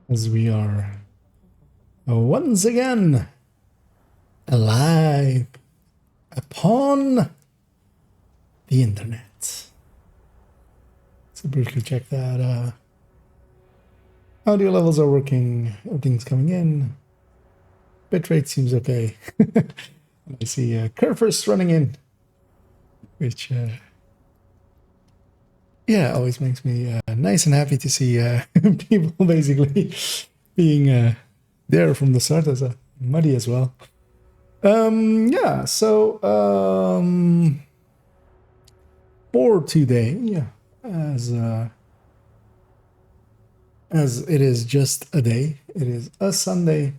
as we are once again alive upon the internet. So briefly check that audio levels are working, everything's coming in, bitrate seems okay. I see Curvers running in, which yeah, always makes me nice and happy to see people basically being there from the start as a muddy as well. Yeah, so for today, yeah, as it is just a day, it is a Sunday.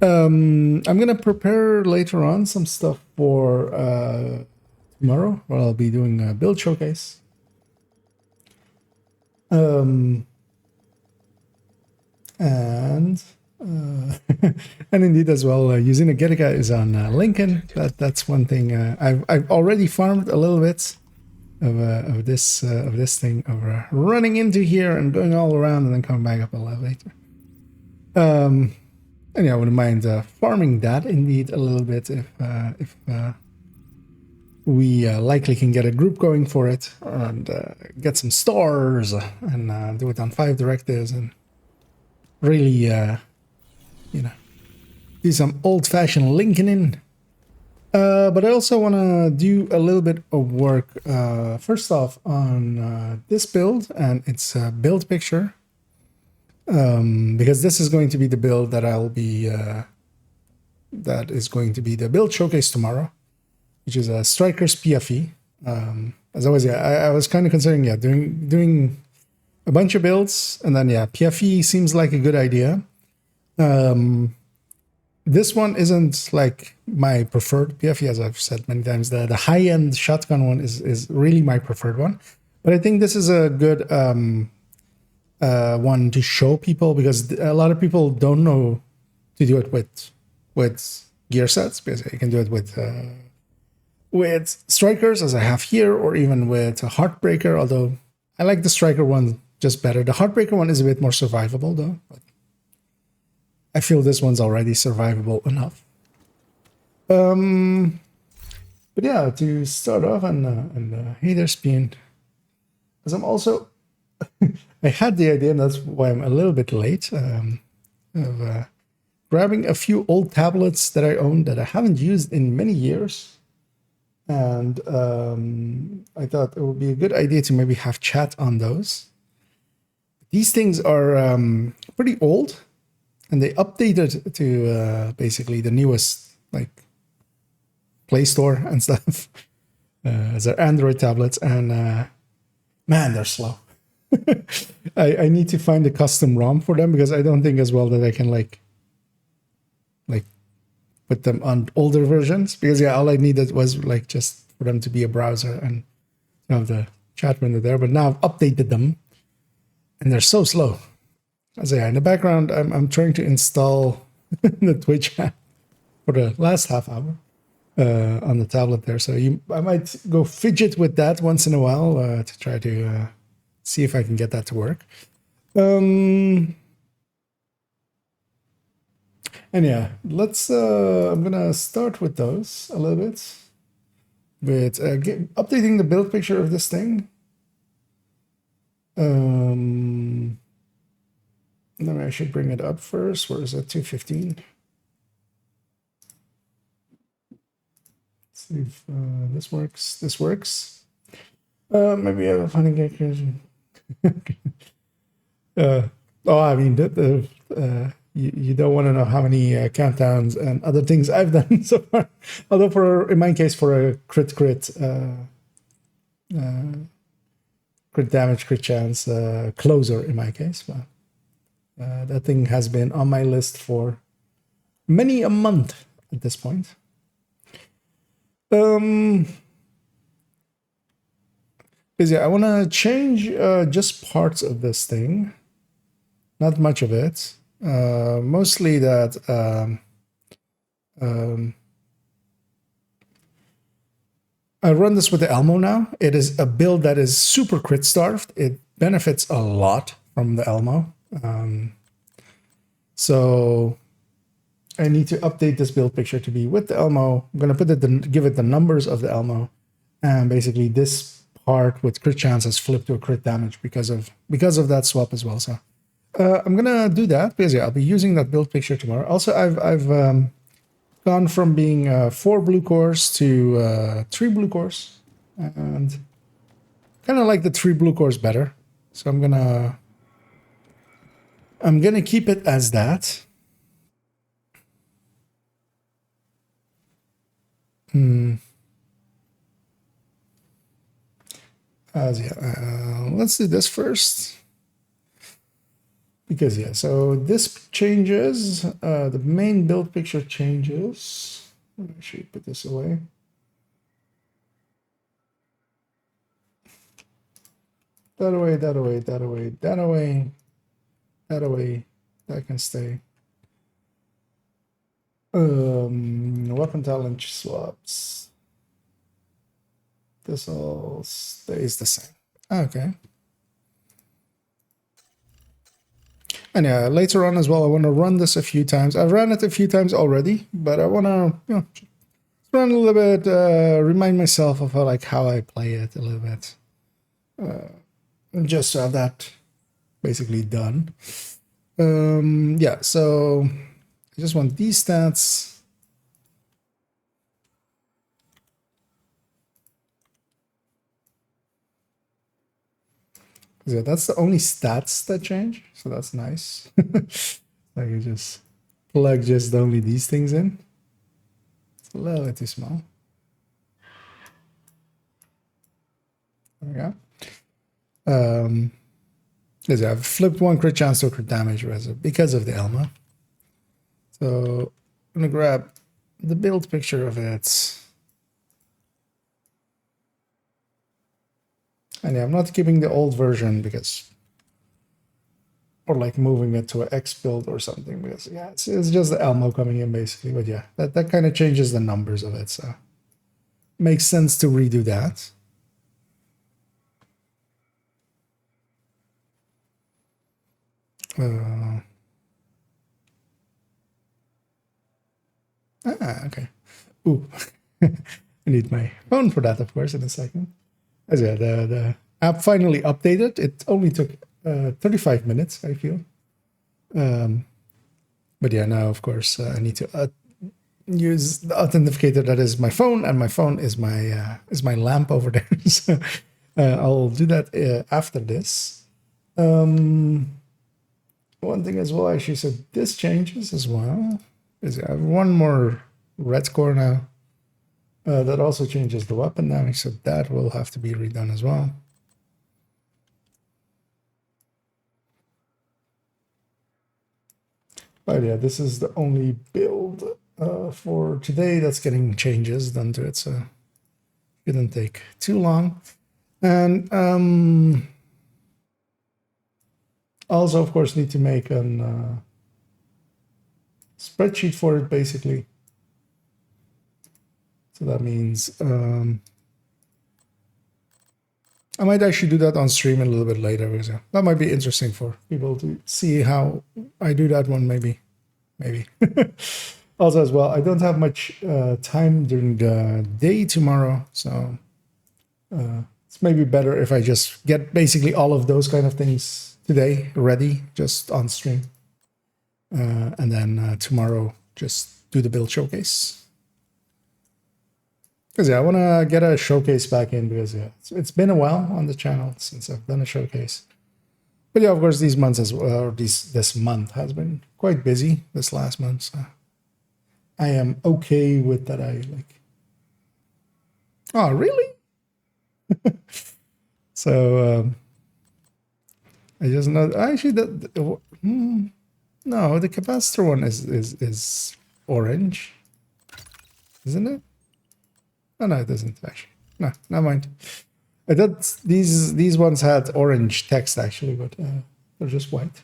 I'm gonna prepare later on some stuff for tomorrow, where I'll be doing a build showcase. And and indeed as well, using a Getica is on Lincoln. That's one thing. I've already farmed a little bit of this thing of running into here and going all around and then coming back up a level later. And yeah, I wouldn't mind farming that indeed a little bit if we likely can get a group going for it and get some stars and do it on 5 directives and really, you know, do some old-fashioned Lincolning. But I also want to do a little bit of work, first off, on this build and its build picture. Because this is going to be the build that I'll be, that is going to be the build showcase tomorrow, which is a Striker's PFE. As always, yeah, I was kind of considering, yeah, doing a bunch of builds, and then, yeah, PFE seems like a good idea. This one isn't like my preferred PFE, as I've said many times. The high-end shotgun one is really my preferred one. But I think this is a good one to show people, because a lot of people don't know to do it with gear sets, because you can do it with strikers, as I have here, or even with a Heartbreaker, although I like the striker one just better. The Heartbreaker one is a bit more survivable, though. But I feel this one's already survivable enough. But yeah, to start off, and hey there, Spin. Because I'm also... I had the idea, and that's why I'm a little bit late, of grabbing a few old tablets that I own that I haven't used in many years. And I thought it would be a good idea to maybe have chat on those. These things are pretty old, and they updated to basically the newest, like, Play Store and stuff as they're Android tablets, and man, they're slow. I need to find a custom ROM for them, because I don't think as well that I can like put them on older versions, because yeah, all I needed was like just for them to be a browser and have the chat window there. But now I've updated them, and they're so slow. As I say, in the background, I'm trying to install the Twitch app for the last half hour on the tablet there. So I might go fidget with that once in a while to try to see if I can get that to work. And yeah, let's, I'm gonna start with those a little bit. With updating the build picture of this thing. Maybe I should bring it up first. Where is it? 215. Let's see if this works. This works. Maybe I have a funny calculation. Oh, I mean, you don't want to know how many countdowns and other things I've done so far. Although in my case, for a crit damage, crit chance closer in my case, but that thing has been on my list for many a month at this point. Because yeah, I want to change just parts of this thing, not much of it. Mostly that I run this with the Elmo now. It is a build that is super crit starved. It benefits a lot from the Elmo. So I need to update this build picture to be with the Elmo. I'm going to put it, give it the numbers of the Elmo, and basically this part with crit chance has flipped to a crit damage because of that swap as well. So I'm gonna do that because yeah, I'll be using that build picture tomorrow. Also, I've gone from being 4 blue cores to 3 blue cores, and kind of like the 3 blue cores better. So I'm gonna keep it as that. Let's do this first. Because yeah, so this changes, the main build picture changes. I should put this away. That away, that away, that away, that away, that away, that can stay. Weapon talent swaps. This all stays the same. Okay. And yeah, later on as well, I want to run this a few times. I've ran it a few times already, but I want to run a little bit, remind myself of how I play it a little bit. Just to have that basically done. Yeah, so I just want these stats. Yeah, that's the only stats that change, so that's nice. I can just plug just only these things in. It's a little bit too small. There we go. Yeah, I've flipped 1 crit chance to a crit damage because of the Elmo. So I'm gonna grab the build picture of it. And yeah, I'm not keeping the old version because, or like moving it to an X build or something, because yeah, it's just the Elmo coming in basically. But yeah, that kind of changes the numbers of it, so makes sense to redo that. Okay. Ooh, I need my phone for that, of course, in a second. As yeah, the app finally updated. It only took 35 minutes, I feel. But yeah, now of course I need to use the authenticator that is my phone, and my phone is my lamp over there. So I'll do that after this. One thing as well, actually, so this changes as well. Is I have 1 more red core now. That also changes the weapon damage, so that will have to be redone as well. But yeah, this is the only build for today that's getting changes done to it, so it didn't take too long. And also, of course, need to make a spreadsheet for it, basically. So that means I might actually do that on stream a little bit later, because that might be interesting for people to see how I do that one, maybe. Also as well, I don't have much time during the day tomorrow, so it's maybe better if I just get basically all of those kind of things today ready, just on stream. And then tomorrow, just do the build showcase. Because yeah, I want to get a showcase back in, because yeah, it's been a while on the channel since I've done a showcase. But yeah, of course, these months as well, or this month has been quite busy. This last month, so I am okay with that. I like. Oh, really? So I just know. Actually, no, the capacitor one is orange, isn't it? Oh, no, it doesn't actually. No, never mind. I thought these ones had orange text actually, but they're just white.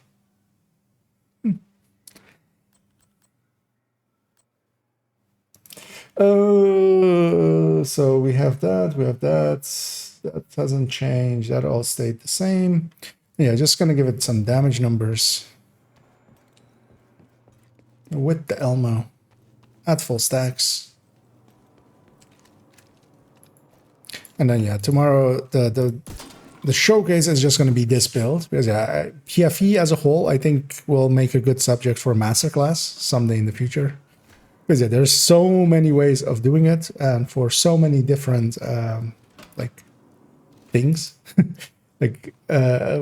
So we have that. That hasn't changed. That all stayed the same. Yeah, just gonna give it some damage numbers with the Elmo at full stacks. And then yeah, tomorrow the showcase is just going to be this build, because yeah, PFE as a whole I think will make a good subject for a masterclass someday in the future. Because yeah, there's so many ways of doing it, and for so many different like things. Like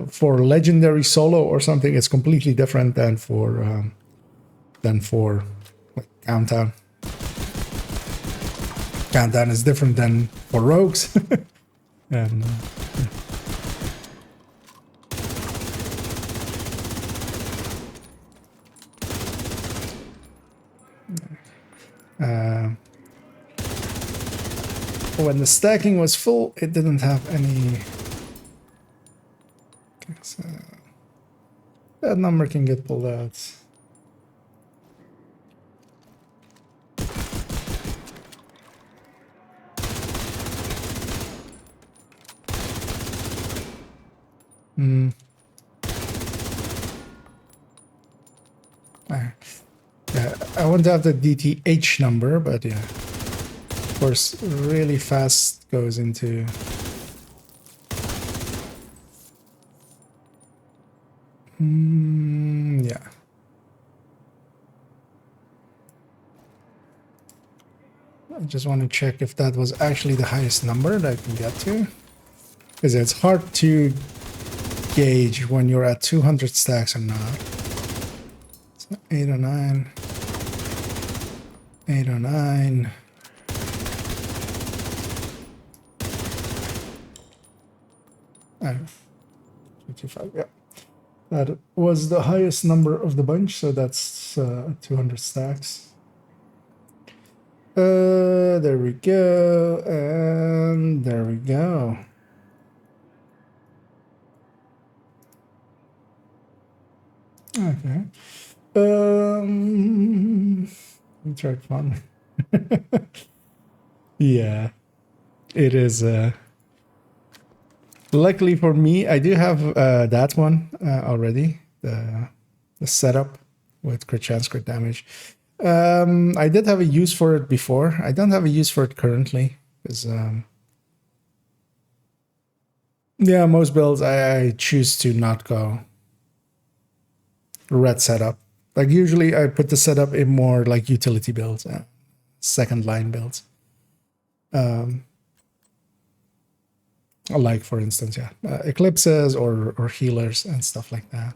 for legendary solo or something, it's completely different than for like Countdown. Countdown is different than for rogues. And when the stacking was full, it didn't have any. So that number can get pulled out. Yeah, I want to have the DTH number, but yeah, of course, really fast goes into. Yeah. I just want to check if that was actually the highest number that I can get to, because it's hard to gauge when you're at 200 stacks or not. So 809, 809. Oh, 55, yeah. That was the highest number of the bunch, so that's 200 stacks. There we go, and there we go. Okay. We tried fun. Yeah, it is. Luckily for me, I do have that one already. The setup with crit chance, crit damage. I did have a use for it before. I don't have a use for it currently, because yeah, most builds I choose to not go red setup. Like usually I put the setup in more like utility builds, second line builds. Like for instance, yeah, eclipses or healers and stuff like that.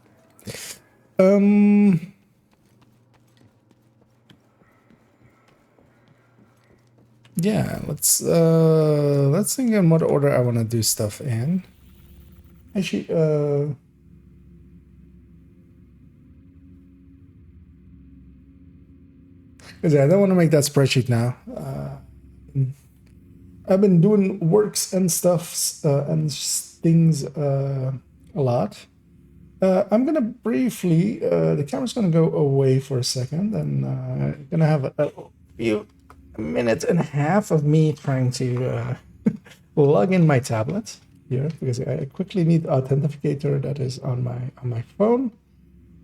Yeah, let's think in what order I want to do stuff in. Actually, because I don't want to make that spreadsheet now. I've been doing works and stuffs and things a lot. I'm gonna briefly. The camera's gonna go away for a second, and gonna have a few minutes and a half of me trying to log in my tablet here, because I quickly need authenticator that is on my phone.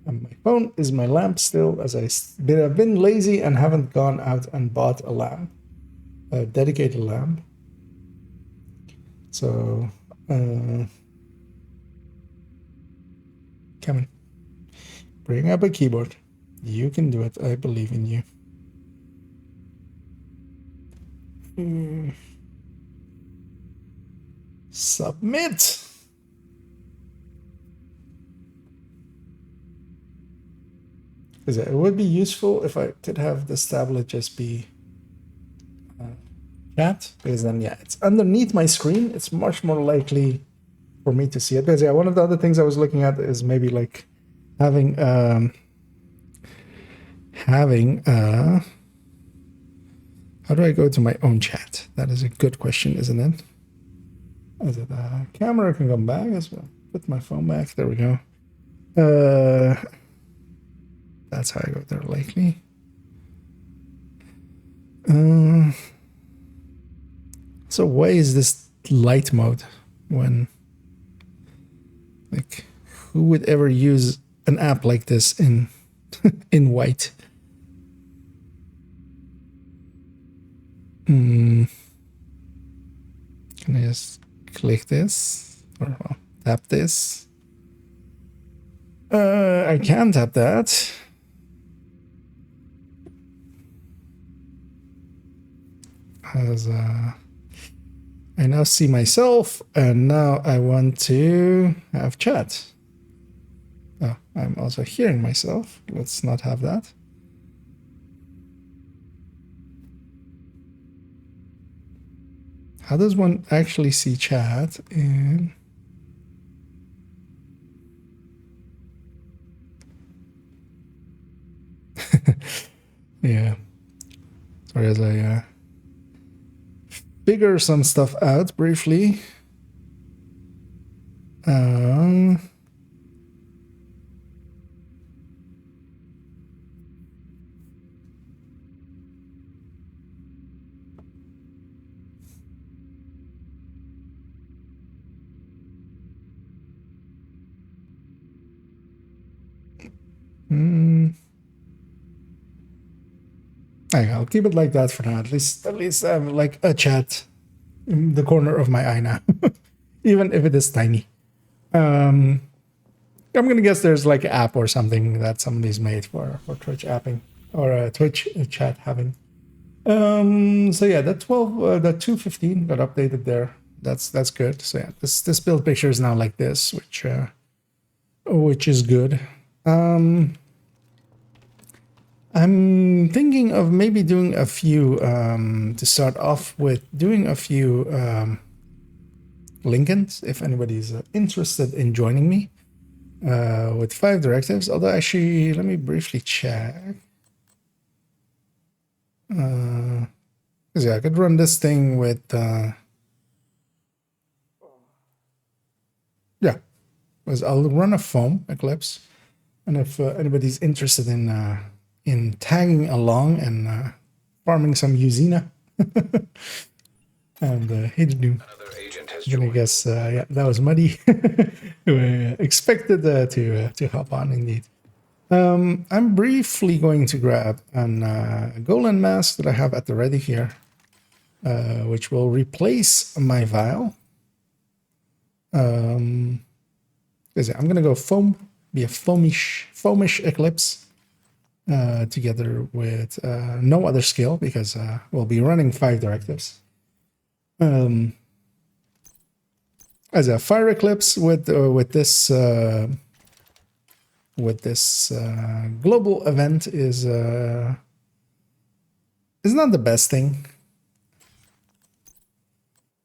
And my phone is my lamp still, as I've been lazy and haven't gone out and bought a lamp, a dedicated lamp. So, come on, bring up a keyboard. You can do it. I believe in you. Submit. Because it would be useful if I could have this tablet just be chat, because then yeah, it's underneath my screen. It's much more likely for me to see it. Because yeah, one of the other things I was looking at is maybe like having how do I go to my own chat? That is a good question, isn't it? Is it camera can come back as well? Put my phone back. There we go. That's how I go there likely. So why is this light mode when like who would ever use an app like this in in white? Can I just click this or tap this? I can tap that. As I now see myself, and now I want to have chat. Oh, I'm also hearing myself. Let's not have that. How does one actually see chat in... Yeah. Sorry, as I figure some stuff out briefly. I'll keep it like that for now. At least I have like a chat in the corner of my eye now, even if it is tiny. I'm gonna guess there's like an app or something that somebody's made for Twitch apping or Twitch chat having. So yeah, that 215 got updated there. That's good. So yeah, this build picture is now like this, which is good. I'm thinking of maybe doing a few, to start off with, doing a few Lincolns, if anybody's interested in joining me with 5 directives. Although actually, let me briefly check. Because yeah, I could run this thing with, yeah, because I'll run a foam Eclipse. And if anybody's interested in tagging along and farming some Usina. And hey, Doom. I'm gonna guess, yeah, that was Muddy. Expected to hop on indeed. I'm briefly going to grab a Golan mask that I have at the ready here, which will replace my vial. I'm gonna go foam, be a foamish Eclipse. Together with no other skill, because we'll be running 5 directives. As a fire Eclipse with this global event is not the best thing,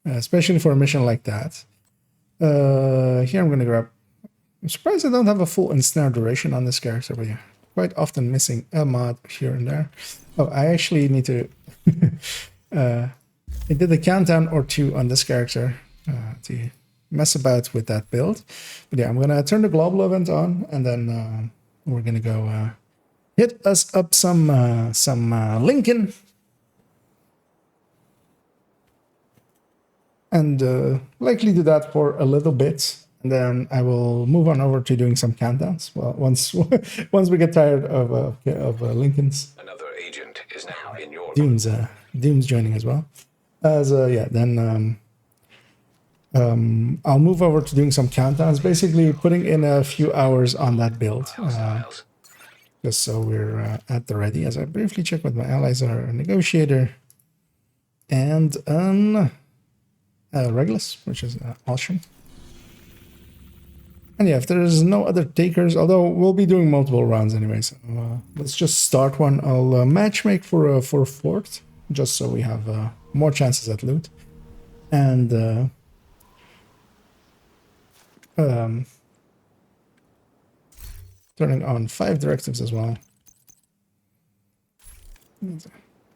especially for a mission like that. Here I'm gonna grab. I'm surprised I don't have a full ensnare duration on this character, but yeah. Quite often missing a mod here and there. Oh, I actually need to... I did a countdown or 2 on this character to mess about with that build. But yeah, I'm going to turn the global event on, and then we're going to go hit us up some Lincoln. And likely do that for a little bit. And then I will move on over to doing some countdowns. Well, once we get tired of Lincoln's. Another agent is now in your Doom's joining as well. Yeah, then I'll move over to doing some countdowns. Basically, putting in a few hours on that build, just so we're at the ready. As I briefly check what my allies are: a negotiator and Regulus, which is awesome. And yeah, if there's no other takers, although we'll be doing multiple rounds anyway, so let's just start one. I'll matchmake for a fort, just so we have more chances at loot. And turning on 5 directives as well.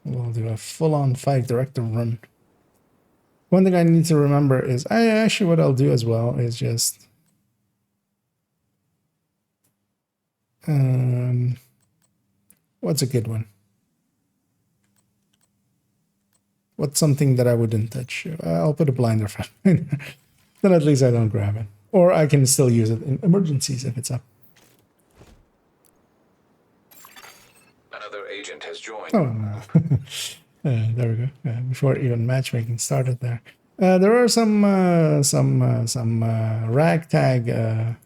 We'll do a full-on 5 directive run. One thing I need to remember is, actually what I'll do as well is just... what's a good one? What's something that I wouldn't touch? I'll put a blinder front. Then at least I don't grab it. Or I can still use it in emergencies if it's up. Another agent has joined. Oh no. There we go. Before even matchmaking started there. There are some ragtag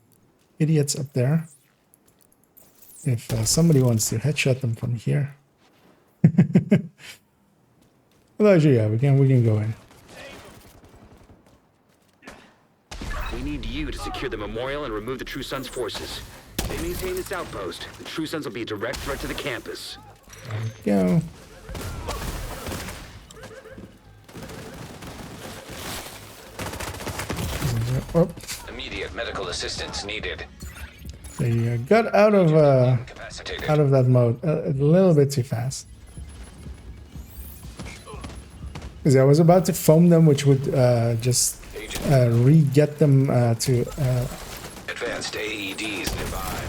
idiots up there. If somebody wants to headshot them from here. Well, actually, yeah, we can go in. We need you to secure the memorial and remove the True Sons forces. They maintain this outpost. The True Sons will be a direct threat to the campus. There we go. Oh, Immediate medical assistance needed. they got out of Incapacitated. that mode a little bit too fast. Because I was about to foam them, which would just re-get them to... Advanced AEDs nearby.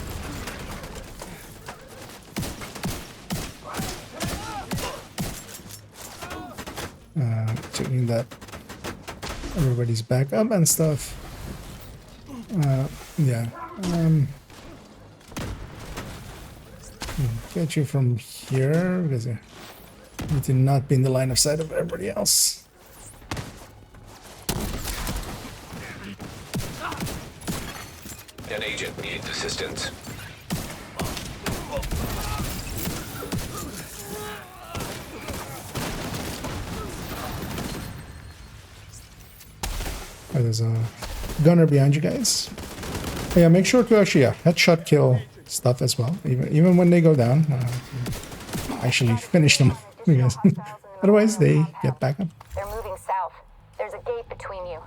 checking that everybody's back up and stuff. Yeah. Get you from here because you need to not be in the line of sight of everybody else. An agent needs assistance. Oh, there's a gunner behind you guys. Oh, yeah, make sure to actually headshot kill stuff as well. Even when they go down, actually finish them because otherwise they get back up. They're moving south. There's a gate between you.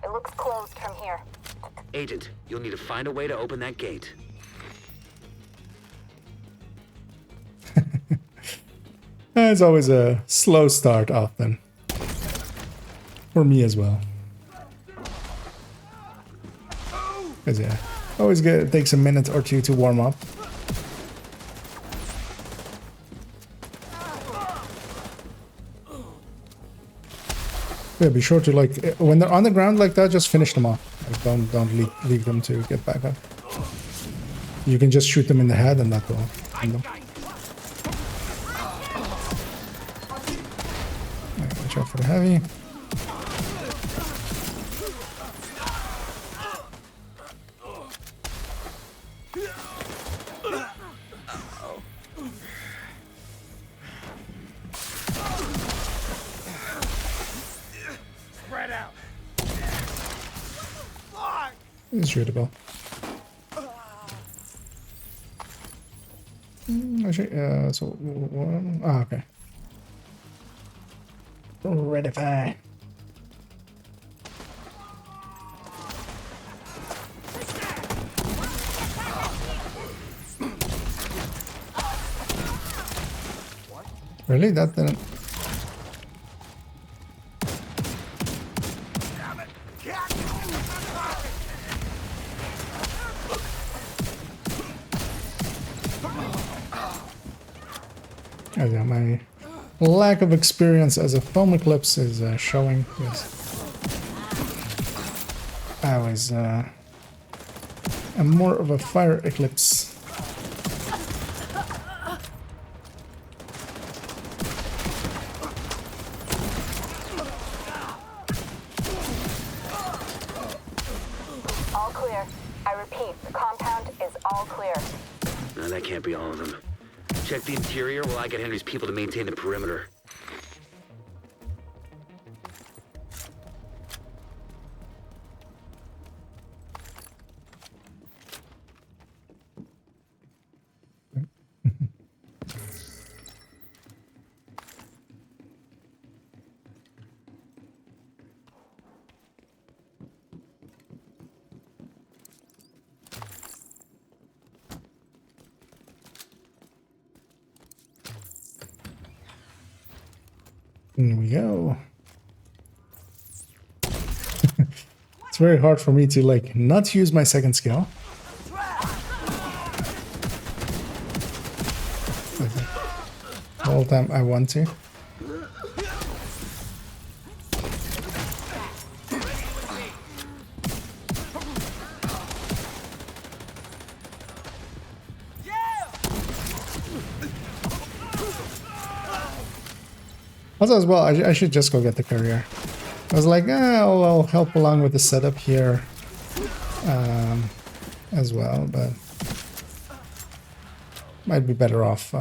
It looks closed from here. Agent, you'll need to find a way to open that gate. It's always a slow start often. For me as well. Because yeah, always it takes a minute or two to warm up. Yeah, be sure to like when they're on the ground like that, just finish them off. Like, don't leave them to get back up. You can just shoot them in the head and that will end them. Right, watch out for the heavy. It's shootable. Actually, so okay. Redify. Really? That didn't. Oh, yeah, my lack of experience as a foam eclipse is showing. Yes. I was I'm more of a fire eclipse. All clear. I repeat, the compound is all clear. No, that can't be all of them. Check the interior while I get Henry's people to maintain the perimeter. Here we go. It's very hard for me to like not use my second skill. The whole time I want to. Also, as well, I should just go get the courier. I was like, I'll help along with the setup here as well, but might be better off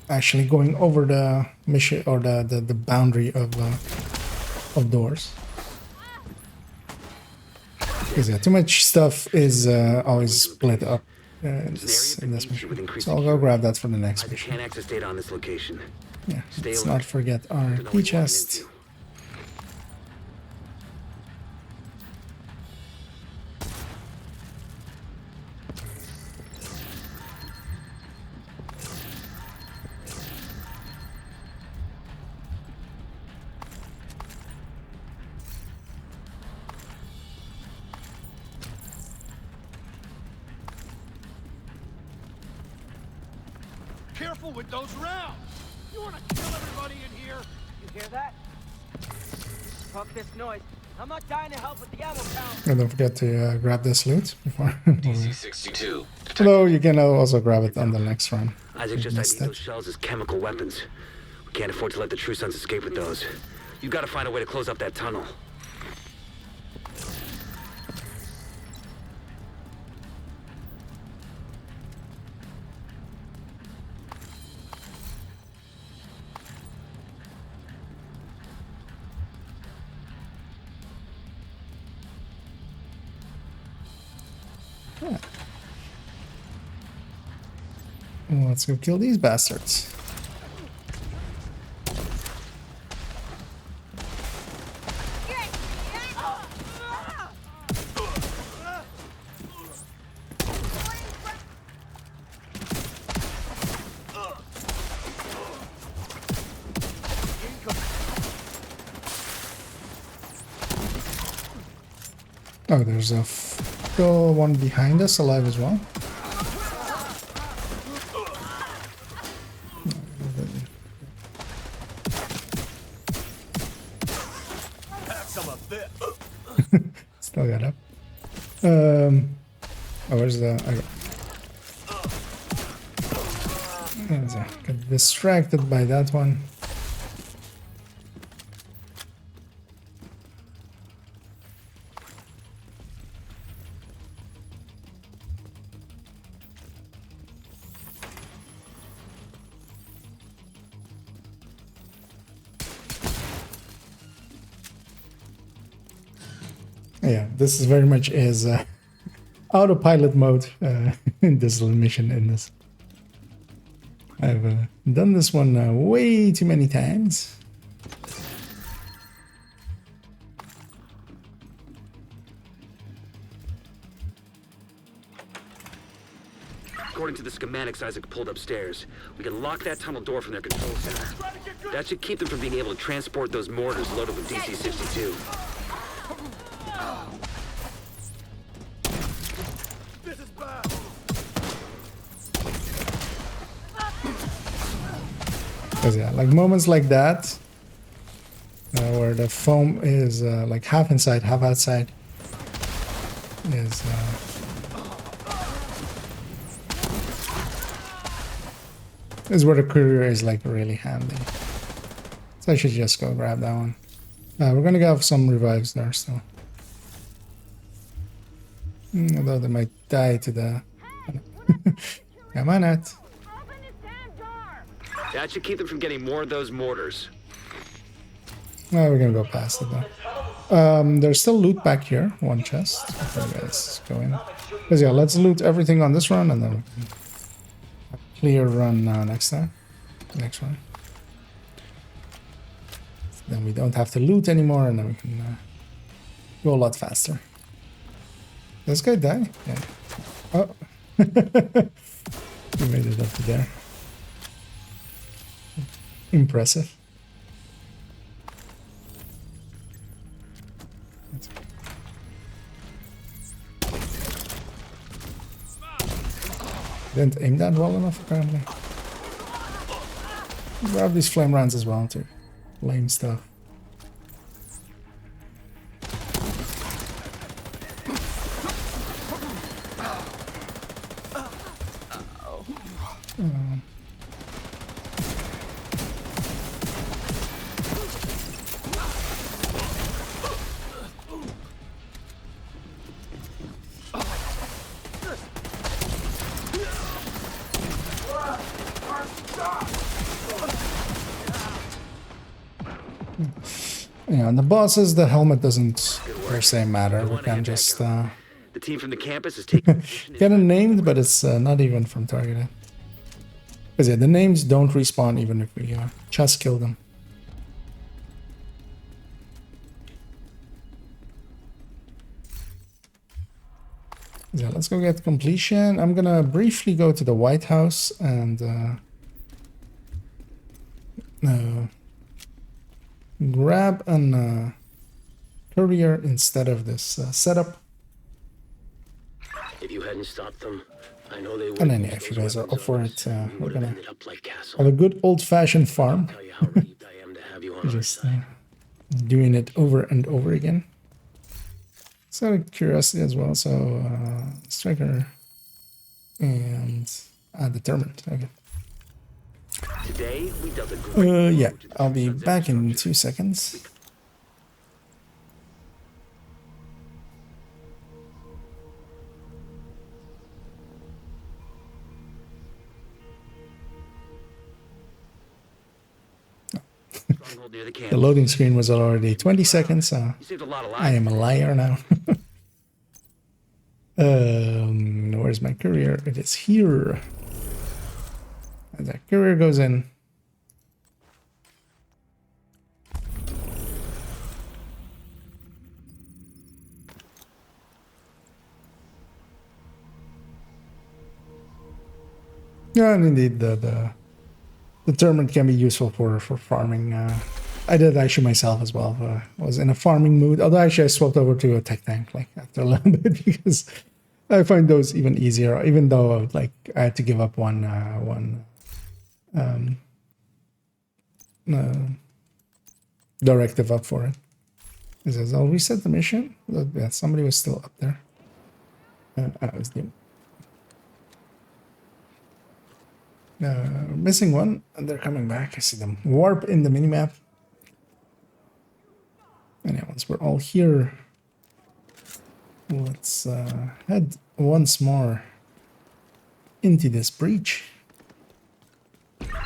actually going over the mission or the boundary of doors. Because yeah, too much stuff is always split up in this mission. So I'll go grab that for the next I mission. can't access data on this location. Yeah, Stay let's alert. not forget our Don't know key what you're walking chest. into. Careful with those rounds! You wanna kill everybody in here? You hear that? Fuck this noise. I'm not dying to help with the ammo count. And don't forget to grab this loot before. DC-62. Although you can also grab it on the next run. Isaac if you just missed ID'd it. those shells as chemical weapons. We can't afford to let the True Sons escape with those. You've got to find a way to close up that tunnel. Well, let's go kill these bastards. Oh, there's a still one behind us alive as well. Have some of this. Still got up. Oh, where's the? Got distracted by that one. Yeah, this is very much is autopilot mode in this little mission in this. I've done this one way too many times. According to the schematics Isaac pulled upstairs, we can lock that tunnel door from their control center. That should keep them from being able to transport those mortars loaded with DC-62. This is bad. Because yeah, like moments like that, where the foam is like half inside, half outside, is where the courier is like really handy. So I should just go grab that one. We're gonna have some revives there still. Although they might die to the. Come on, Nat. That should keep them from getting more of those mortars. Oh, we're gonna go past it though. There's still loot back here. One chest. Before you guys go in. Because yeah, let's loot everything on this run and then we can have a clear run next time. Next one. Then we don't have to loot anymore and then we can go a lot faster. This guy die? Yeah. Oh. He made it up to there. Impressive. Didn't aim that well enough, apparently. Grab these flame rounds as well, too. Lame stuff. Yeah, and the bosses, the helmet doesn't per se matter. Go We on can ahead, just Echo. The team from the campus is taking position get it inside the named, but it's not even from targeted. Because yeah, the names don't respawn even if we just kill them. Yeah, let's go get completion. I'm gonna briefly go to the White House and grab an courier instead of this setup. If you hadn't stopped them, I know they would. And then yeah, if you guys are up for it, we're would have gonna ended up like Castle. have a good old-fashioned farm. Tell you how relieved I am to have you on our Just side. doing it over and over again. It's out of curiosity as well, so striker and determined. Okay. Today, we dug a great Yeah, road to the I'll be Sun's back in infrastructure. 2 seconds. Stronghold near the The campus. loading screen was already 20 seconds, so You saved a lot of I lives. am a liar now. Where's my courier? It is here. And that courier goes in. Yeah, and indeed, the tournament can be useful for farming. I did actually myself as well. I was in a farming mood. Although actually I swapped over to a tech tank like after a little bit because I find those even easier. Even though like I had to give up one directive up for it. It says I'll reset the mission. But, yeah, somebody was still up there. I was new. Missing one, and they're coming back. I see them warp in the minimap. And yeah, once we're all here, let's head once more into this breach.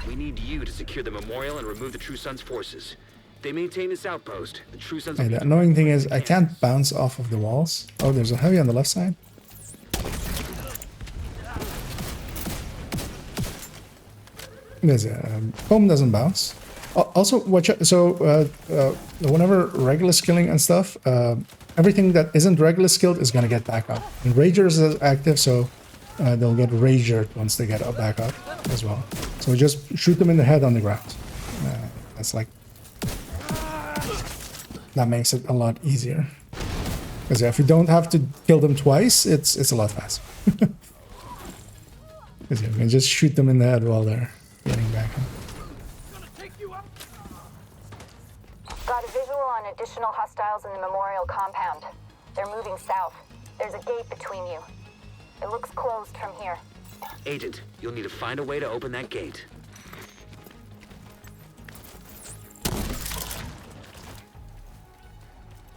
We need you to secure the memorial and remove the True Sun's forces. They maintain this outpost. The True Sons will And be the annoying thing is I can't bounce off of the walls. Oh, there's a heavy on the left side. There's a foam doesn't bounce. Also, watch out. So, whenever regular skilling and stuff, everything that isn't regular skilled is gonna get back up. And Ragers is active, so they'll get Ragered once they get back up as well. So just shoot them in the head on the ground. That's like that makes it a lot easier. Because if you don't have to kill them twice, it's a lot faster. Because you can just shoot them in the head while they're getting back up. Got a visual on additional hostiles in the memorial compound. They're moving south. There's a gate between you. It looks closed from here. Agent, you'll need to find a way to open that gate.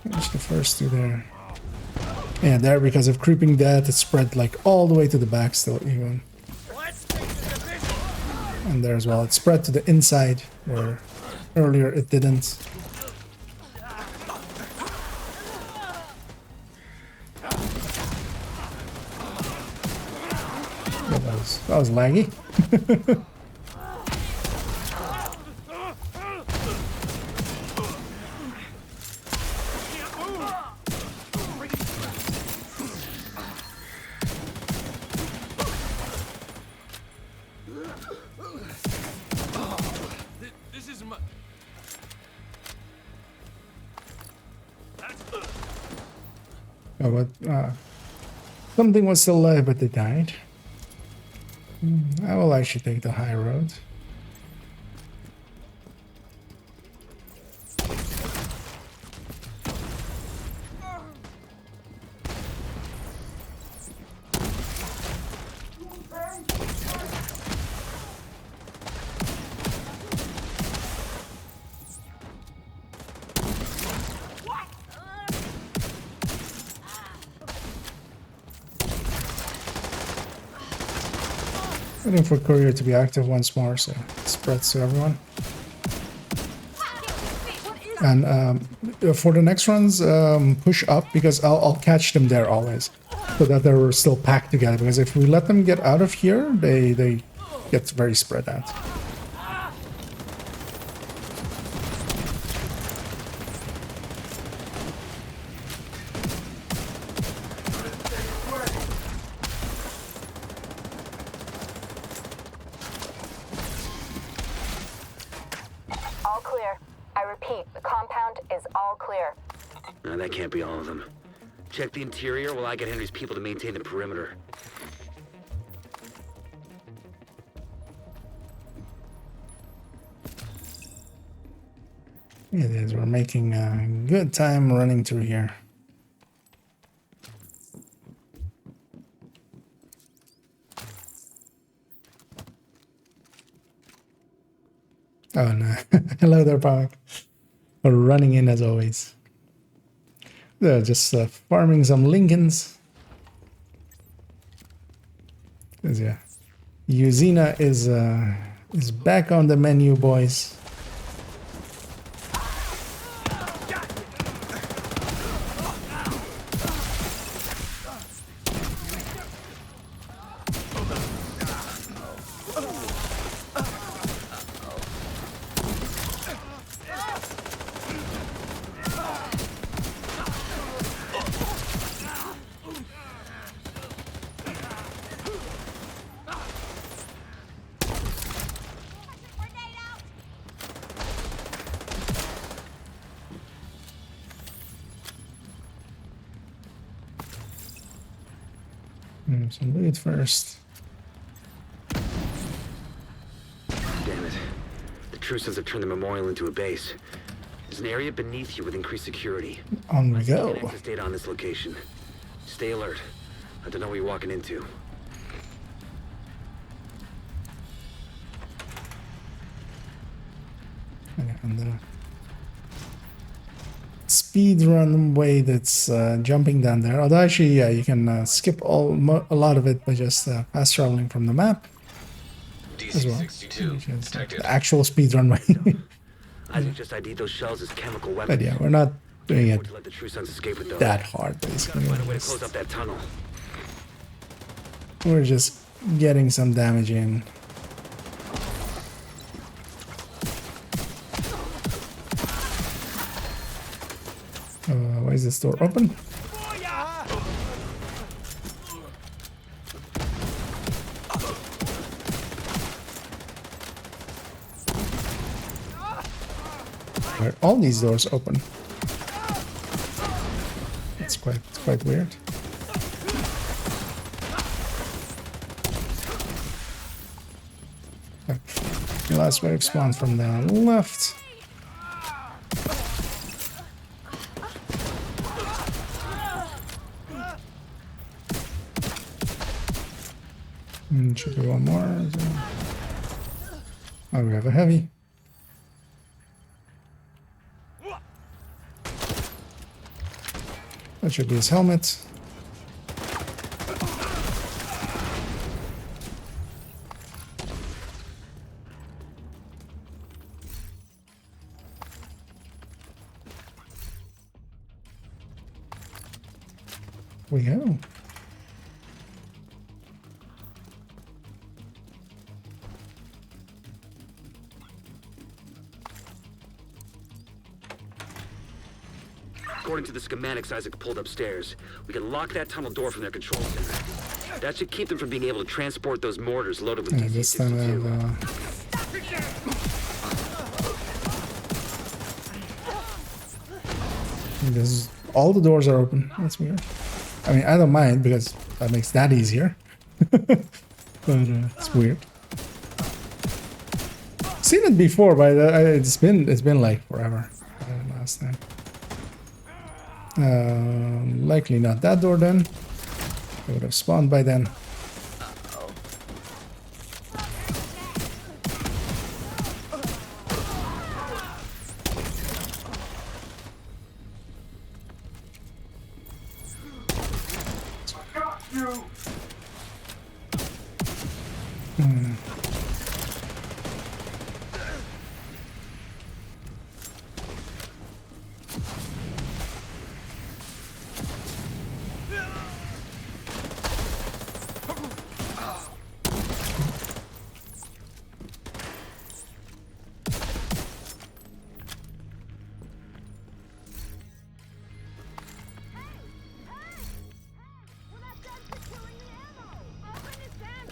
Finish the first two there. Yeah, there because of creeping death, it spread like all the way to the back still even. And there as well, it spread to the inside where earlier it didn't. That was laggy. This is my... Oh, but something was still alive, but they died. I will actually take the high road. Waiting for courier to be active once more, so it spreads to everyone. And for the next runs, push up, because I'll catch them there always, so that they're still packed together. Because if we let them get out of here, they get very spread out. All clear. I repeat, the compound is all clear. No, that can't be all of them. Check the interior while I get Henry's people to maintain the perimeter. It is. We're making a good time running through here. Oh no. Hello there, Park. We're running in as always. They're just farming some Lincolns. 'Cause, yeah. Uzina is back on the menu, boys. So loot first. Damn it. The Trusons have turned the memorial into a base. There's an area beneath you with increased security. On we Get go. access data on this location. Stay alert. I don't know what you're walking into. Okay, and the speed run way that's jumping down there. Although actually, yeah, you can skip a lot of it by just fast traveling from the map as well. DC-62 Which is detected. the actual speed run way. Isaac just ID'd those shells as chemical weapons. But yeah, we're not doing it To let the Trusons escape with those. that hard, Gotta basically. find a way to close up that tunnel. We're just getting some damage in. Why is this door open? Why are all these doors open? It's quite weird. Okay. The last wave spawns from the left. Should be one more. Oh, we have a heavy. That should be his helmet. We go. According to the schematics Isaac pulled upstairs, we can lock that tunnel door from their control center. That should keep them from being able to transport those mortars loaded with Yeah, this time I DC-62. have, this is, all the doors are open. That's weird. I mean, I don't mind because that makes that easier. But it's weird. Seen it before, but it's been like forever. Last time. Likely not that door then. It would have spawned by then.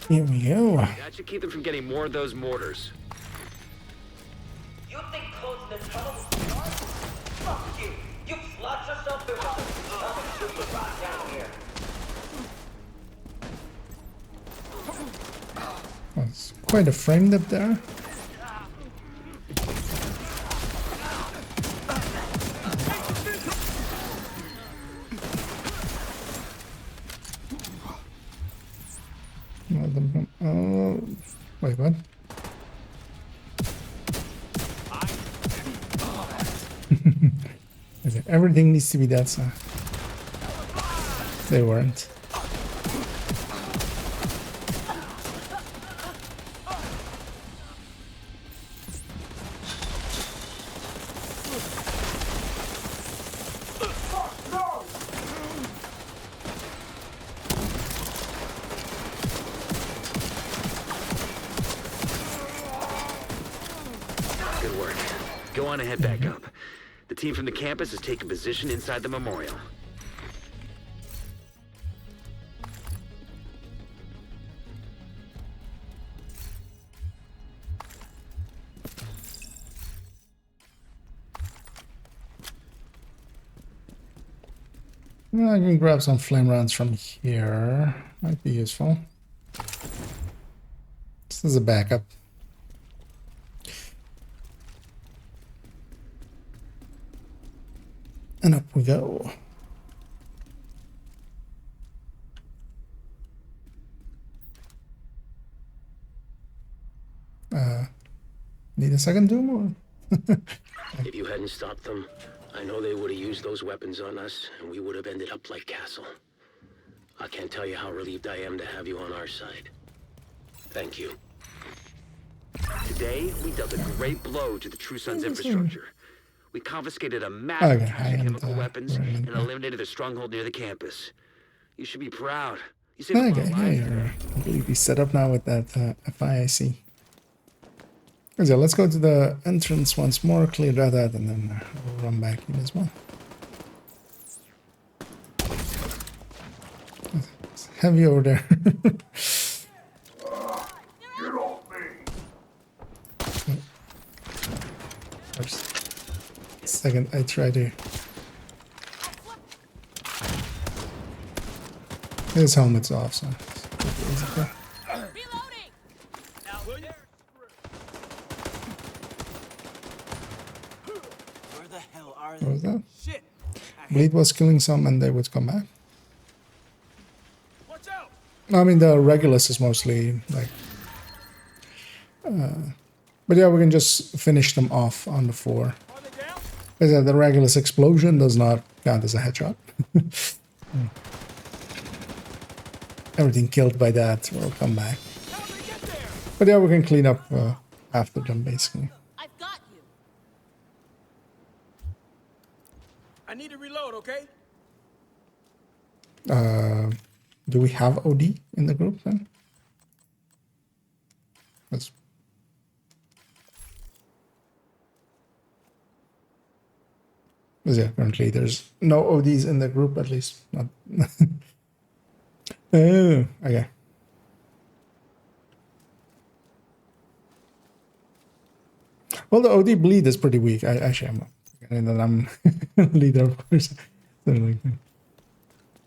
Here we go. That should keep them from getting more of those mortars. You think closing the tunnel will be hard? Fuck you! You flood yourself through the I'm gonna shoot you right down here. That's quite a frame dip there. Oh, wait, what? Okay, everything needs to be that side. They weren't. Good work. Go on and head back up. The team from the campus has taken position inside the memorial. I can grab some flame rounds from here. Might be useful. This is a backup. And up we go. Need a second doom or? If you hadn't stopped them, I know they would have used those weapons on us, and we would have ended up like Castle. I can't tell you how relieved I am to have you on our side. Thank you. Today, we dealt a great blow to the True Sun's infrastructure. We confiscated a massive trace of chemical weapons and eliminated their stronghold near the campus. You should be proud. You saved a lot of lives today. Completely set up now with that FIIC. So let's go to the entrance once more, clear that out, and then we'll run back in as well. It's heavy over there. Get off me! First, second, I try to. His helmet's off, so it's pretty easy there. What was that? Shit! Bleed was killing some and they would come back. Watch out! I mean, the Regulus is mostly like... but yeah, we can just finish them off on the 4. Are they down? The Regulus explosion does not count as a headshot. Everything killed by that will come back. How did they get there? But yeah, we can clean up after them, basically. I've got you. I need to reload, okay? Do we have OD in the group then? Let's... Yeah, currently there's no ODs in the group, at least. Not. Oh, okay. Well, the OD bleed is pretty weak. Actually, I'm not forgetting that I'm leader, of course.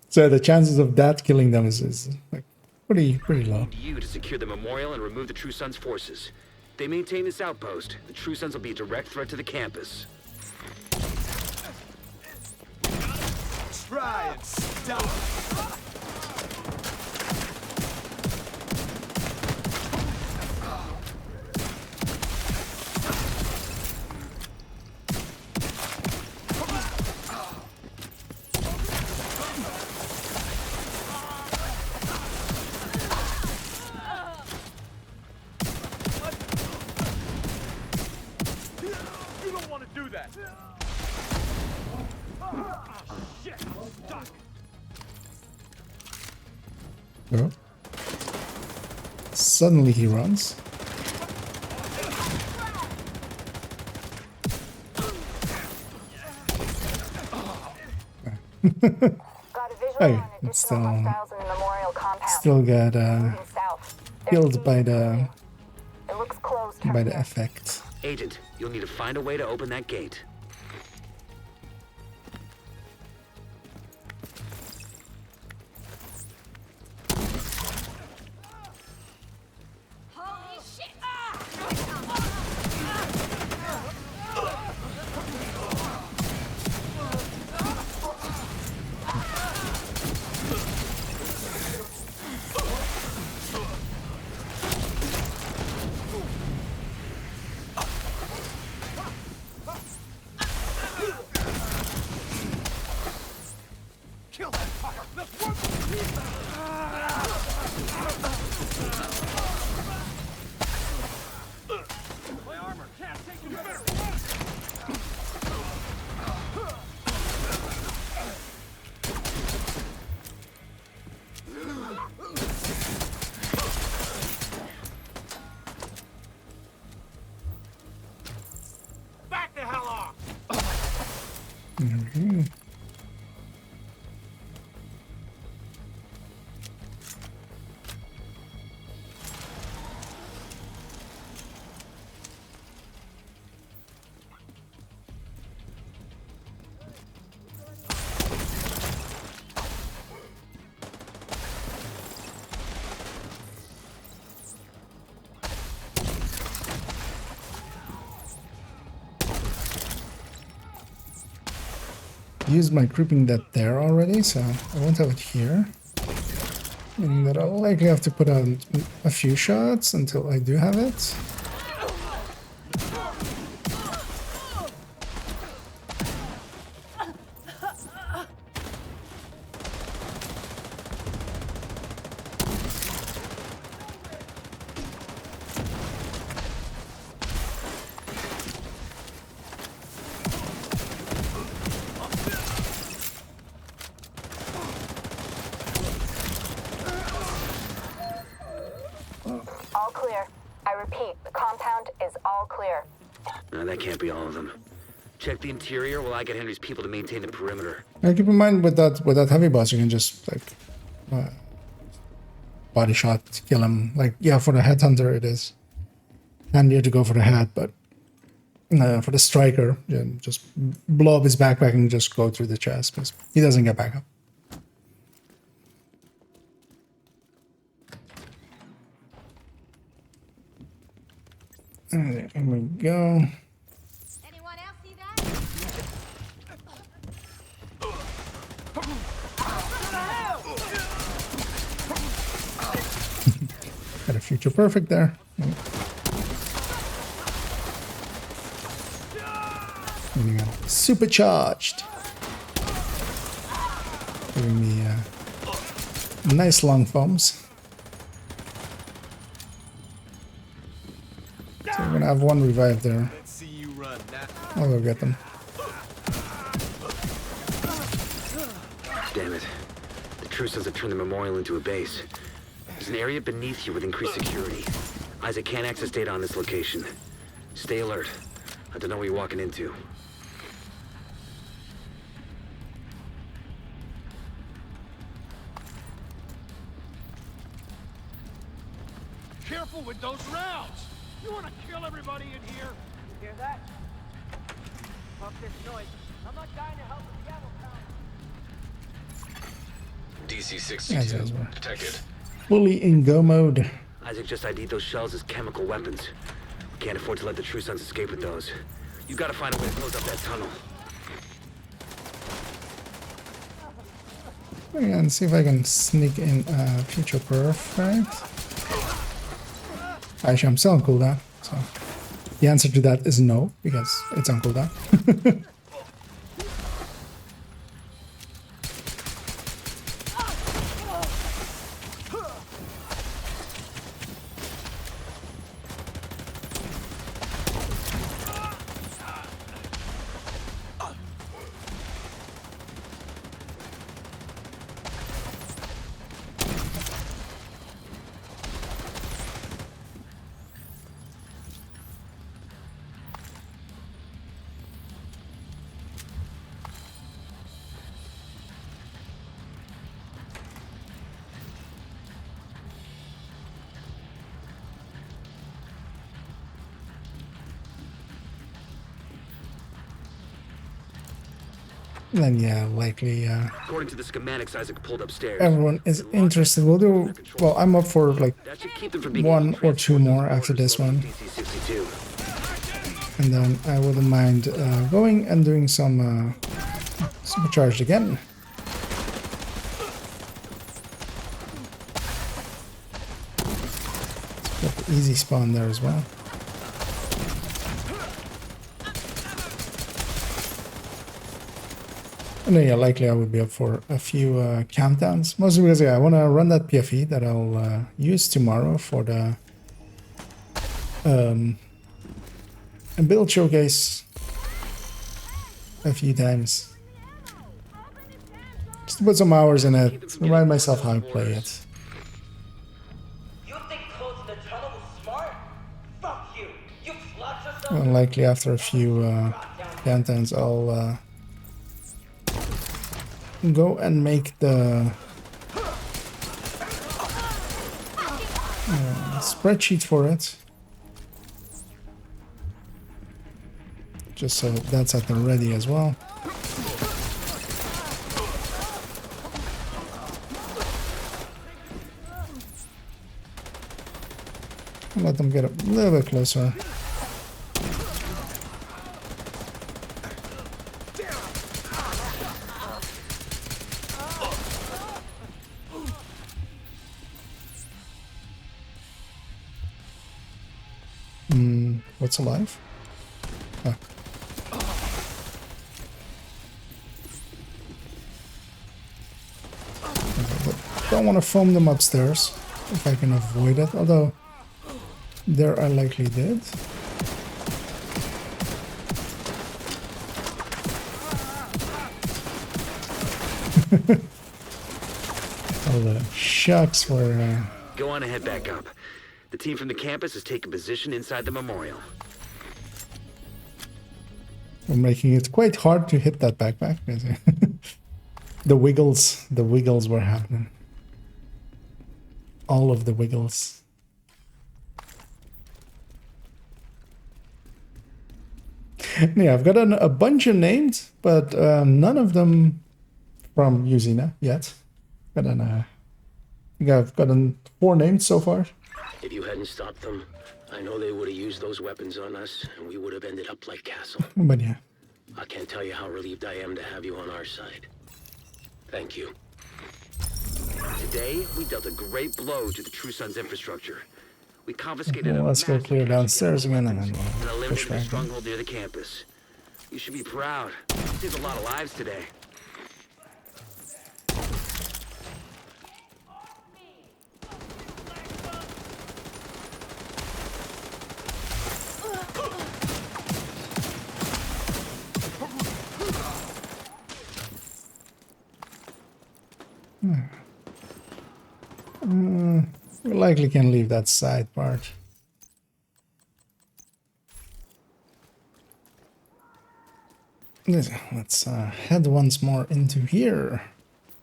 So the chances of that killing them is like pretty low. Need you to secure the memorial and remove the True Sun's forces. If they maintain this outpost, the True Sons will be a direct threat to the campus. Try and stop. You don't want to do that. Shit, stuck. Oh. Suddenly he runs. Got a visual Hey, on it's additional hostiles in the memorial compound. still got Moving south. killed by the It looks closed from here. effect. Agent, you'll need to find a way to open that gate. Holy shit! Kill that fucker! Let's work! My armor can't take you better! Back the hell off! Used my creeping death there already, so I won't have it here. Meaning that I'll likely have to put on a few shots until I do have it. All clear. I repeat, the compound is all clear. No, that can't be all of them. Check the interior while I get Henry's people to maintain the perimeter. Now keep in mind with that heavy boss, you can just like body shot kill him. Like yeah, for the headhunter it is handier to go for the head, but for the striker, just blow up his backpack and just go through the chest because he doesn't get back up. Alright, here we go. Anyone else see that? Got a future perfect there. And we got supercharged. Giving me nice long foams. So we're gonna have one revive there. Let's see you run that. I'll go get them. Damn it. The True Sons have turned the memorial into a base. There's an area beneath you with increased security. Isaac can't access data on this location. Stay alert. I don't know what you're walking into. Careful with those rounds! You wanna kill everybody in here? Hear that? Fuck this noise. I'm not dying to help with the ammo count. DC Yeah, 62 those were detected. fully in go mode. Isaac just ID'd those shells as chemical weapons. We can't afford to let the True Sons escape with those. You gotta find a way to close up that tunnel. And see if I can sneak in future perfect. Actually, I'm still on cooldown, so the answer to that is no, because it's on cooldown. then yeah, likely According to the schematics Isaac pulled upstairs, everyone is interested. We'll do, well, I'm up for like that should keep them from being one able to or two transport more those after this orders one. loaded DC-62. And then I wouldn't mind going and doing some supercharged again. Got the easy spawn there as well. And then, yeah, likely I would be up for a few countdowns. Mostly because, yeah, I want to run that PFE that I'll use tomorrow for the a build showcase a few times. Just to put some hours in it, remind myself how to play it. You think closing the tunnel was smart? Fuck you! You flood yourself. And likely after a few countdowns, I'll go and make the spreadsheet for it. Just so that's at the ready as well. Let them get a little bit closer. What's alive? Oh. Don't want to foam them upstairs if I can avoid it, although there I likely did. All the shucks were Go on and head back up. The team from the campus has taken position inside the memorial. we're making it quite hard to hit that backpack. the wiggles were happening. All of the wiggles. Yeah, I've got a bunch of names, but none of them from Usina yet. I think I've gotten 4 names so far. If you hadn't stopped them, I know they would have used those weapons on us, and we would have ended up like Castle. But yeah. I can't tell you how relieved I am to have you on our side. Thank you. Today, we dealt a great blow to the True Sons infrastructure. We confiscated Well, let's go clear downstairs again and then and we'll push eliminated the back. stronghold near the campus. You should be proud. Saved a lot of lives today. We likely can leave that side part. Let's head once more into here.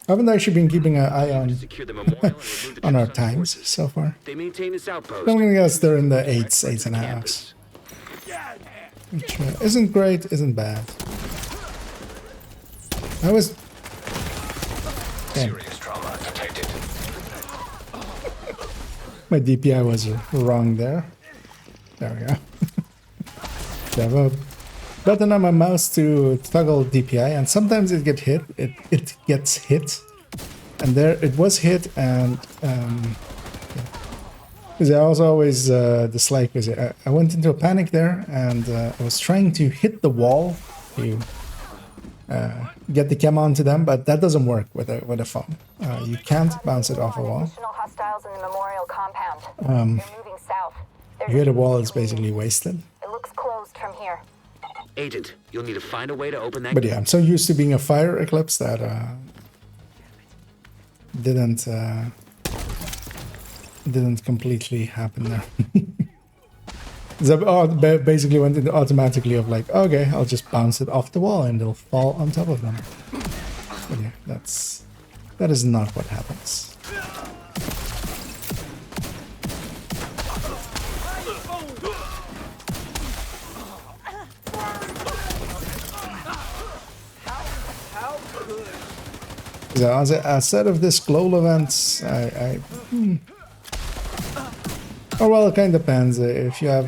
I haven't actually been keeping an eye on Secure the memorial and remove the on True our Sons times forces. so far. They maintain this outpost. I'm gonna guess they're in the 8s, Right 8 and a half, campus. which isn't great, isn't bad. I was. Damn, Serious trauma detected. my DPI was wrong there. There we go. I have a button on my mouse to toggle DPI, and sometimes it gets hit. And there it was hit, and because I also always dislike, because I went into a panic there, and I was trying to hit the wall to get the cam onto them, but that doesn't work with a phone. You can't bounce it off a wall. Additional hostiles in the memorial compound. They're moving south. If you hit a wall, it's basically wasted. It looks closed from here. Agent, you'll need to find a way to open that But yeah, I'm so used to being a fire eclipse that didn't completely happen there. Basically went into automatically of like, okay, I'll just bounce it off the wall and they'll fall on top of them. But yeah, that is not what happens. So outside of this global events, oh well, it kind of depends. If you have,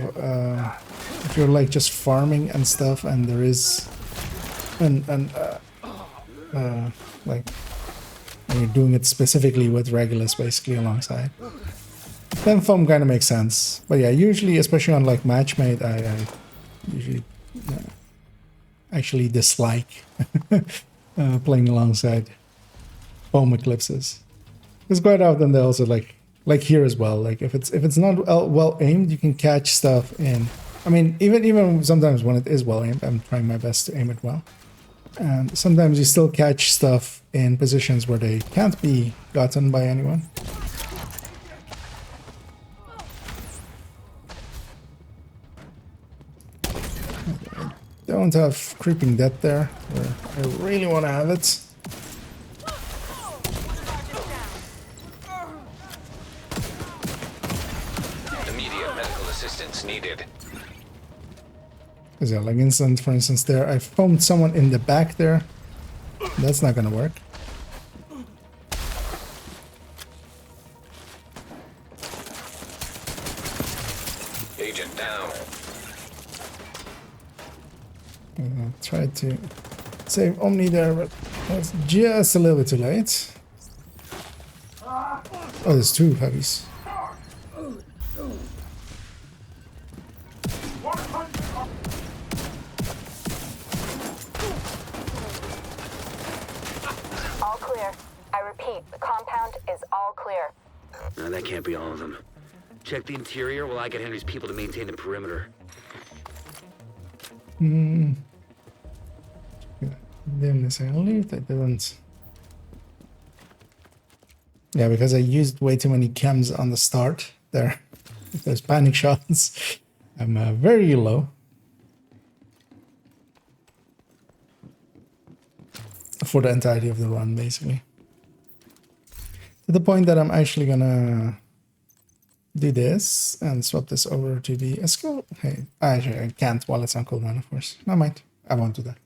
if you're like just farming and stuff, and there is, like, and you're doing it specifically with Regulus basically alongside, then foam kind of makes sense. But yeah, usually, especially on like matchmade, I usually actually dislike playing alongside foam eclipses. Because quite often they also like here as well. Like if it's not well aimed, you can catch stuff in. I mean, even sometimes when it is well aimed, I'm trying my best to aim it well. And sometimes you still catch stuff in positions where they can't be gotten by anyone. Don't have creeping death there, where I really want to have it. Immediate medical assistance needed. Because yeah, like instant, for instance, there I foamed someone in the back there. That's not gonna work. Agent down. Tried to save Omni there, but that's just a little bit too late. Oh, there's two heavies. All clear. I repeat, the compound is all clear. No, that can't be all of them. Check the interior while I get Henry's people to maintain the perimeter. Didn't necessarily. I didn't. Yeah, because I used way too many chems on the start there. Those panic shots. I'm very low. For the entirety of the run, basically. To the point that I'm actually gonna do this and swap this over to the Esco. Hey, actually, I can't while it's on cooldown, of course. No, I might. I won't do that.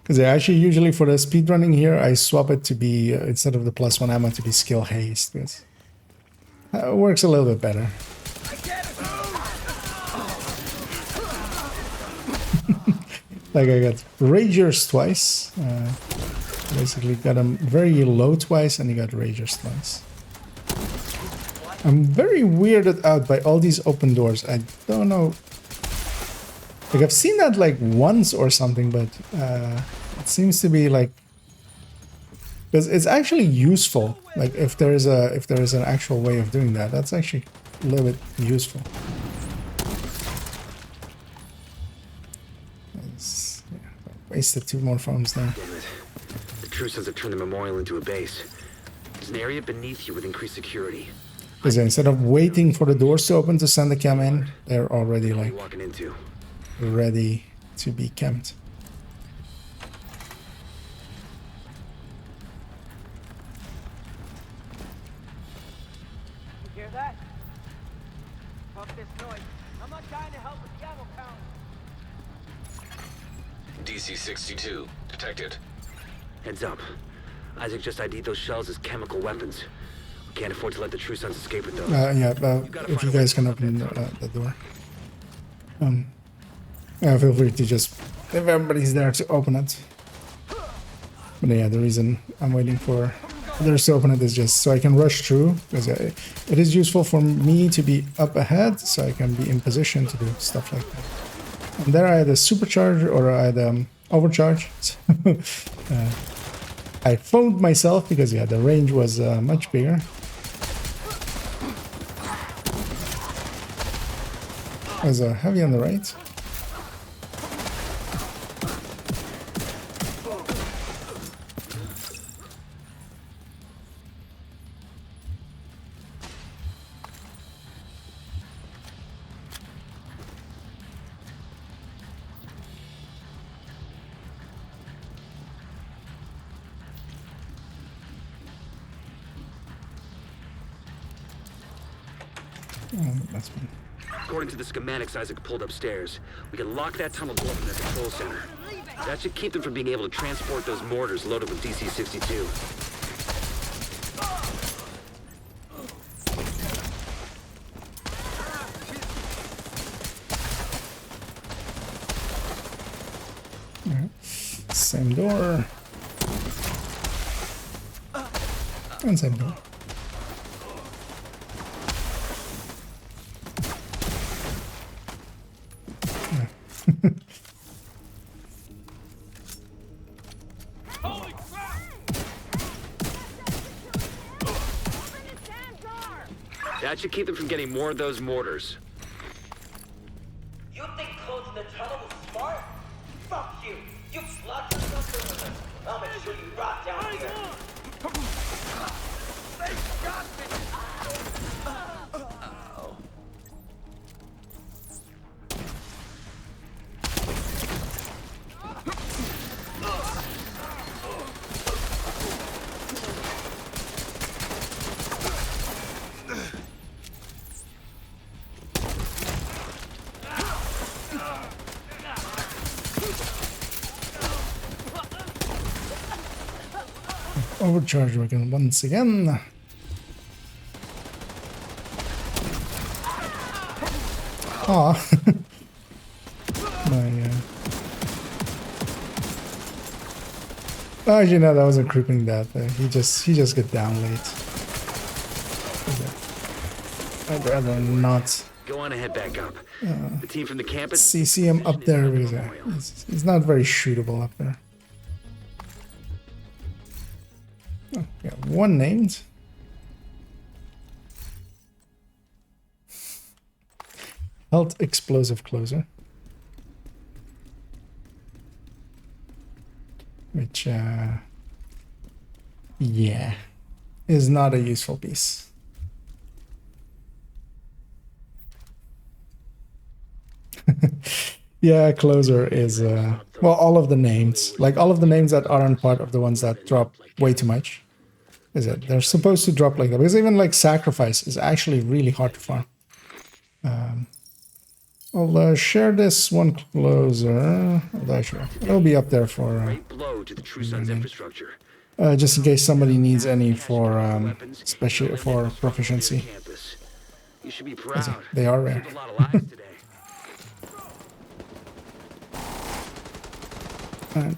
Because actually, usually for the speedrunning here, I swap it to be, instead of the +1 ammo, to be skill haste. Because it works a little bit better. Like I got Ragers twice. Basically got him very low twice and he got Ragers twice. I'm very weirded out by all these open doors. I don't know. Like I've seen that like once or something, but it seems to be like, because it's actually useful. Like if there is an actual way of doing that, that's actually a little bit useful. Wasted 2 more foams there. Damn it. The True Sons have turned the memorial into a base. There's an area beneath you with increased security. Because instead of waiting for the doors to open to send the chem in, they're already like Walking into. ready to be camped. You hear that? Fuck this noise. I'm not trying to help with the ammo count. DC-62 detected. Heads up. Isaac just ID'd those shells as chemical weapons. We can't afford to let the True Sons escape with those. If you guys can open the door. Feel free to just, if everybody's there, to open it. But yeah, the reason I'm waiting for others to open it is just so I can rush through, because it is useful for me to be up ahead, so I can be in position to do stuff like that. And there I had a supercharge, or I had overcharge. I foamed myself because yeah, the range was much bigger. There's a heavy on the right. That's fine. According to the schematics Isaac pulled upstairs, we can lock that tunnel door from the control center. That should keep them from being able to transport those mortars loaded with DC-62. Same door. And same door. Holy crap! That should keep them from getting more of those mortars. You think closing the tunnel was smart? Fuck you! You locked yourself in with us. I'll make sure you rot down here. They got me! Overcharge weapon once again. Ah, my. Oh, you know that wasn't creeping that. He just got down late. I'd rather not. Go on ahead, back up. The team from the campus. See him up there because he's not very shootable up there. Oh, yeah, one named. Health explosive closer. Which, yeah, is not a useful piece. Yeah, closer is, well, all of the names, like all of the names that aren't part of the ones that drop way too much. Is it? They're supposed to drop like that because even like sacrifice is actually really hard to farm. I'll share this one closer. It'll be up there for Right below to the True Sun's infrastructure. just in case somebody needs any for especially for proficiency. You should be proud. They are rare. A lot of lives today.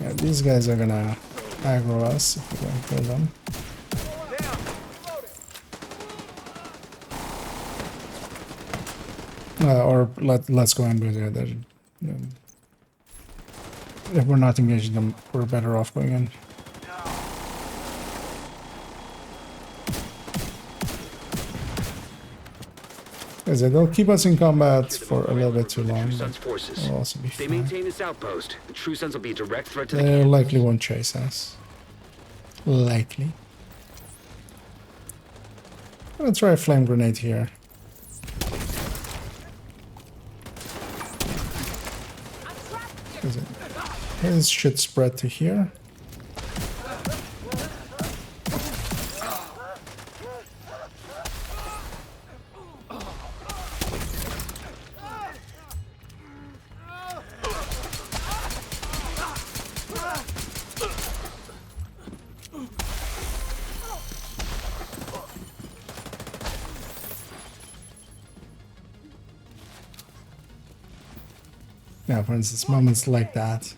Yeah, these guys are gonna aggro us if we don't kill them. Or let's go ambush there. If we're not engaging them, we're better off going in. Because they'll keep us in combat for a little bit too long. We'll also be They fine. maintain this outpost. The True Sons will be a direct threat to the They campus. likely won't chase us. Likely. Let's try a flame grenade here. This should spread to here. Yeah, for instance, moments like that.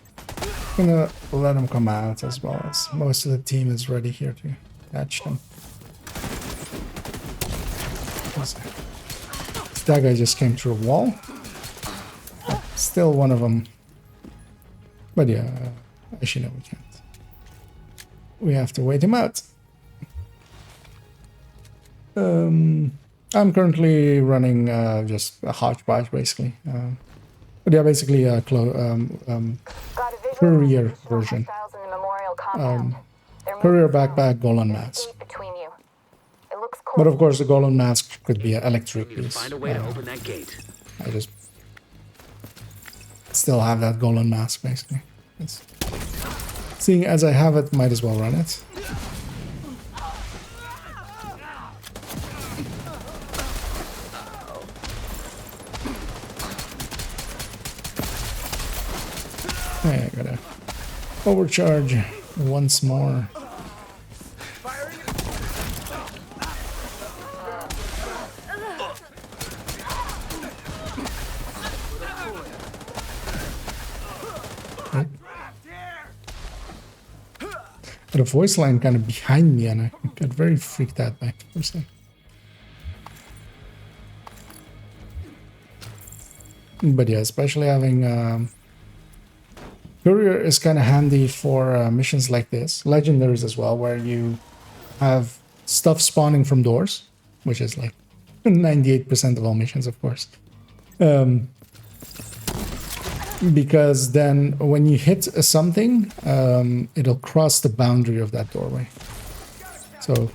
I'm gonna let them come out as well as most of the team is ready here to catch them. That guy just came through a wall. Still one of them. But yeah, actually no, we can't. We have to wait him out. I'm currently running just a hodgepodge basically. But yeah, basically a courier version. Courier backpack, golden mask. But of course the golden mask could be an electric piece. Find a way to open that gate. I just still have that golden mask basically. Seeing as I have it, might as well run it. I gotta overcharge once more. But a voice line kind of behind me, and I got very freaked out by for a second. But yeah, especially having Courier is kind of handy for missions like this, legendaries as well, where you have stuff spawning from doors, which is like 98% of all missions, of course. Because then when you hit something, it'll cross the boundary of that doorway. So,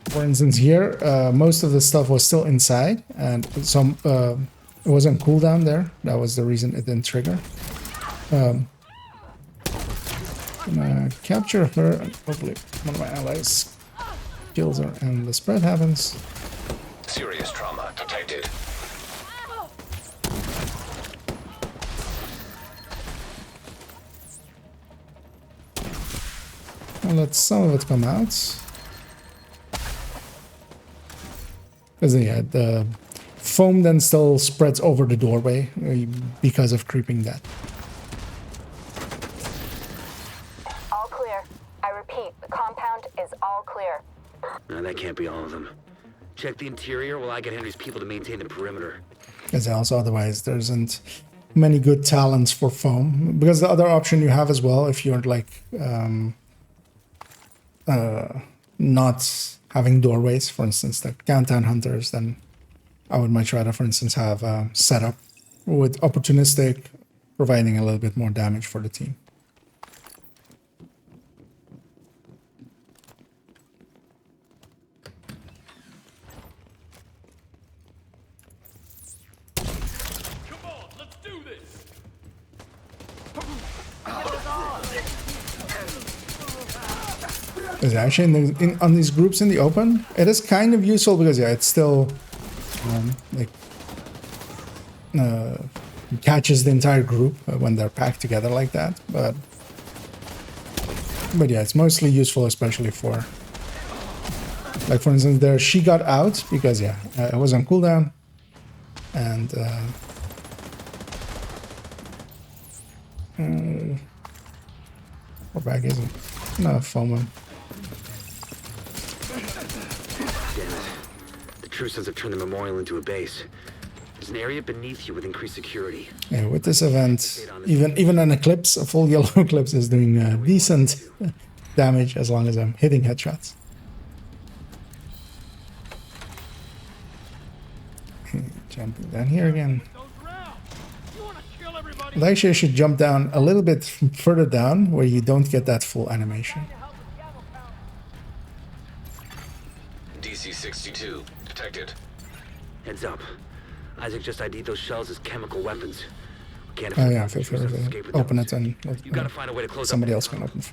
for instance here, most of the stuff was still inside, and some it was on cooldown there. That was the reason it didn't trigger. Gonna capture her, and hopefully one of my allies kills her, and the spread happens. Serious trauma detected. I'll let some of it come out. Because yeah, the foam then still spreads over the doorway because of creeping that. All clear. I repeat, the compound is all clear. No, that can't be all of them. Check the interior while I get Henry's people to maintain the perimeter. Because also otherwise there isn't many good talents for foam. Because the other option you have as well, if you're like not having doorways, for instance, the countdown hunters, then I would much rather, for instance, have a setup with opportunistic, providing a little bit more damage for the team. Come on, let's do this. Because actually on these groups in the open, it is kind of useful because yeah, it's still catches the entire group when they're packed together like that. But yeah, it's mostly useful, especially for like for instance, there she got out because yeah, it was on cooldown, and what bag is it? No, foam. True Sons have turned the memorial into a base. There's an area beneath you with increased security. Yeah, with this event, even an Eclipse, a full yellow Eclipse is doing decent damage as long as I'm hitting headshots. Jumping down here again. But actually I should jump down a little bit further down where you don't get that full animation. DC-62 detected. Heads up. Isaac just ID'd those shells as chemical weapons. We can't Oh yeah, feel free to open it and you gotta find a way to close somebody up else can open it.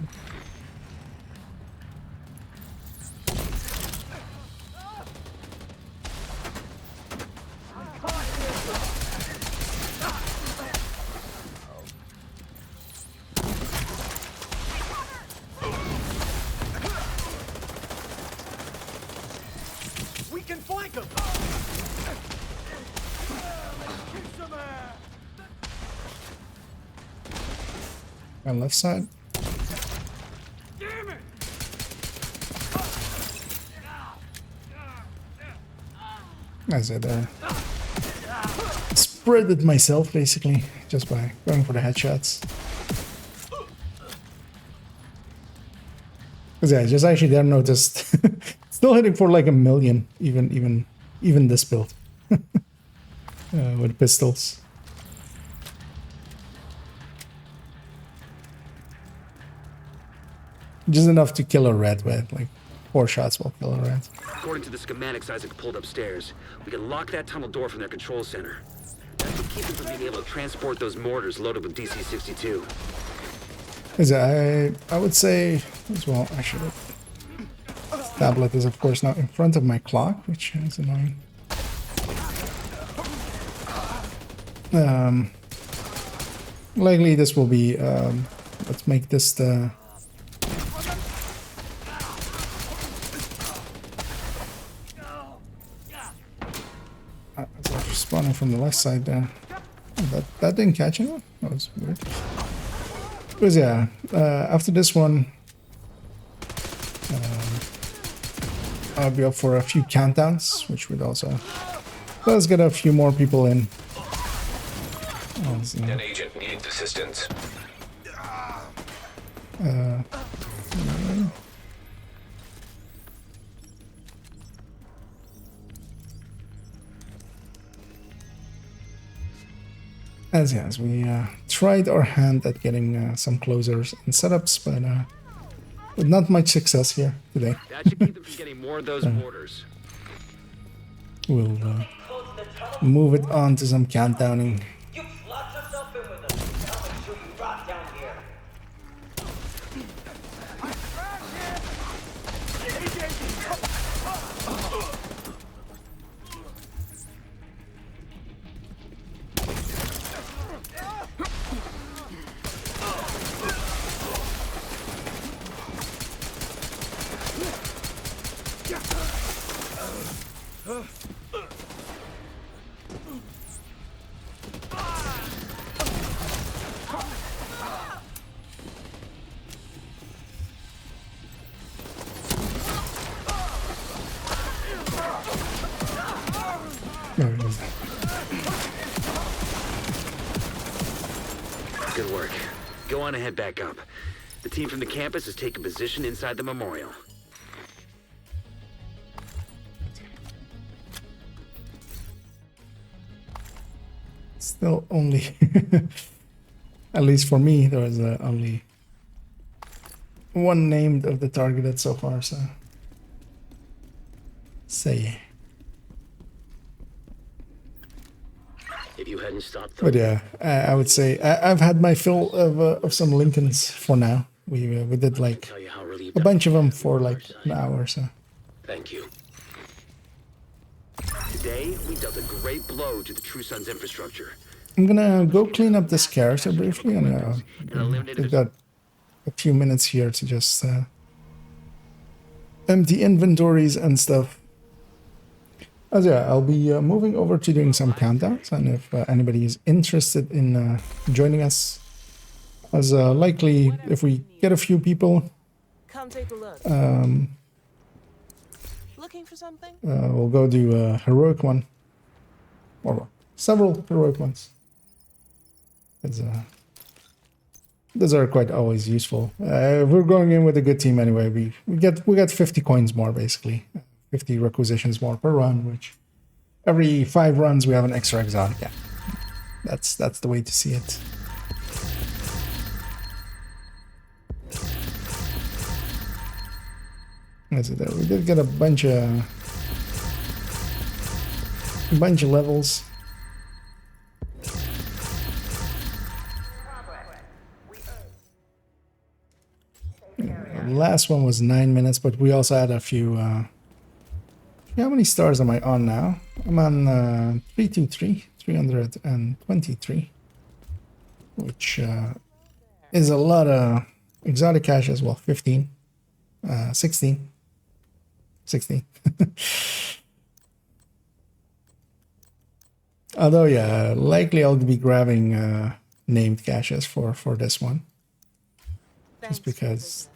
We can flank them. On left side. Damn it! I said spread it myself basically just by going for the headshots. Because yeah, I just actually there noticed still hitting for like 1 million, even this build with pistols. Just enough to kill a red with, like 4 shots will kill a red. According to the schematics Isaac pulled upstairs, we can lock that tunnel door from their control center. That should keep them from being able to transport those mortars loaded with DC-62. I would say as well, actually, this tablet is of course now in front of my clock, which is annoying. Likely this will be, let's make this the... It's spawning from the left side there. Oh, that didn't catch anyone? That was weird. Because yeah, after this one, I'll be up for a few countdowns, which would also... Let's get a few more people in. An agent needing assistance. As we tried our hand at getting some closers and setups, but with not much success here today. That should keep them from getting more of those mortars. We'll move it on to some countdowning. You slot yourself in with us. I'll make sure you rot down here. Good work. Go on and head back up. The team from the campus has taken position inside the memorial. Still only, at least for me, there was only one named of the targeted so far, so say. If you hadn't stopped them, But yeah, I would say I've had my fill of some Lincolns for now. We did like tell you how relieved a I bunch of am them to for have you on like our an side. hour or so. Thank you. Today, we dealt a great blow to the True Sun's infrastructure. I'm gonna go clean up this character briefly, and we've got a few minutes here to just empty inventories and stuff. As yeah, I'll be moving over to doing some countdowns, and if anybody is interested in joining us, as likely if we get a few people, Come take a look. Looking for something? we'll go do a heroic one, or several heroic ones. Those are quite always useful. We're going in with a good team anyway. We get 50 coins more basically, 50 requisitions more per run, which every 5 runs we have an extra exotic. Yeah, that's the way to see it. Is it there? We did get a bunch of levels. The last one was 9 minutes, but we also had a few. How many stars am I on now? I'm on 323, which is a lot of exotic cash as well. 15, 16. Although, yeah, likely I'll be grabbing named caches for this one. Thanks Just for the because business.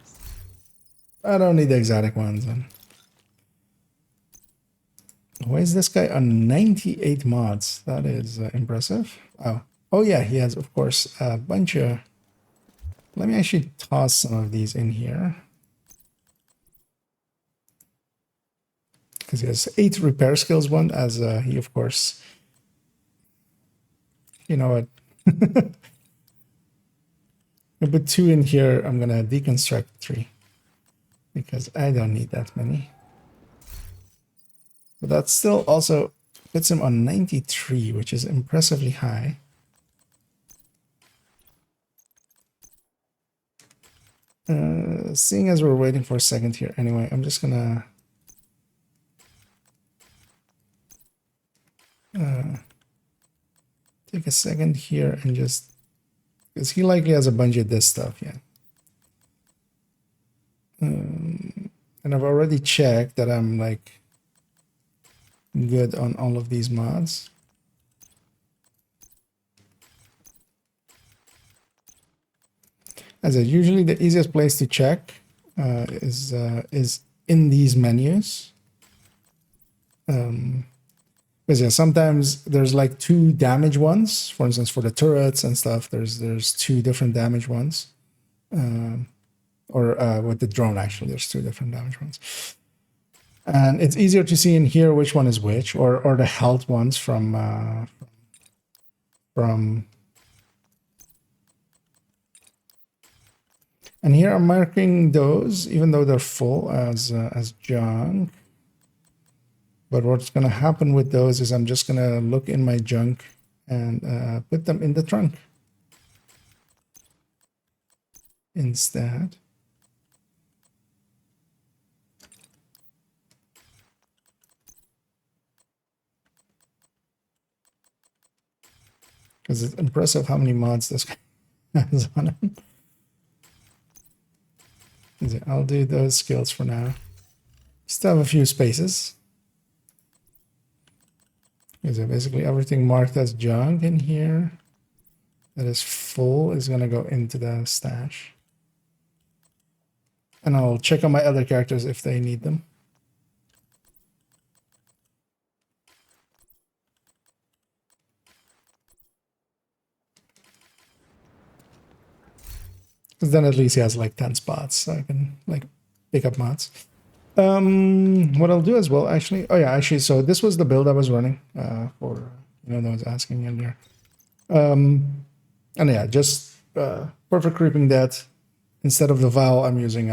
I don't need the exotic ones. And why is this guy on 98 mods? That is impressive. Oh yeah, he has, of course, a bunch of... Let me actually toss some of these in here. Because he has 8 repair skills, one, as he, of course... You know what? I put 2 in here. I'm gonna deconstruct 3 because I don't need that many. But that still also puts him on 93, which is impressively high. Seeing as we're waiting for a second here, anyway, I'm just gonna take a second here and just Because he likely has a bunch of this stuff, yeah. And I've already checked that I'm like good on all of these mods. As I usually the easiest place to check is in these menus. Because yeah, sometimes there's like 2 damage ones. For instance, for the turrets and stuff, there's 2 different damage ones. Or with the drone, actually, there's 2 different damage ones. And it's easier to see in here which one is which, or the health ones from. And here I'm marking those, even though they're full, as junk. But what's going to happen with those is I'm just going to look in my junk and put them in the trunk instead. Because it's impressive how many mods this guy has on him. I'll do those skills for now. Still have a few spaces. So basically everything marked as junk in here that is full is going to go into the stash. And I'll check on my other characters if they need them. Because then at least he has like 10 spots, so I can like pick up mods. What I'll do as well, actually, so this was the build I was running for, that was asking in there. And yeah, just perfect creeping that. Instead of the Val, I'm using,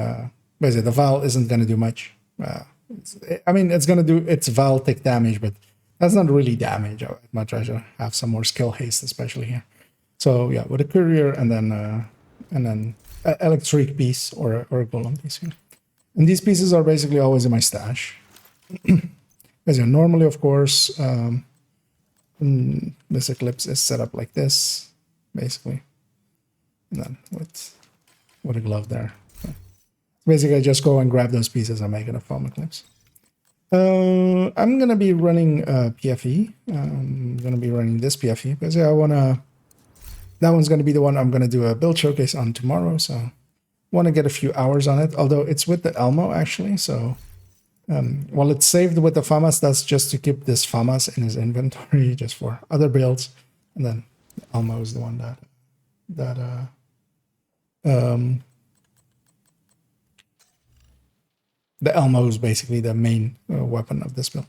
basically the Val isn't going to do much. It's going to do its Val take damage, but that's not really damage. I'd much rather have some more skill haste, especially here. So yeah, with a courier and then electric piece or a golem piece here. And these pieces are basically always in my stash. Because normally, of course, this Eclipse is set up like this, basically. And then with a glove there. So basically, I just go and grab those pieces and make it a foam Eclipse. I'm going to be running PFE. I'm going to be running this PFE because I want to... That one's going to be the one I'm going to do a build showcase on tomorrow, so... want to get a few hours on it, although it's with the Elmo actually, so while it's saved with the FAMAS, that's just to keep this FAMAS in his inventory just for other builds, and then Elmo is the one that the Elmo is basically the main weapon of this build.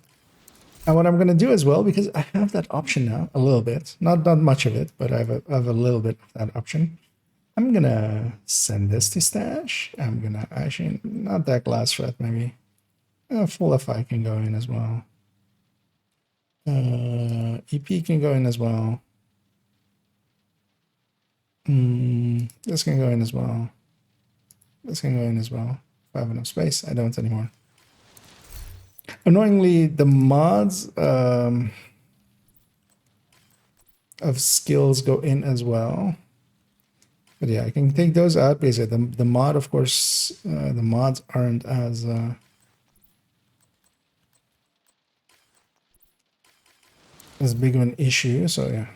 And what I'm going to do as well, because I have that option now a little bit, not much of it, but I have a little bit of that option. I'm gonna send this to stash. I'm gonna actually, not that glass thread, maybe. Full FI can go in as well. EP can go in as well. This can go in as well. This can go in as well. If I have enough space, I don't anymore. Annoyingly, the mods of skills go in as well. But yeah, I can take those out because the mod, of course, the mods aren't as big of an issue. So yeah,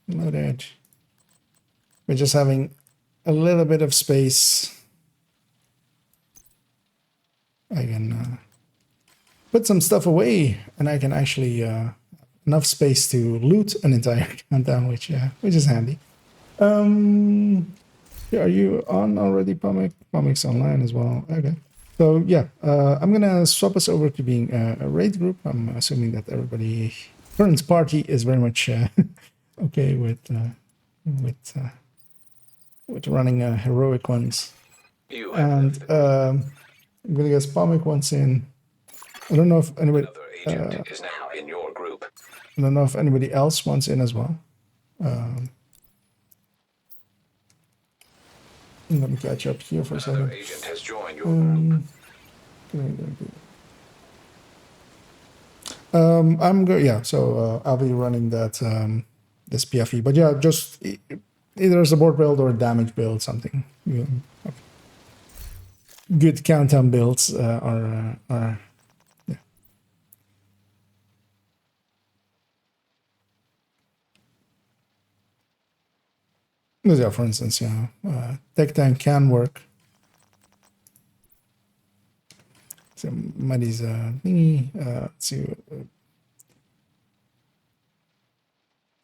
loaded. We're just having a little bit of space. I can put some stuff away, and I can actually enough space to loot an entire countdown, which is handy. Yeah, are you on already, Pomic? Pomic's online as well. Okay. So yeah, I'm gonna swap us over to being a raid group. I'm assuming that everybody current party is very much okay with running heroic ones. And I'm gonna guess Pomic wants in. I don't know if anybody. Another agent is now in your group. I don't know if anybody else wants in as well. Let me catch up here for a second. Another agent has joined your group. I'm good. Yeah, so I'll be running that this PFE. But yeah, just either a support build or a damage build, something. Good countdown builds are yeah. Yeah, for instance, tech tank can work. Somebody's thingy. Let's see.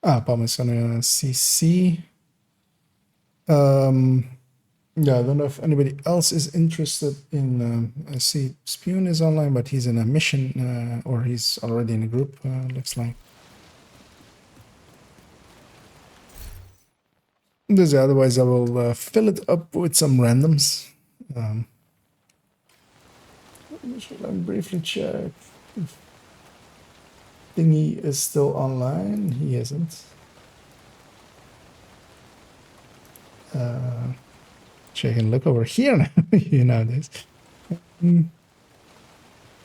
Palmer's gonna CC. Yeah, I don't know if anybody else is interested in. I see Spoon is online, but he's in a mission, or he's already in a group. Looks like. Otherwise, I will fill it up with some randoms. Let me briefly check if Thingy is still online. He isn't. Check and look over here now. Nowadays.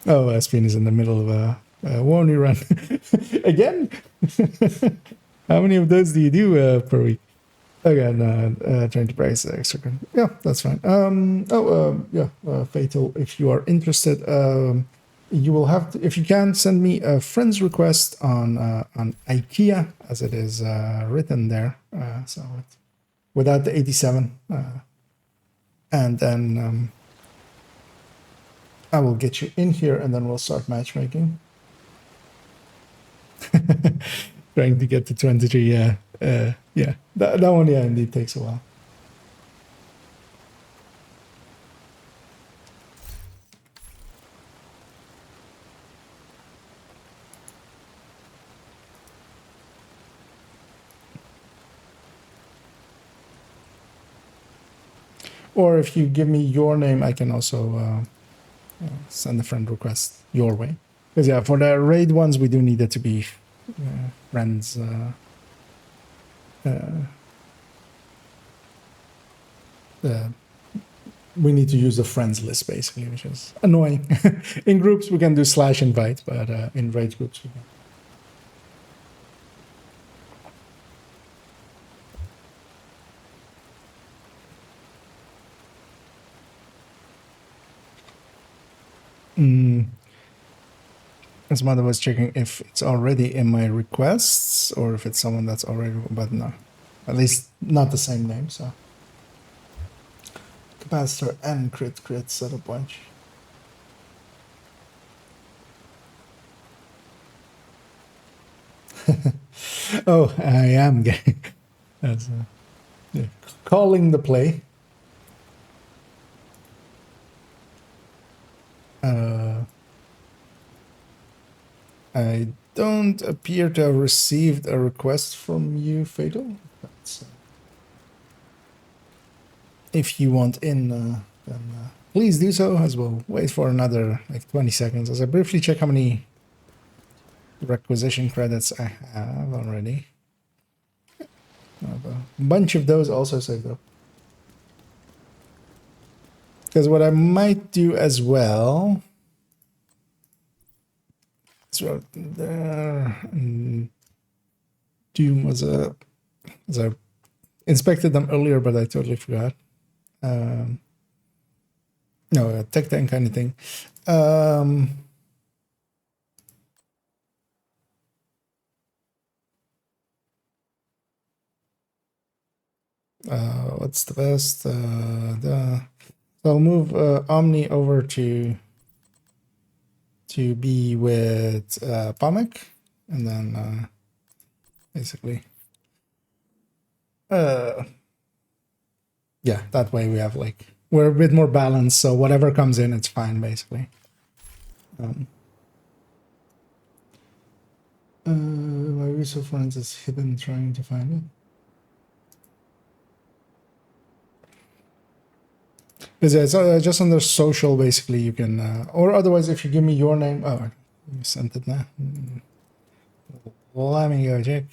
Oh, Spin is in the middle of a warning run. Again? How many of those do you do per week? Again, trying to price extra. Yeah, that's fine. Fatal, if you are interested, you will have to, if you can, send me a friend's request on IKEA, as it is written there. So without the 87. And then I will get you in here, and then we'll start matchmaking. Trying to get to 23, yeah. Yeah, that one, yeah, indeed takes a while. Or if you give me your name, I can also send a friend request your way. Because yeah, for the raid ones, we do need it to be friends. We need to use the friends list basically, which is annoying. In groups we can do /invite, but in raid groups we can. As mother was checking if it's already in my requests or if it's someone that's already, but no, at least not the same name. So capacitor and crit setup bunch. Oh, I am getting that's yeah. Calling the play. I don't appear to have received a request from you, Fatal. That's, if you want in, then please do so, as we'll wait for another like 20 seconds as I briefly check how many requisition credits I have already. I have a bunch of those also saved up. Because what I might do as well... So there, Doom was as I inspected them earlier, but I totally forgot. No, tech tank kind of thing. What's the best? So I'll move Omni over to be with Pomic, and then basically yeah, that way we have like we're a bit more balanced, so whatever comes in it's fine basically. My resource friends is hidden, trying to find it. Because it's just under social, basically, you can, or otherwise, if you give me your name, oh, you sent it now. Let me go check.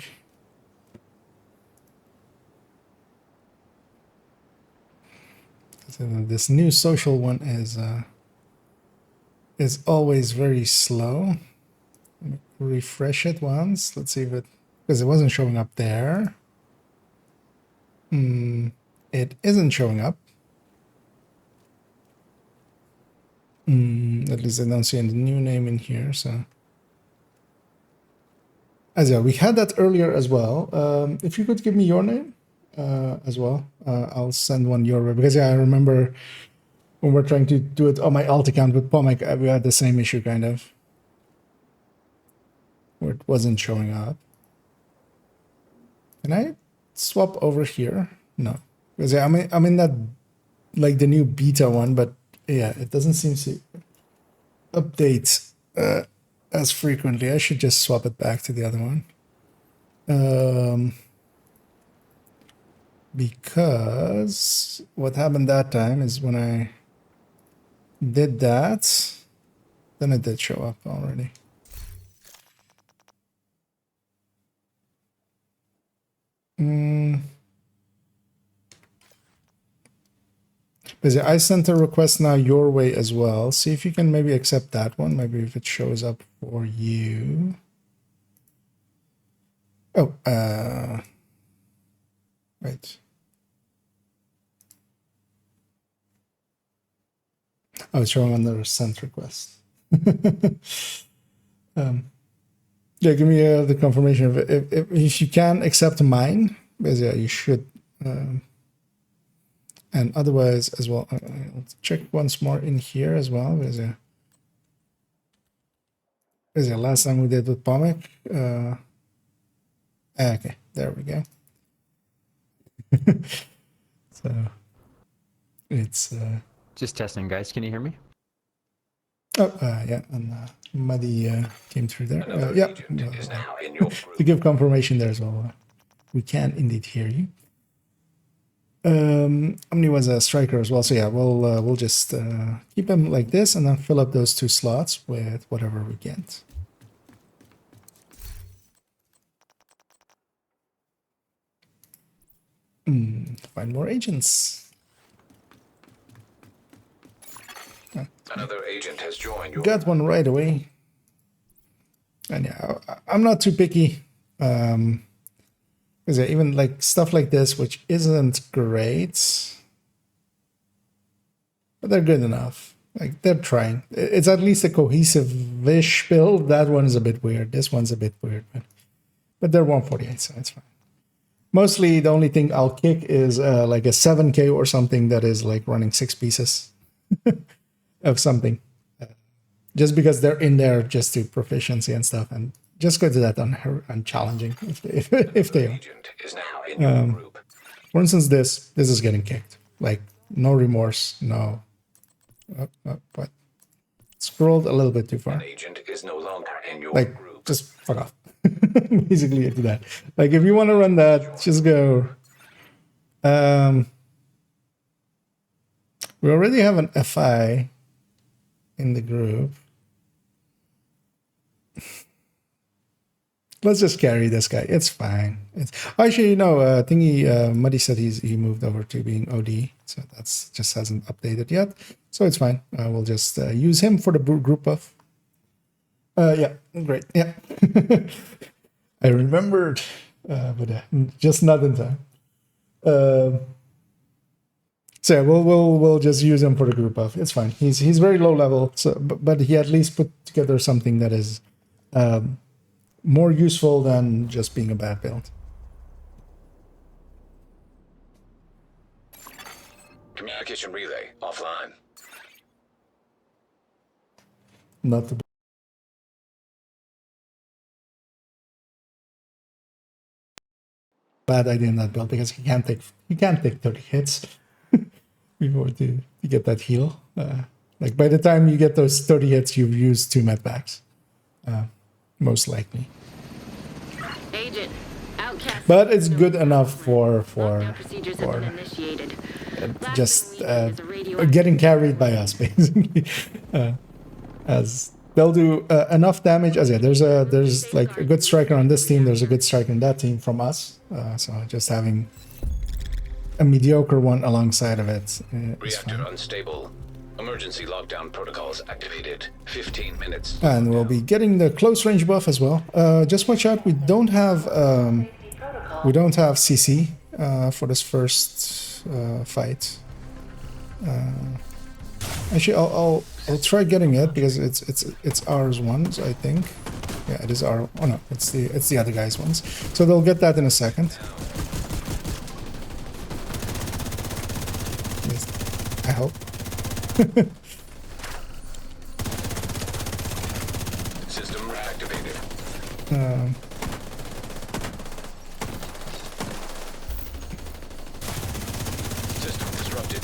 So this new social one is always very slow. Let me refresh it once. Let's see if it because it wasn't showing up there. It isn't showing up. At least I don't see any new name in here. So, as yeah, we had that earlier as well. If you could give me your name as well, I'll send one your way, because yeah, I remember when we're trying to do it on my alt account with Pomic, we had the same issue kind of, where it wasn't showing up. Can I swap over here? No, because yeah, I'm in that, like the new beta one, but yeah, it doesn't seem to update as frequently. I should just swap it back to the other one. Because what happened that time is when I did that, then it did show up already. Because I sent a request now your way as well. See if you can maybe accept that one. Maybe if it shows up for you. Oh, wait. Oh, it's showing on the sent request. Yeah, give me the confirmation of if you can accept mine, because yeah, you should. And otherwise as well, I'll check once more in here as well, because yeah, last time we did with Pomic. Okay, there we go. So it's just testing, guys. Can you hear me? Oh, yeah, and Muddy came through there. Yeah, Is now in your group. to give confirmation there as well. We can indeed hear you. Omni was a striker as well, so yeah, we'll just keep him like this, and then fill up those 2 slots with whatever we get. Find more agents. Another agent has joined your Got one right away. And yeah, I'm not too picky. Because even like stuff like this, which isn't great, but they're good enough. Like they're trying. It's at least a cohesive-ish build. That one is a bit weird. This one's a bit weird, but they're 148, so it's fine. Mostly the only thing I'll kick is like a 7K or something that is like running 6 pieces of something. Just because they're in there just to proficiency and stuff, and just go to that on challenging if they are. agent is now in your group. For instance, this is getting kicked. Like no remorse, no. What? Scrolled a little bit too far. An agent is no longer in your Like group. just fuck off. Basically, do that. Like if you want to run that, just go. We already have an FI in the group. Let's just carry this guy. It's fine. It's actually, you know, thingy. Muddy said he moved over to being OD, so that's just hasn't updated yet. So it's fine. We'll just use him for the group buff. Yeah, great. Yeah, I remembered, but just not in time. So yeah, we'll just use him for the group buff. It's fine. He's very low level, so but he at least put together something that is more useful than just being a bad build. Communication relay offline. Not the bad idea in that build, because he can't take 30 hits before to get that heal. Like by the time you get those 30 hits, you've used 2 med packs. Most likely. Agent, outcast. But it's good enough for just getting carried by us, basically. As they'll do enough damage. As yeah, there's like a good striker on this team. There's a good striker in that team from us. So just having a mediocre one alongside of it is Reactor fine. unstable. Emergency lockdown protocols activated. 15 minutes. And we'll be getting the close range buff as well. Just watch out, we don't have CC for this first fight. Actually, I'll try getting it because it's ours ones, I think. Yeah, it is our. Oh no, it's the other guy's ones. So they'll get that in a second. I hope. System reactivated. System disrupted.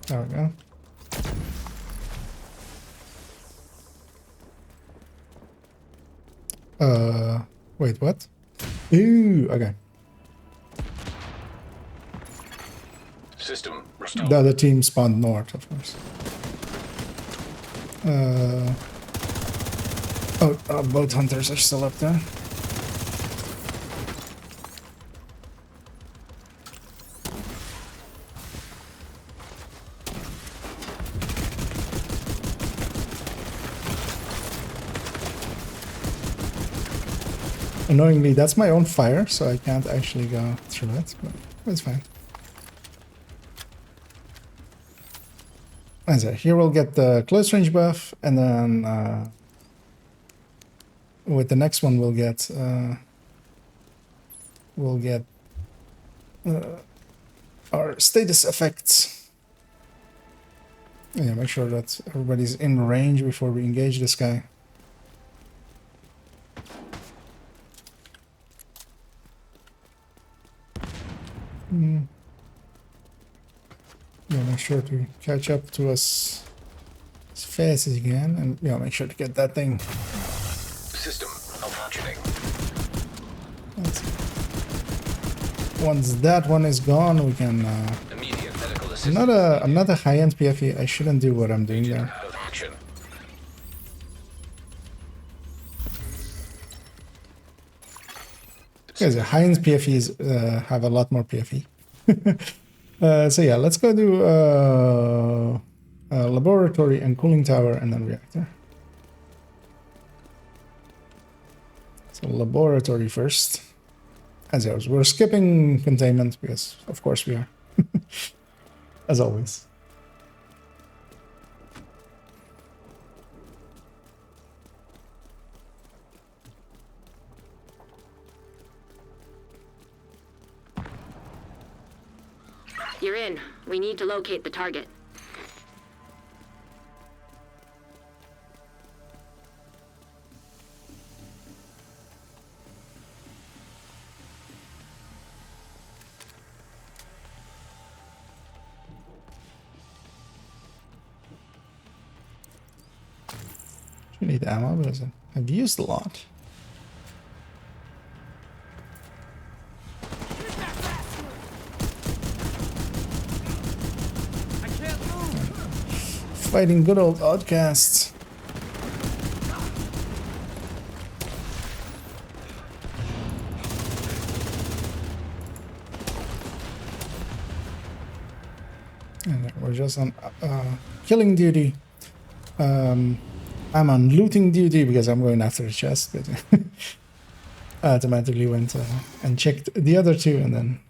There we go. Wait, what? Ooh, okay. System restored. The other team spawned north, of course. Both hunters are still up there. Annoyingly, that's my own fire, so I can't actually go through it, but it's fine. And so here we'll get the close range buff, and then with the next one we'll get our status effects. Yeah, make sure that everybody's in range before we engage this guy. Yeah, make sure to catch up to us as fast as you can, and yeah, make sure to get that thing. System malfunctioning. Once that one is gone, we can. Immediate medical assistance. I'm not a high-end PFE. I shouldn't do what I'm doing there. Out of action. Because the high-end PFEs have a lot more PFE. So yeah, let's go do laboratory and cooling tower and then reactor. So laboratory first. As always, we're skipping containment because of course we are. As always. You're in. We need to locate the target. You need ammo, but I've used a lot. Fighting good old outcasts. And we're just on killing duty. I'm on looting duty because I'm going after the chest, but I automatically went and checked the other two, and then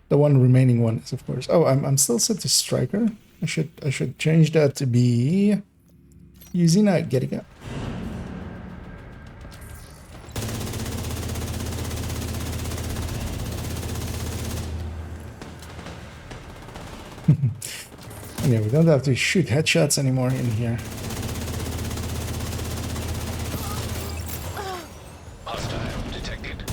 the one remaining one is of course. Oh, I'm still set to striker. I should change that to be Yuzina Geriga. Yeah, we don't have to shoot headshots anymore in here. Hostile detected.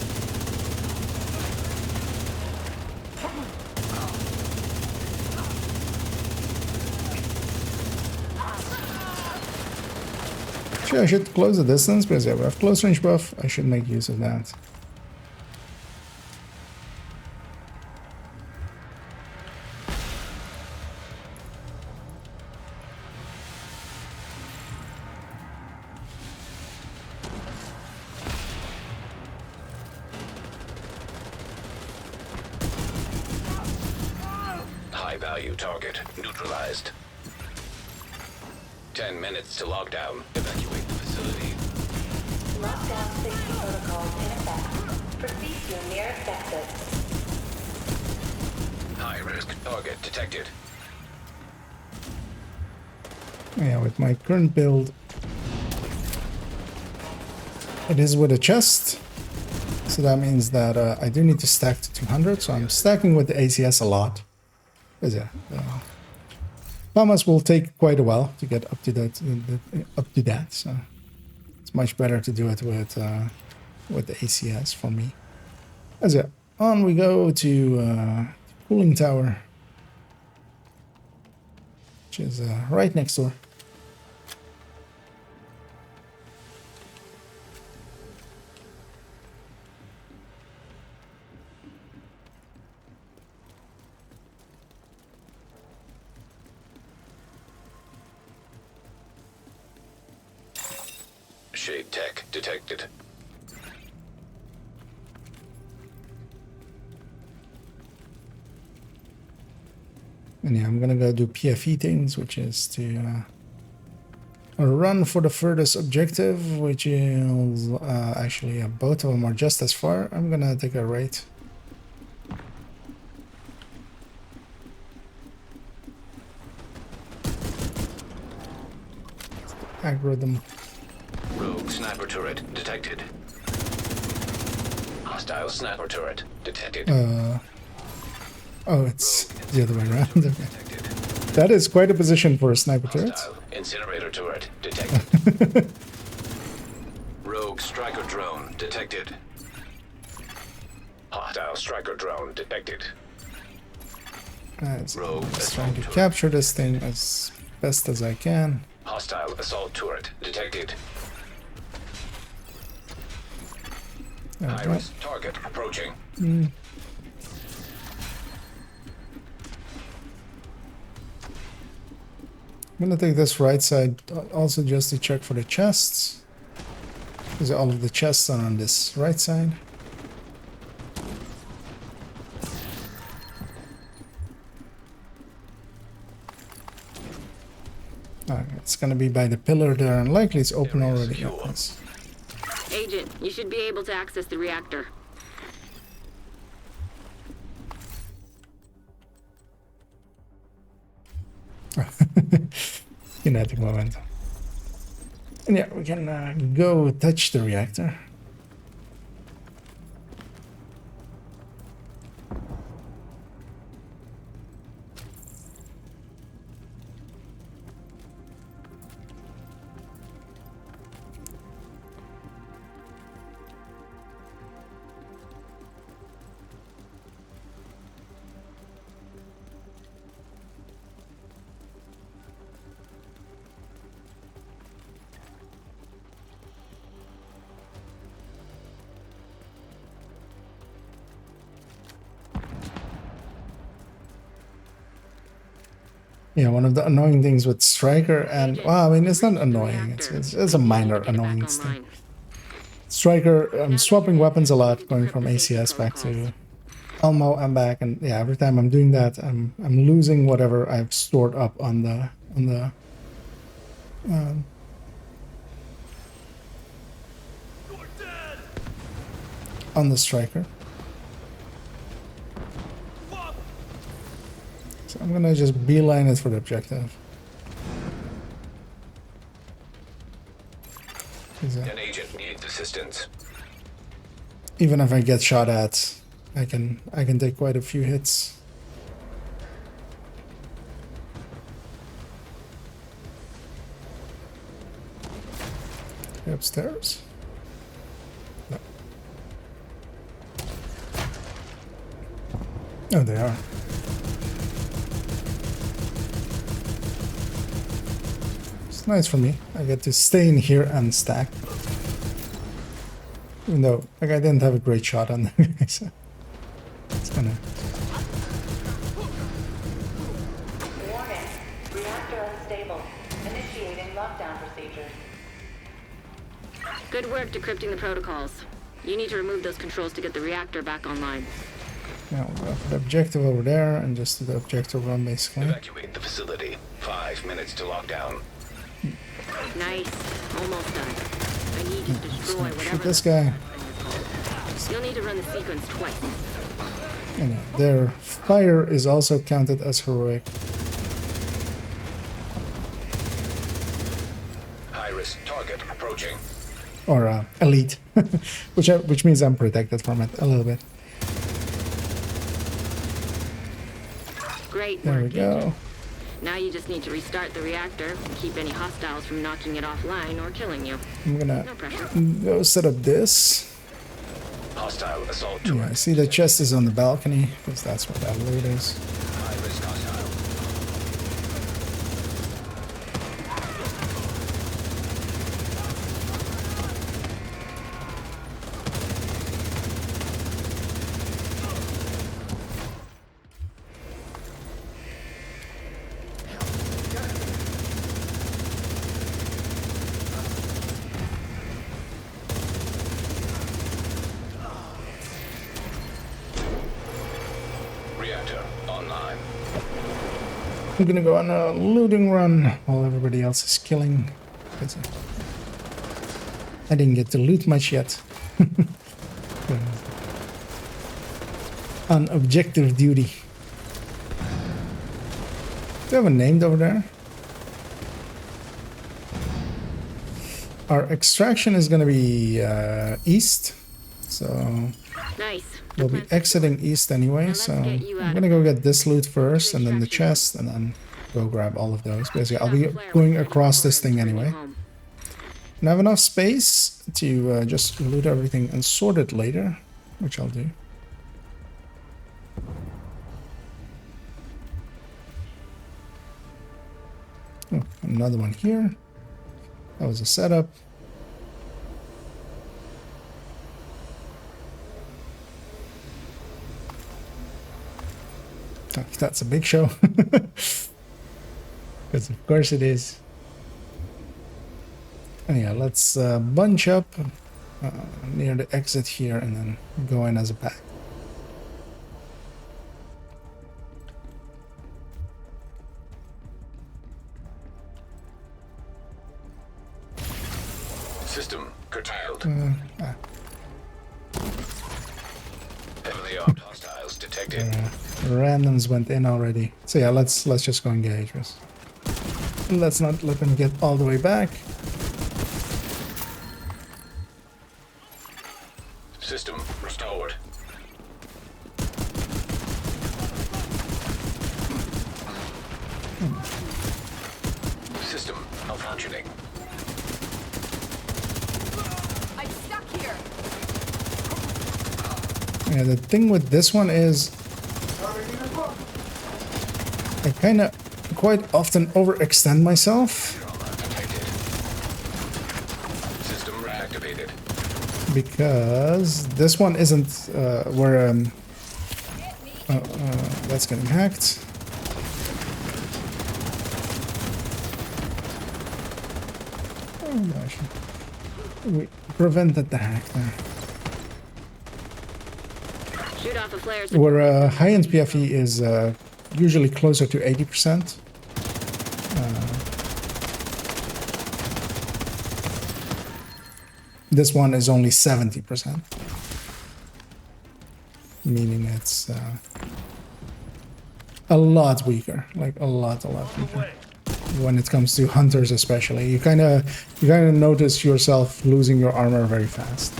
Actually, I should close the distance because yeah, we have close range buff. I should make use of that. High-value target neutralized. 10 minutes to lockdown. Evacuate the facility. Lockdown safety protocols in effect. Proceed to nearest exit. High-risk target detected. Yeah, with my current build, it is with a chest. So that means that I do need to stack to 200, so I'm stacking with the ACS a lot. Because yeah, FAMAS will take quite a while to get up to that, so it's much better to do it with the ACS for me. As yeah, on we go to cooling tower, which is right next door. Shade tech detected. And yeah, I'm gonna go do PFE things, which is to run for the furthest objective, which is actually both of them are just as far. I'm gonna take a right. Aggro them. Rogue sniper turret detected. Hostile sniper turret detected. Oh, it's the other way around. Okay. That is quite a position for a sniper turret. Hostile incinerator turret detected. Rogue striker drone detected. Hostile striker drone detected. Rogue just trying to capture this thing as best as I can. Hostile assault turret detected. Iris target approaching. I'm gonna take this right side also just to check for the chests, because all of the chests are on this right side. It's gonna be by the pillar there, and likely it's open already. Yes. Agent, you should be able to access the reactor. Kinetic momentum. And yeah, we can go touch the reactor. Yeah, one of the annoying things with Striker, and well, I mean, it's not annoying. It's a minor annoyance thing. Striker, I'm swapping weapons a lot, going from ACS back to Elmo and back, and yeah, every time I'm doing that, I'm losing whatever I've stored up on the Striker. So I'm gonna just beeline it for the objective. An agent needs assistance. Even if I get shot at, I can take quite a few hits. Upstairs? No. Oh, they are. It's nice for me. I get to stay in here and stack. Even though, like, I didn't have a great shot on them, so it's gonna. Warning. Reactor unstable. Initiating lockdown procedures. Good work decrypting the protocols. You need to remove those controls to get the reactor back online. Now we'll go for the objective over there and just do the objective run basically. Evacuate the facility. 5 minutes to lockdown. Nice. Almost done. I need you to destroy whatever. Shoot this guy. You'll need to run the sequence twice. And their fire is also counted as heroic. High-risk target approaching. Or elite, which means I'm protected from it a little bit. Great. There we go. Now you just need to restart the reactor and keep any hostiles from knocking it offline or killing you. I'm gonna No pressure. go set up this. Hostile assault Yeah, turret. I see the chest is on the balcony because that's where that loot is. High-risk hostile. Reactor online. I'm gonna go on a looting run while everybody else is killing. I didn't get to loot much yet. On objective duty. Do you have a name over there? Our extraction is gonna be east, so Nice. we'll be exiting east anyway, so I'm gonna go get this loot first, and then the chest, and then go grab all of those. Basically, I'll be going across this thing anyway. And I have enough space to just loot everything and sort it later, which I'll do. Oh, another one here. That was a setup. That's a big show. Because of course it is. And yeah, let's bunch up near the exit here and then go in as a pack. System curtailed. Heavily armed hostiles detected. Randoms went in already. So yeah, let's just go engage us. Let's not let them get all the way back. System restored. System malfunctioning. I'm stuck here. Yeah, the thing with this one is I kind of quite often overextend myself. System reactivated. Because this one isn't where that's getting hacked. Oh gosh, we prevented the hack there. Shoot off the flares. Where high-end PFE is usually closer to 80%. This one is only 70%, meaning it's a lot weaker, like a lot weaker. When it comes to hunters, especially, you kind of notice yourself losing your armor very fast.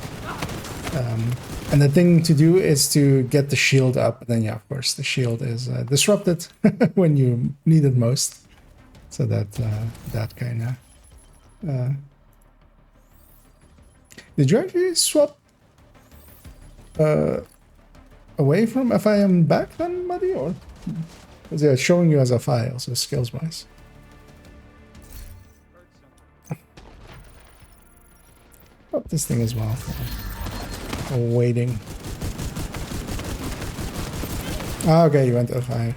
And the thing to do is to get the shield up. Then, yeah, of course, the shield is disrupted when you need it most. So that kind of. Did you actually swap away from FIM back then, Muddy, or was it showing you as a file, so skills-wise? Oh, this thing as well. Waiting. Ah, okay, you went to FI.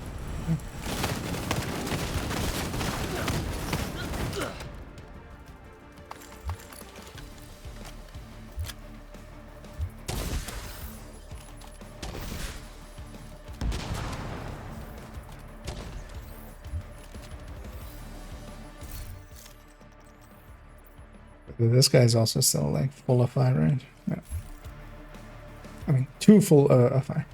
This guy's also still like full of fire, right? Yeah. I mean, too full of fire.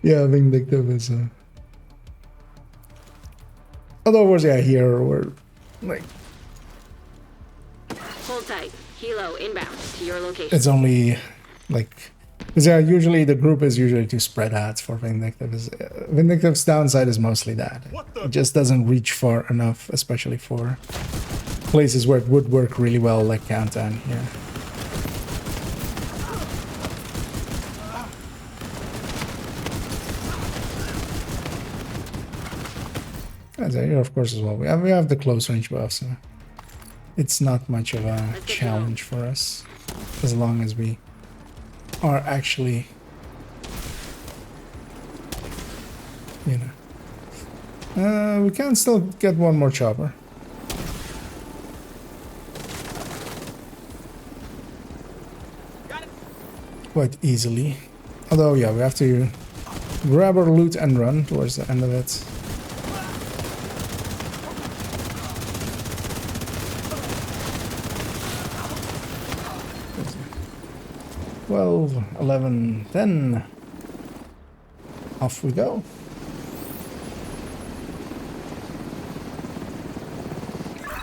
Yeah, Vindictive is otherwise, yeah, here we're like Hold tight. Helo inbound to your location. it's only like because yeah, usually the group is usually to spread out for Vindictive. Vindictive's downside is mostly that it just doesn't reach far enough, especially for places where it would work really well, like Countdown here. As here, of course, as well. We have the close range buff, so it's not much of a challenge for us, as long as we are actually, you know, we can still get one more chopper. Quite easily. Although, yeah, we have to grab our loot and run towards the end of it. 12, 11, 10. Off we go.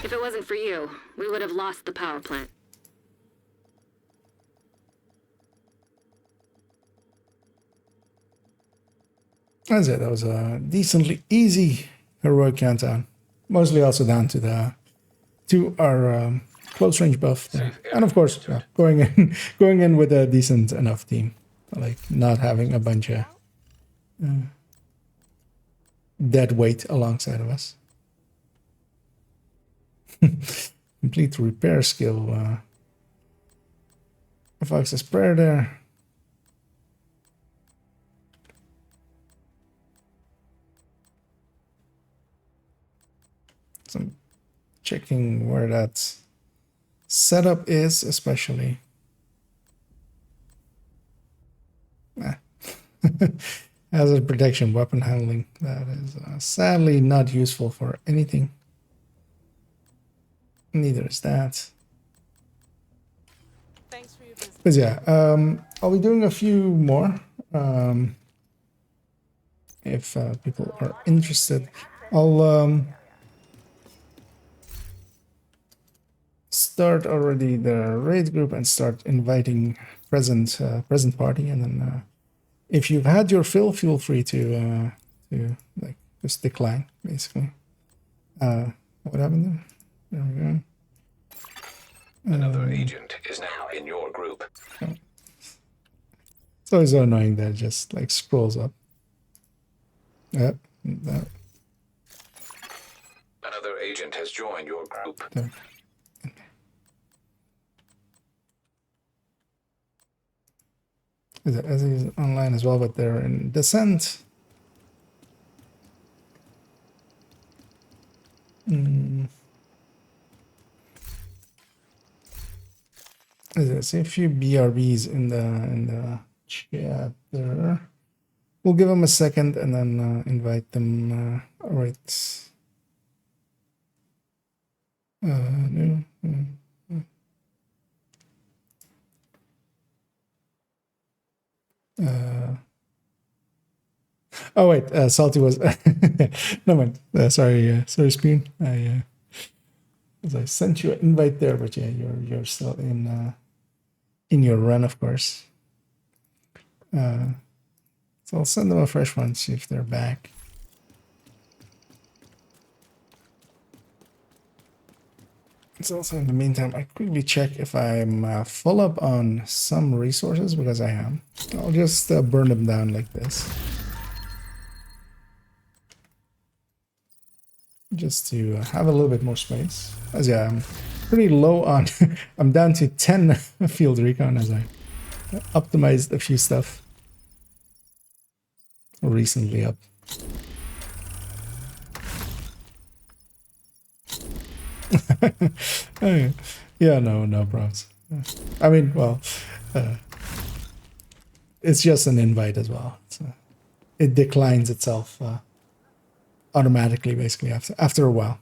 If it wasn't for you, we would have lost the power plant. That's it. That was a decently easy heroic countdown. Mostly also down to our close range buff there. And of course, yeah, going in with a decent enough team, like not having a bunch of dead weight alongside of us. Complete repair skill. Fox's prayer there. So I'm checking where that setup is, especially. Hazard protection, weapon handling. That is sadly not useful for anything. Neither is that. Thanks for your business. But yeah, I'll be doing a few more. If people are interested, I'll start already the raid group and start inviting present party, and then if you've had your fill, feel free to like just decline, basically. What happened there? There we go. Another agent is now in your group. It's always so annoying that it just like scrolls up. Yep. That. Another agent has joined your group. There. As is online as well, but they're in Descent. There's a few BRBs in the chat there. We'll give them a second and then invite them. All right. No. Oh wait, Salty was no man. Sorry, Spoon. I sent you an invite there, but yeah, you're still in your run, of course. So I'll send them a fresh one, see if they're back. So also in the meantime, I quickly check if I'm full up on some resources, because I am. I'll just burn them down like this. Just to have a little bit more space. As yeah, I'm pretty low on, I'm down to 10 field recon as I optimized a few stuff recently up. Yeah, no problems. I mean, well, it's just an invite as well. It declines itself automatically, basically, after a while.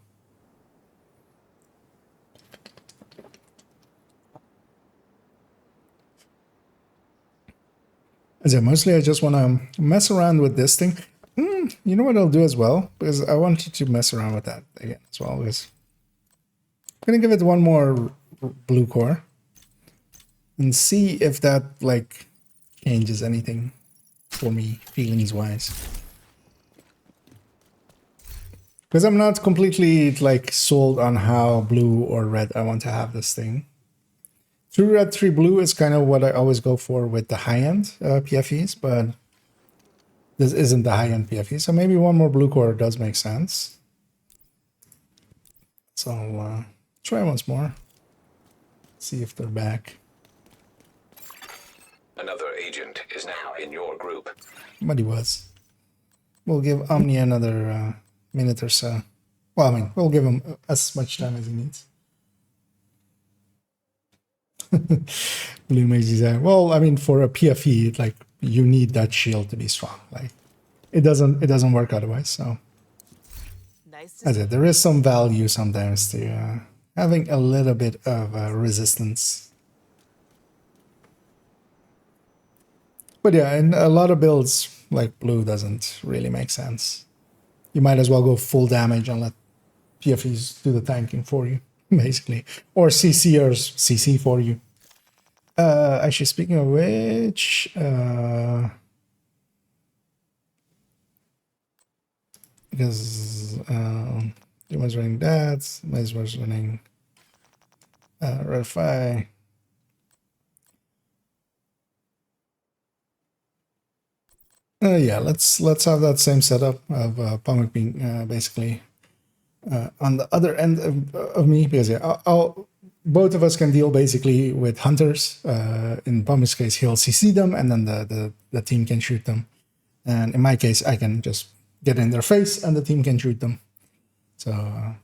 So mostly I just want to mess around with this thing. You know what I'll do as well? Because I wanted to mess around with that again as well. Because I'm going to give it one more blue core. And see if that, like, changes anything for me, feelings-wise. Because I'm not completely, like, sold on how blue or red I want to have this thing. 3 red, 3 blue is kind of what I always go for with the high-end PFEs, but this isn't the high-end PFE, so maybe one more blue core does make sense. So I'll try once more. See if they're back. Another agent is now in your group. But he was. We'll give Omni another minute or so. Well, I mean, we'll give him as much time as he needs. Blue Mage design. Well, I mean, for a PFE, like, you need that shield to be strong. Like, it doesn't work otherwise. So, Nice. as I said, there is some value sometimes to having a little bit of resistance. But yeah, in a lot of builds, like blue doesn't really make sense. You might as well go full damage and let PFEs do the tanking for you, basically. Or CCers CC for you. Actually, speaking of which, because it was running that, Maze was running Redify. Yeah, let's have that same setup of Pumic being basically on the other end of me, because yeah, both of us can deal basically with hunters. In Pumic's case, he'll CC them, and then the team can shoot them. And in my case, I can just get in their face, and the team can shoot them. So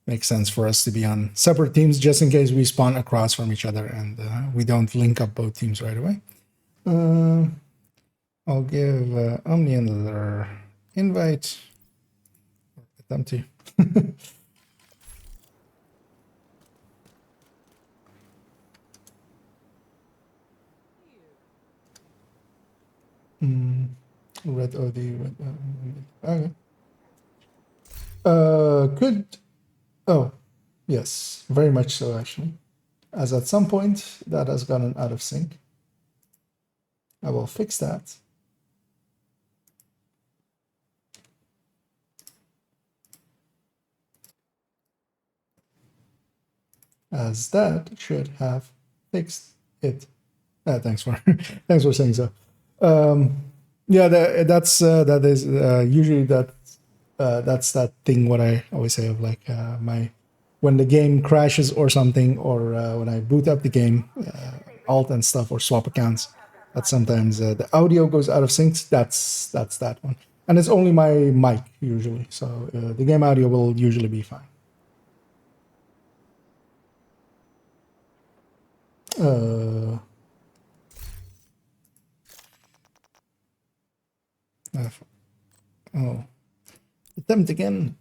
makes sense for us to be on separate teams, just in case we spawn across from each other and we don't link up both teams right away. I'll give Omni another invite. Get them to. Red OD. Okay. Could. Oh, yes, very much so, actually. As at some point that has gotten out of sync. I will fix that. As that should have fixed it. Thanks for thanks for saying so. Yeah, that is usually that's that thing what I always say of like when the game crashes or something, or when I boot up the game, alt and stuff, or swap accounts, that sometimes the audio goes out of sync. That's that one, and it's only my mic usually, so the game audio will usually be fine. Oh, attempt again.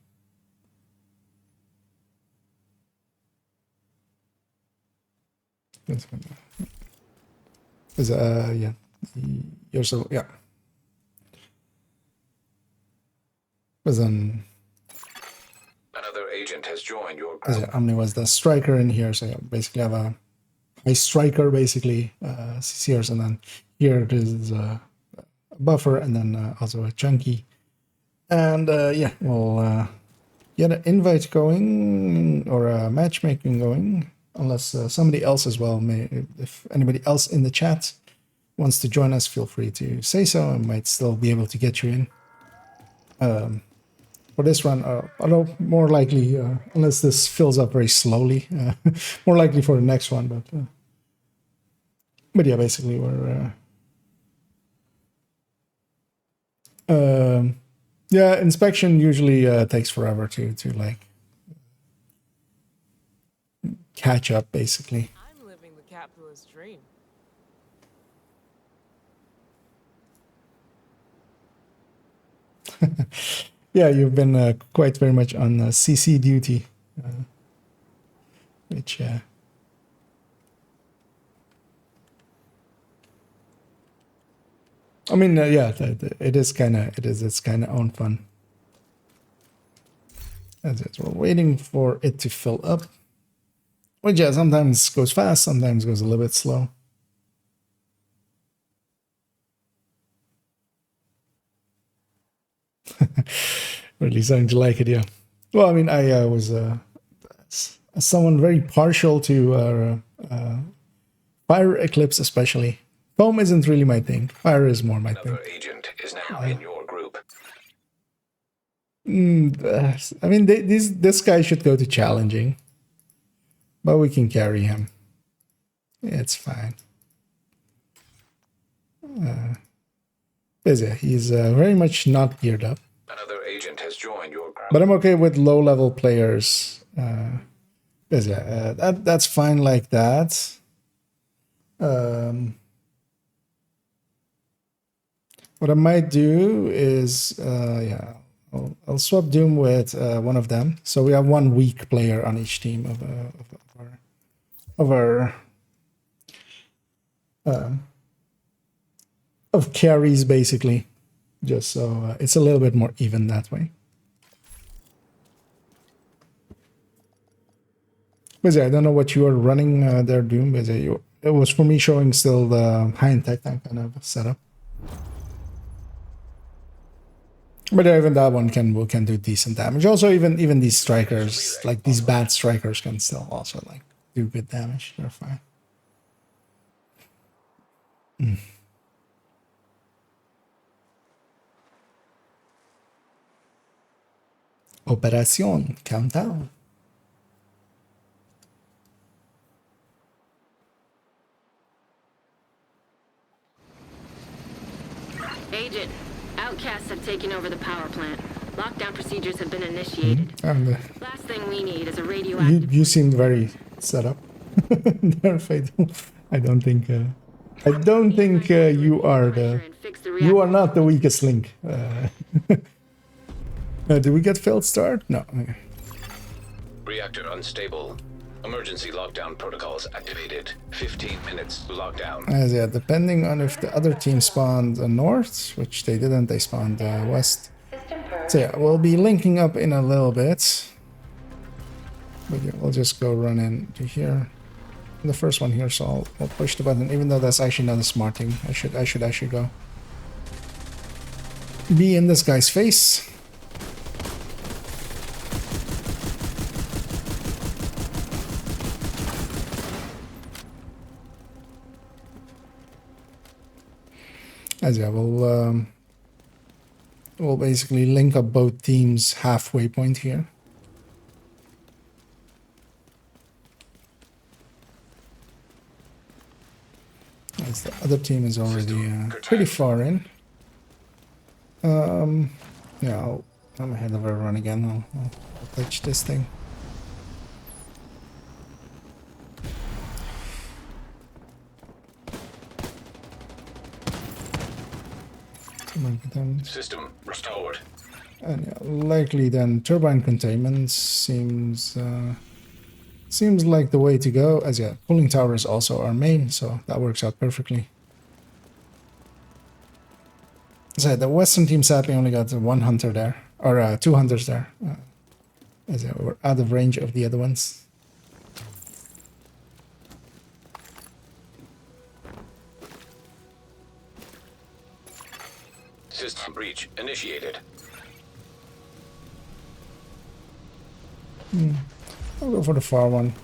Is yeah, you're so yeah. Was another agent has joined your group. Omni was the striker in here, so yeah, basically I have a striker basically CCers, and then here it is a buffer, and then also a chunky. And yeah, we'll get an invite going, or a matchmaking going, unless somebody else as well if anybody else in the chat wants to join us, feel free to say so. I might still be able to get you in for this run, although more likely, unless this fills up very slowly, more likely for the next one. But yeah, basically we're yeah, inspection usually takes forever to like catch up, basically. I'm living the capitalist dream. Yeah, you've been quite very much on CC duty, which I mean, yeah, it's kind of own fun. As we're waiting for it to fill up, which yeah, sometimes goes fast, sometimes goes a little bit slow. Really starting to like it, yeah. Well, I mean, I was someone very partial to Fire Eclipse, especially. Foam isn't really my thing. Fire is more my thing. Another agent is now in your group. I mean, this guy should go to challenging, but we can carry him. It's fine. But yeah, he's very much not geared up. Another agent has joined your group. But I'm okay with low-level players. Yeah, that's fine like that. What I might do is, yeah, I'll swap Doom with one of them. So we have one weak player on each team of carries, basically, just so it's a little bit more even that way. But yeah, I don't know what you are running there, Doom. But it was for me showing still the high tech kind of setup. But even that one can do decent damage. Also, even these strikers, like these bad strikers, can still also like do good damage. They're fine. Operación Countdown. Agent, outcasts have taken over the power plant. Lockdown procedures have been initiated. Last thing we need is a radioactive... You seem very set up. There, Fatal. I don't think you are not the weakest link. Did we get failed start? No. Okay. Reactor unstable. Emergency lockdown protocols activated. 15 minutes to lockdown. As yeah, depending on if the other team spawned north, which they didn't, they spawned west. So yeah, we'll be linking up in a little bit. But yeah, we'll just go run into here. The first one here, so I'll push the button, even though that's actually not a smart thing. I should actually go be in this guy's face. As yeah, we'll basically link up both teams halfway point here. As the other team is already pretty far in. Yeah, I'm ahead of everyone again. I'll touch this thing. System restored. And yeah, likely then turbine containment seems like the way to go. As yeah, cooling tower is also our main, so that works out perfectly. So the western team sadly only got one hunter there, or two hunters there. As yeah, we're out of range of the other ones. System breach initiated. I'll go for the far one.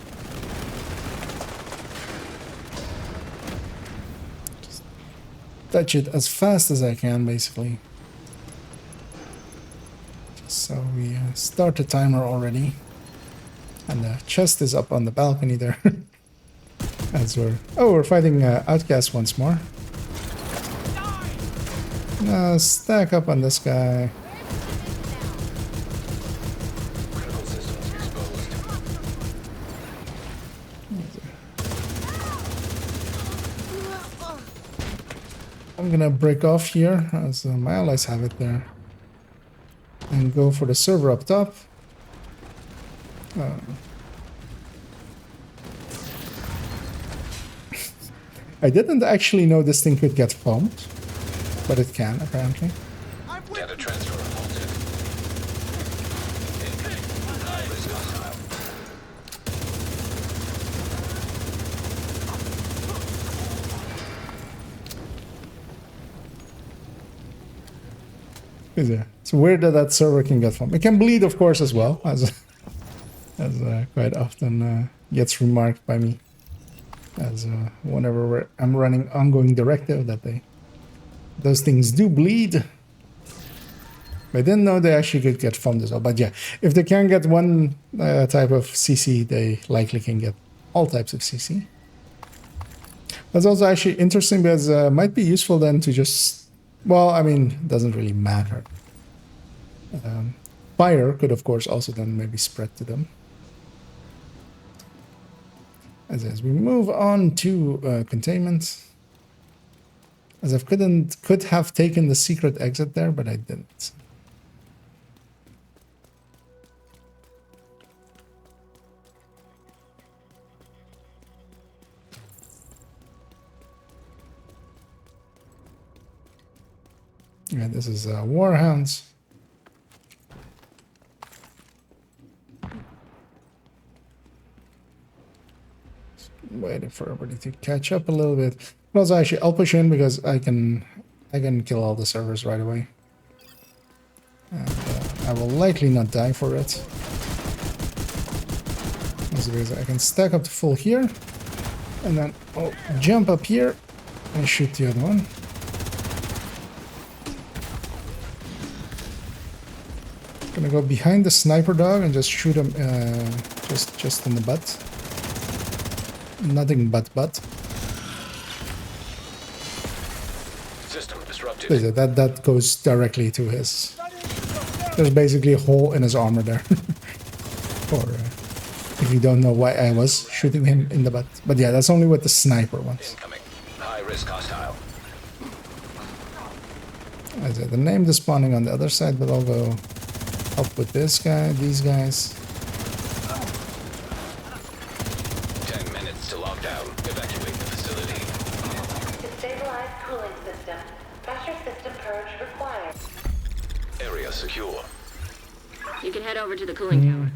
Just touch it as fast as I can, basically. Just so we start the timer already. And the chest is up on the balcony there. As we're fighting Outcast once more. Stack up on this guy. gonna break off here as my allies have it there. And go for the server up top. I didn't actually know this thing could get foamed, but it can apparently. Data transfer halted. High-risk hostile. Yeah, it's weird that that server can get foamed. It can bleed, of course, as well, as quite often gets remarked by me. As whenever I'm running ongoing directive, that those things do bleed. I didn't know they actually could get foamed as well. But yeah, if they can get one type of CC, they likely can get all types of CC. That's also actually interesting because it might be useful then to just, well, I mean, it doesn't really matter. Fire could, of course, also then maybe spread to them. As we move on to containment. As I could have taken the secret exit there, but I didn't. Yeah, this is Warhounds. Waiting for everybody to catch up a little bit. But also, actually, I'll push in because I can kill all the servers right away. And I will likely not die for it. Because I can stack up to full here. And then I'll jump up here and shoot the other one. Gonna go behind the sniper dog and just shoot him just in the butt. Nothing but butt. System disrupted. That goes directly to his. There's basically a hole in his armor there. Or if you don't know why I was shooting him in the butt. But yeah, that's only with the sniper ones. Incoming. High-risk hostile. I said the name is spawning on the other side, but I'll go up with this guy, these guys. 10 minutes to lockdown. Evacuate the facility. To stabilize cooling system. Pressure system purge required. Area secure. You can head over to the cooling tower.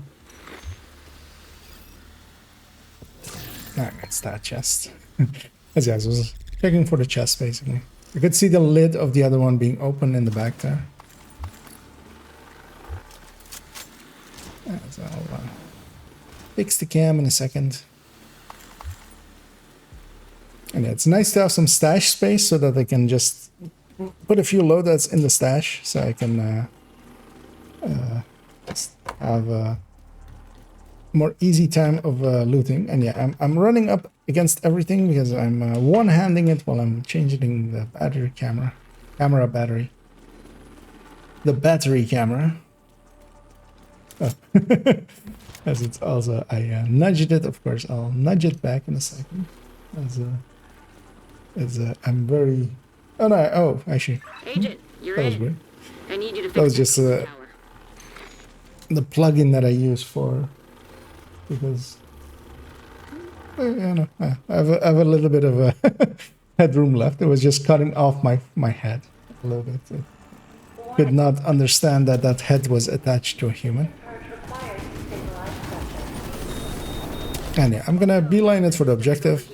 It's that chest. As I was checking for the chest, basically. You could see the lid of the other one being open in the back there. So I'll fix the cam in a second. And yeah, it's nice to have some stash space so that I can just put a few loadouts in the stash, so I can just have a more easy time of looting. And yeah, I'm running up against everything because I'm one-handing it while I'm changing the battery camera battery. The battery camera. Oh. As it's also, I nudged it, of course. I'll nudge it back in a second. I'm very. Oh no! Oh, actually. Agent, you're that was in. weird. I need you to fix that was just the plugin that I use for, because I have a little bit of a headroom left. It was just cutting off my head a little bit. Could not understand that that head was attached to a human. And yeah, I'm gonna beeline it for the objective.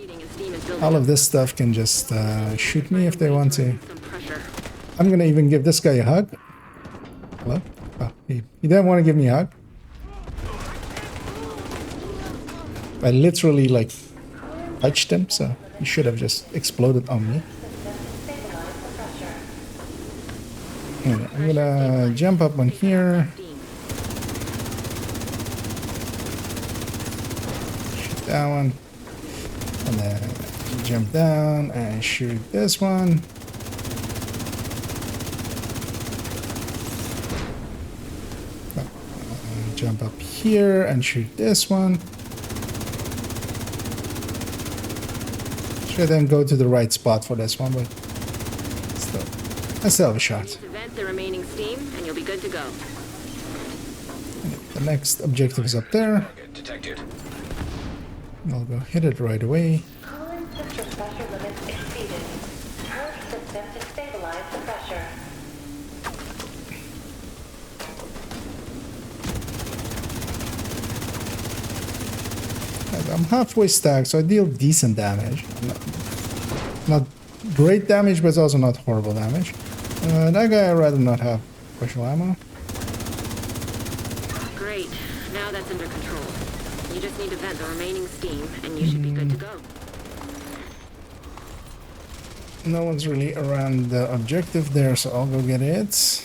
All of this stuff can just shoot me if they want to. I'm gonna even give this guy a hug. Hello? Oh, he didn't want to give me a hug. I literally like touched him, so he should have just exploded on me. Anyway, I'm gonna jump up on here. Shoot that one. And then jump down and shoot this one. Jump up here and shoot this one. Should then go to the right spot for this one, but I still have a shot. Vent the remaining steam, and you'll be good to go. The next objective is up there. Detected. I'll go hit it right away. Coolant system pressure limits exceeded. Purge system to stabilize the pressure. I'm halfway stacked, so I deal decent damage. Not great damage, but it's also not horrible damage. That guy I'd rather not have special ammo. Great. Now that's under control. You just need to vent the remaining steam, and you should be good to go. No one's really around the objective there, so I'll go get it.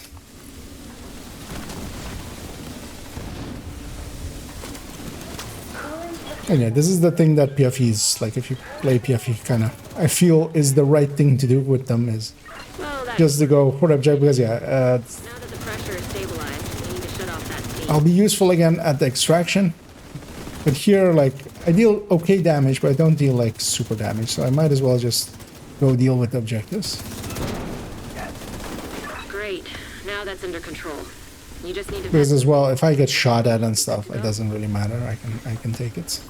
And yeah, this is the thing that PFEs, like if you play PFE, kind of, I feel is the right thing to do with them is just to go for objective, because yeah, now that the pressure is stabilized, we need to shut off that steam. I'll be useful again at the extraction. But here, like, I deal okay damage, but I don't deal like super damage, so I might as well just go deal with the objectives. Great. Now that's under control. You just need to. Because as well, if I get shot at and stuff, it doesn't really matter. I can take it.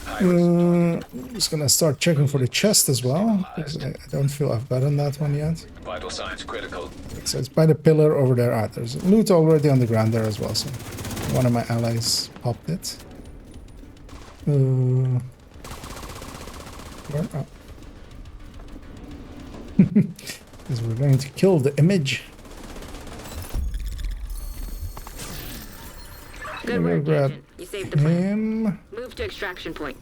I'm just gonna start checking for the chest as well, because I don't feel I've gotten that one yet. Vital signs critical. So it's by the pillar over there. Ah, there's loot already on the ground there as well. So one of my allies popped it. Where? Oh. Because we're going to kill the image. Good work, Agent. You saved the plane. Move to extraction point.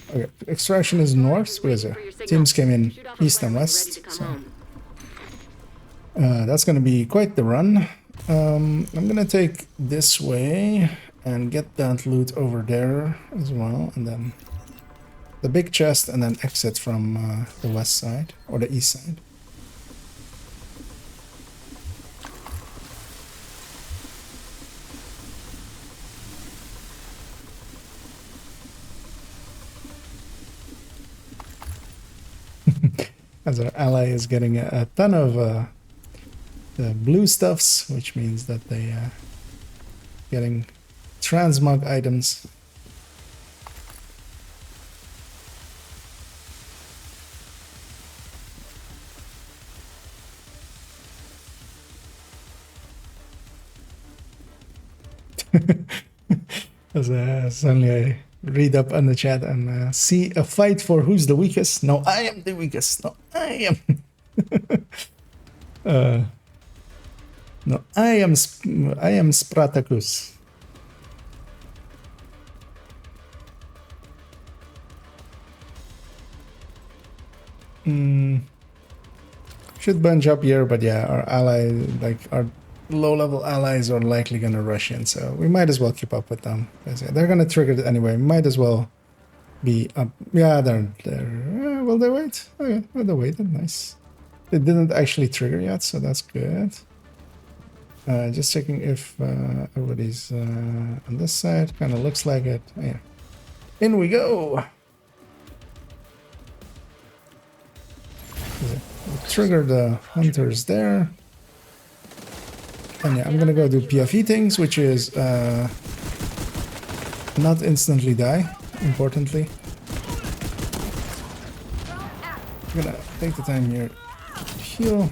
Okay, extraction is north, because teams came in east and west. So. That's going to be quite the run. I'm going to take this way and get that loot over there as well. And then the big chest, and then exit from the west side, or the east side. As our ally is getting a ton of the blue stuffs, which means that they getting transmog items. Suddenly I read up on the chat and see a fight for who's the weakest. No, I am the weakest. No, I am. No, I am Spartacus. Should bunch up here, but yeah, our ally, like our low-level allies, are likely gonna rush in, so we might as well keep up with them. They're gonna trigger it anyway. Might as well be up. Yeah, they're. Will they wait? Oh yeah, well, they waited. Nice. They didn't actually trigger yet, so that's good. Just checking if everybody's on this side. Kind of looks like it. Oh, yeah. In we go. Trigger the hunters there. And yeah, I'm gonna go do PFE things, which is not instantly die, importantly. I'm gonna take the time here to heal.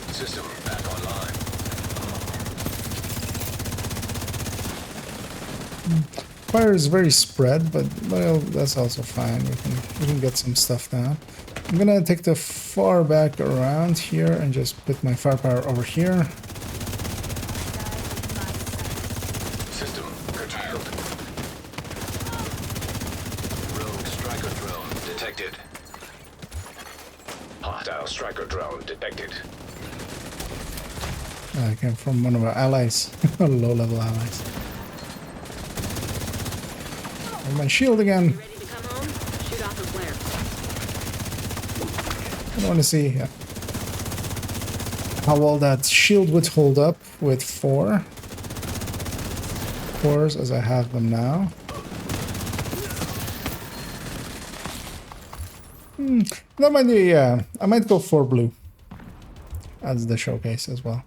System back online. Fire is very spread, but well, that's also fine. We can get some stuff down. I'm gonna take the far back around here and just put my firepower over here. System curtailed. Rogue striker drone detected. Hostile striker drone detected. I came from one of our allies, low-level allies. And my shield again. I want to see how well that shield would hold up with 4 cores as I have them now. That might be, yeah. I might go for blue as the showcase as well.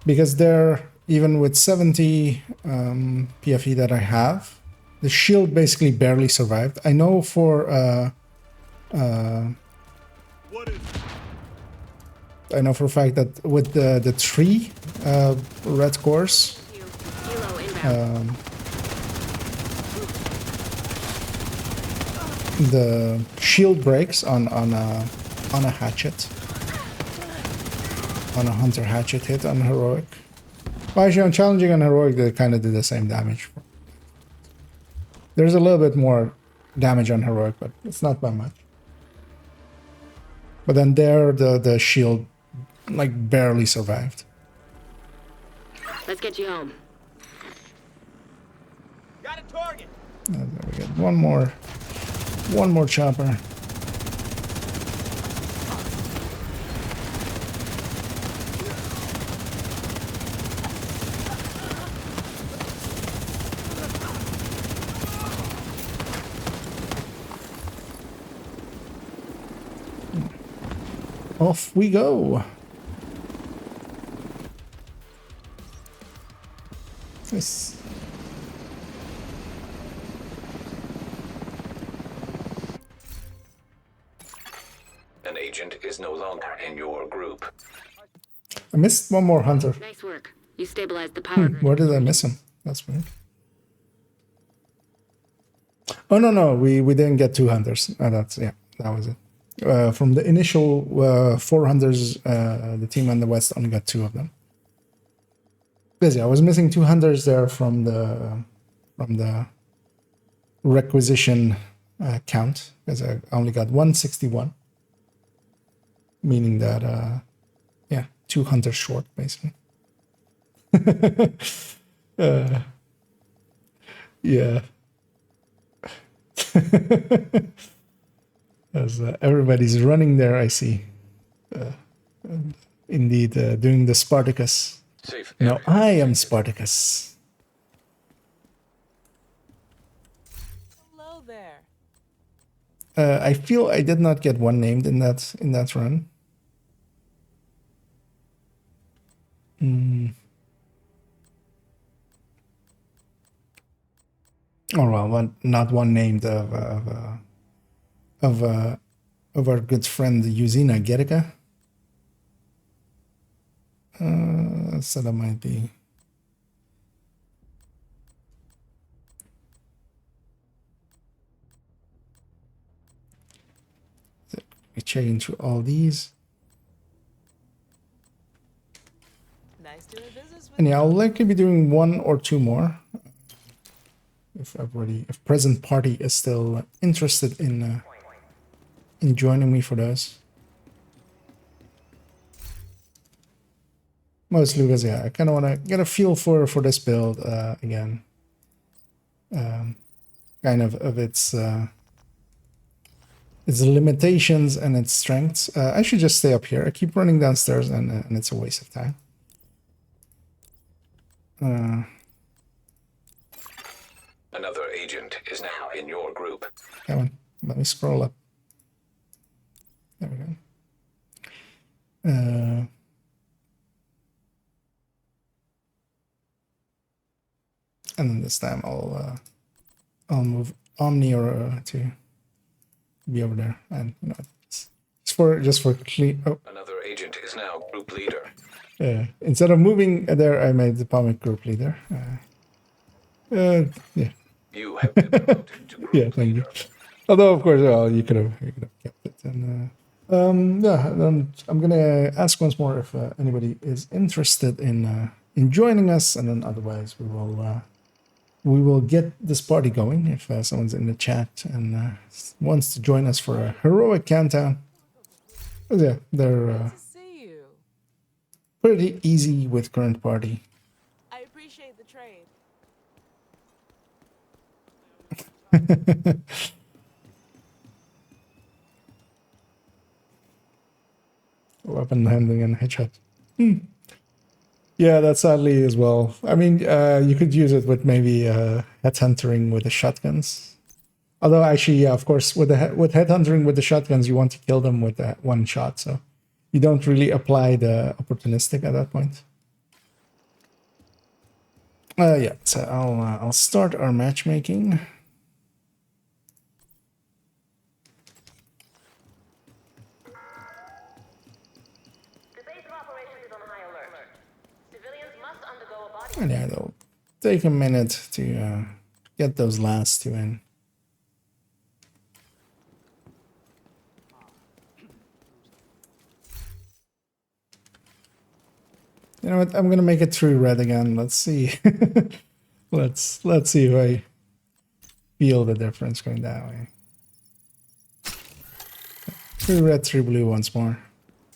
Because they're, even with 70 PFE that I have, the shield basically barely survived. I know for I know for a fact that with the 3 red cores, the shield breaks on a hatchet, on a hunter hatchet hit on heroic. Well, actually, on challenging and heroic, they kind of do the same damage. There's a little bit more damage on heroic, but it's not by much. But then there, the shield like barely survived. Let's get you home. Got a target. There we go. One more chopper. Off we go. Yes. An agent is no longer in your group. I missed one more hunter. Nice work. You stabilized the power grid. Where did I miss him? That's weird. Oh no, we didn't get 2 hunters. That was it. From the initial 4 hunters, the team on the west only got 2 of them. Because I was missing 2 hunters there from the requisition count, because I only got 161, meaning that 2 hunters short basically. Yeah. As everybody's running there, I see. Indeed, doing the Spartacus. Safe No, I am Spartacus. Hello there. I feel I did not get one named in that run. Oh well, not one named of our good friend Yuzina Gerika. So that might be. We check into all these. Nice doing business with And yeah, I'll likely be doing 1 or 2 more. If present party is still interested in joining me for those. Mostly because I kind of want to get a feel for this build again. Kind of its limitations and its strengths. I should just stay up here. I keep running downstairs and it's a waste of time. Another agent is now in your group. Come on, let me scroll up. There we go. And then this time I'll move Omni or to be over there, and just for clean. Oh. Another agent is now group leader. Instead of moving there, I made the Pomic group leader. Yeah. You have been promoted to group Yeah, thank you. Although, of course, you could have kept it. And I'm gonna ask once more if anybody is interested in joining us, and then otherwise we will get this party going. If someone's in the chat and wants to join us for a heroic countdown, yeah, they're pretty easy with current party. I appreciate the trade. Weapon handling and headshot. Yeah, that's sadly as well. I mean, you could use it with maybe headhuntering with the shotguns. Although actually, yeah, of course, with headhunting with the shotguns, you want to kill them with one shot, so you don't really apply the opportunistic at that point. Yeah, so I'll start our matchmaking. And yeah, they'll take a minute to get those last two in. You know what? I'm gonna make it 3 red again. Let's see. let's see if I feel the difference going that way. 3 red, 3 blue once more,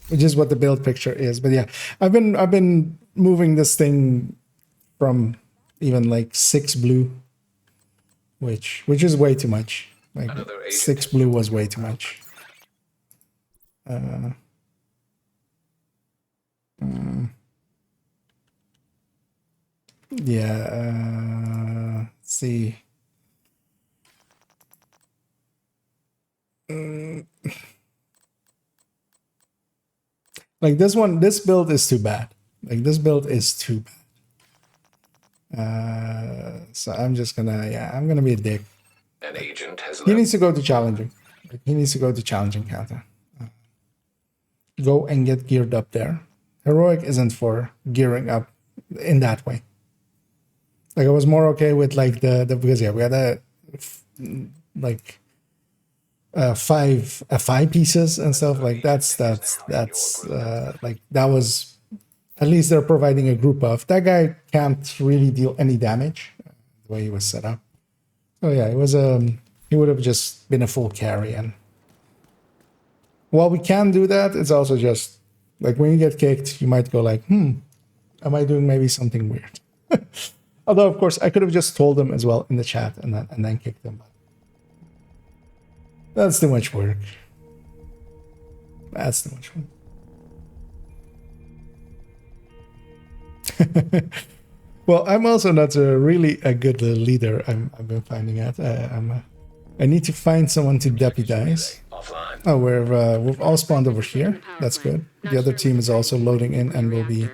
which is what the build picture is. But yeah, I've been moving this thing from even like 6 blue, which is way too much. Like 6 blue was way too much. Yeah. Let's see. Like this build is too bad. Like this build is too bad. So I'm just gonna, yeah, I'm gonna be a dick. An agent has He needs to go to challenging. Like, he needs to go to challenging counter. Go and get geared up there. Heroic isn't for gearing up in that way. Like I was more okay with like the because yeah, we had five pieces and stuff like that's like that was, at least they're providing a group of. That guy can't really deal any damage the way he was set up. Oh yeah, it was he would have just been a full carry. And while we can do that, it's also just like when you get kicked, you might go like, am I doing maybe something weird? Although of course I could have just told them as well in the chat and then kicked them. That's too much work. That's too much work. Well, I'm also not really a good leader. I've been finding out. I need to find someone to deputize. Oh, we've all spawned over here. That's good. The other team is also loading in and will be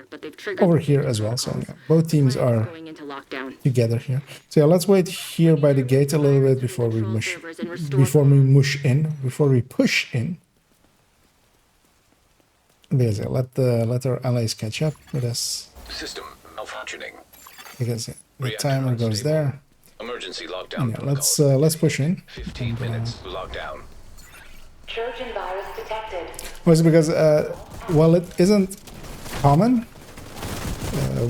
over here as well. So yeah, both teams are together here. So yeah, let's wait here by the gate a little bit before we push in. Because yeah, let our allies catch up with us. System malfunctioning. Because yeah, the timer goes there. Emergency lockdown. Yeah, let's push in. 15 minutes lockdown. Trojan virus detected. Was because while it isn't common,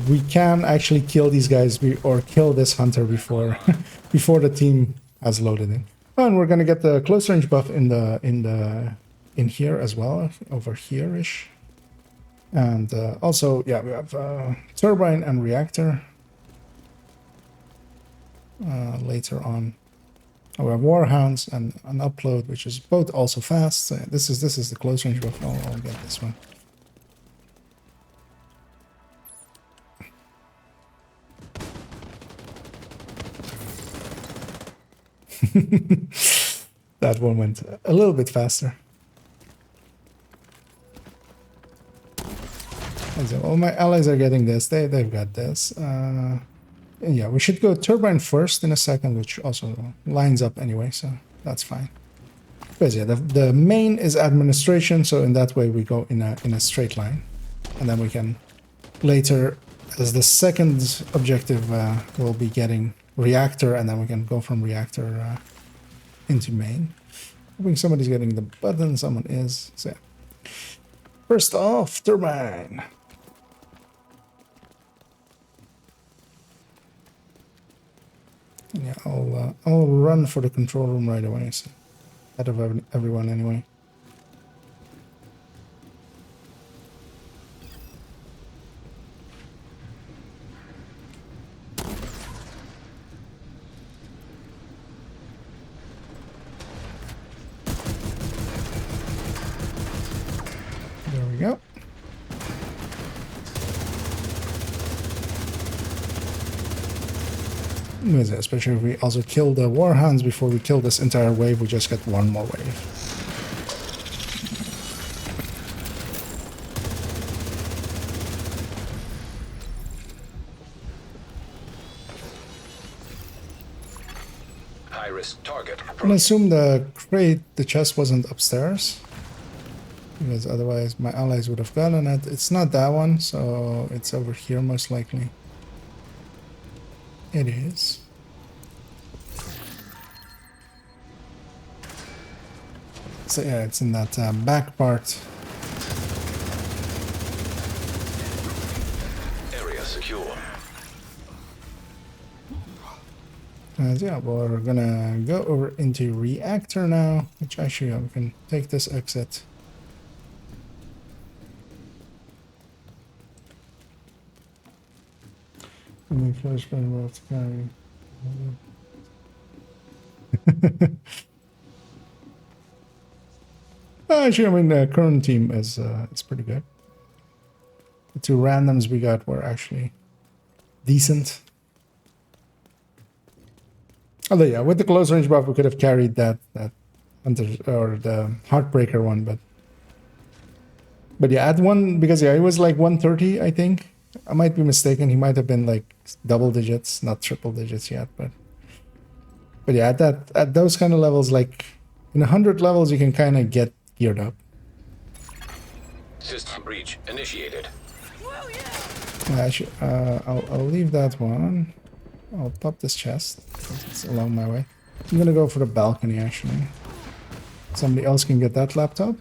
we can actually kill these guys or kill this hunter before before the team has loaded in. Oh, and we're gonna get the close range buff in here as well, over here-ish. And also, yeah, we have turbine and reactor later on. We have warhounds and an upload, which is both also fast. So this is the close range buff. I'll get this one. That one went a little bit faster. And so all my allies are getting this. They've got this. Yeah, we should go turbine first in a second, which also lines up anyway, so that's fine. Because yeah, the main is administration, so in that way we go in a straight line, and then we can later, as the second objective, we'll be getting reactor, and then we can go from reactor into main. Hoping somebody's getting the button. Someone is. So yeah. First off, turbine. Yeah, I'll run for the control room right away. So out of everyone anyway. There we go. Especially if we also kill the warhounds before we kill this entire wave, we just get one more wave. High-risk target. I'm gonna assume the crate, the chest wasn't upstairs, because otherwise my allies would have gotten it. It's not that one, so it's over here most likely. It is. So yeah, it's in that back part. Area secure. Yeah, we're gonna go over into reactor now, which actually we can take this exit. Flashbang will have to carry. Actually, I mean, the current team is pretty good. The two randoms we got were actually decent. Although, yeah, with the close range buff, we could have carried that hunter or the heartbreaker one, but yeah, at one, because yeah, it was like 130, I think. I might be mistaken. He might have been like double digits, not triple digits yet, but yeah, at those kind of levels, like in 100 levels, you can kind of get geared up. System breach initiated. Actually, I'll leave that one. I'll pop this chest. It's along my way. I'm gonna go for the balcony actually. Somebody else can get that laptop.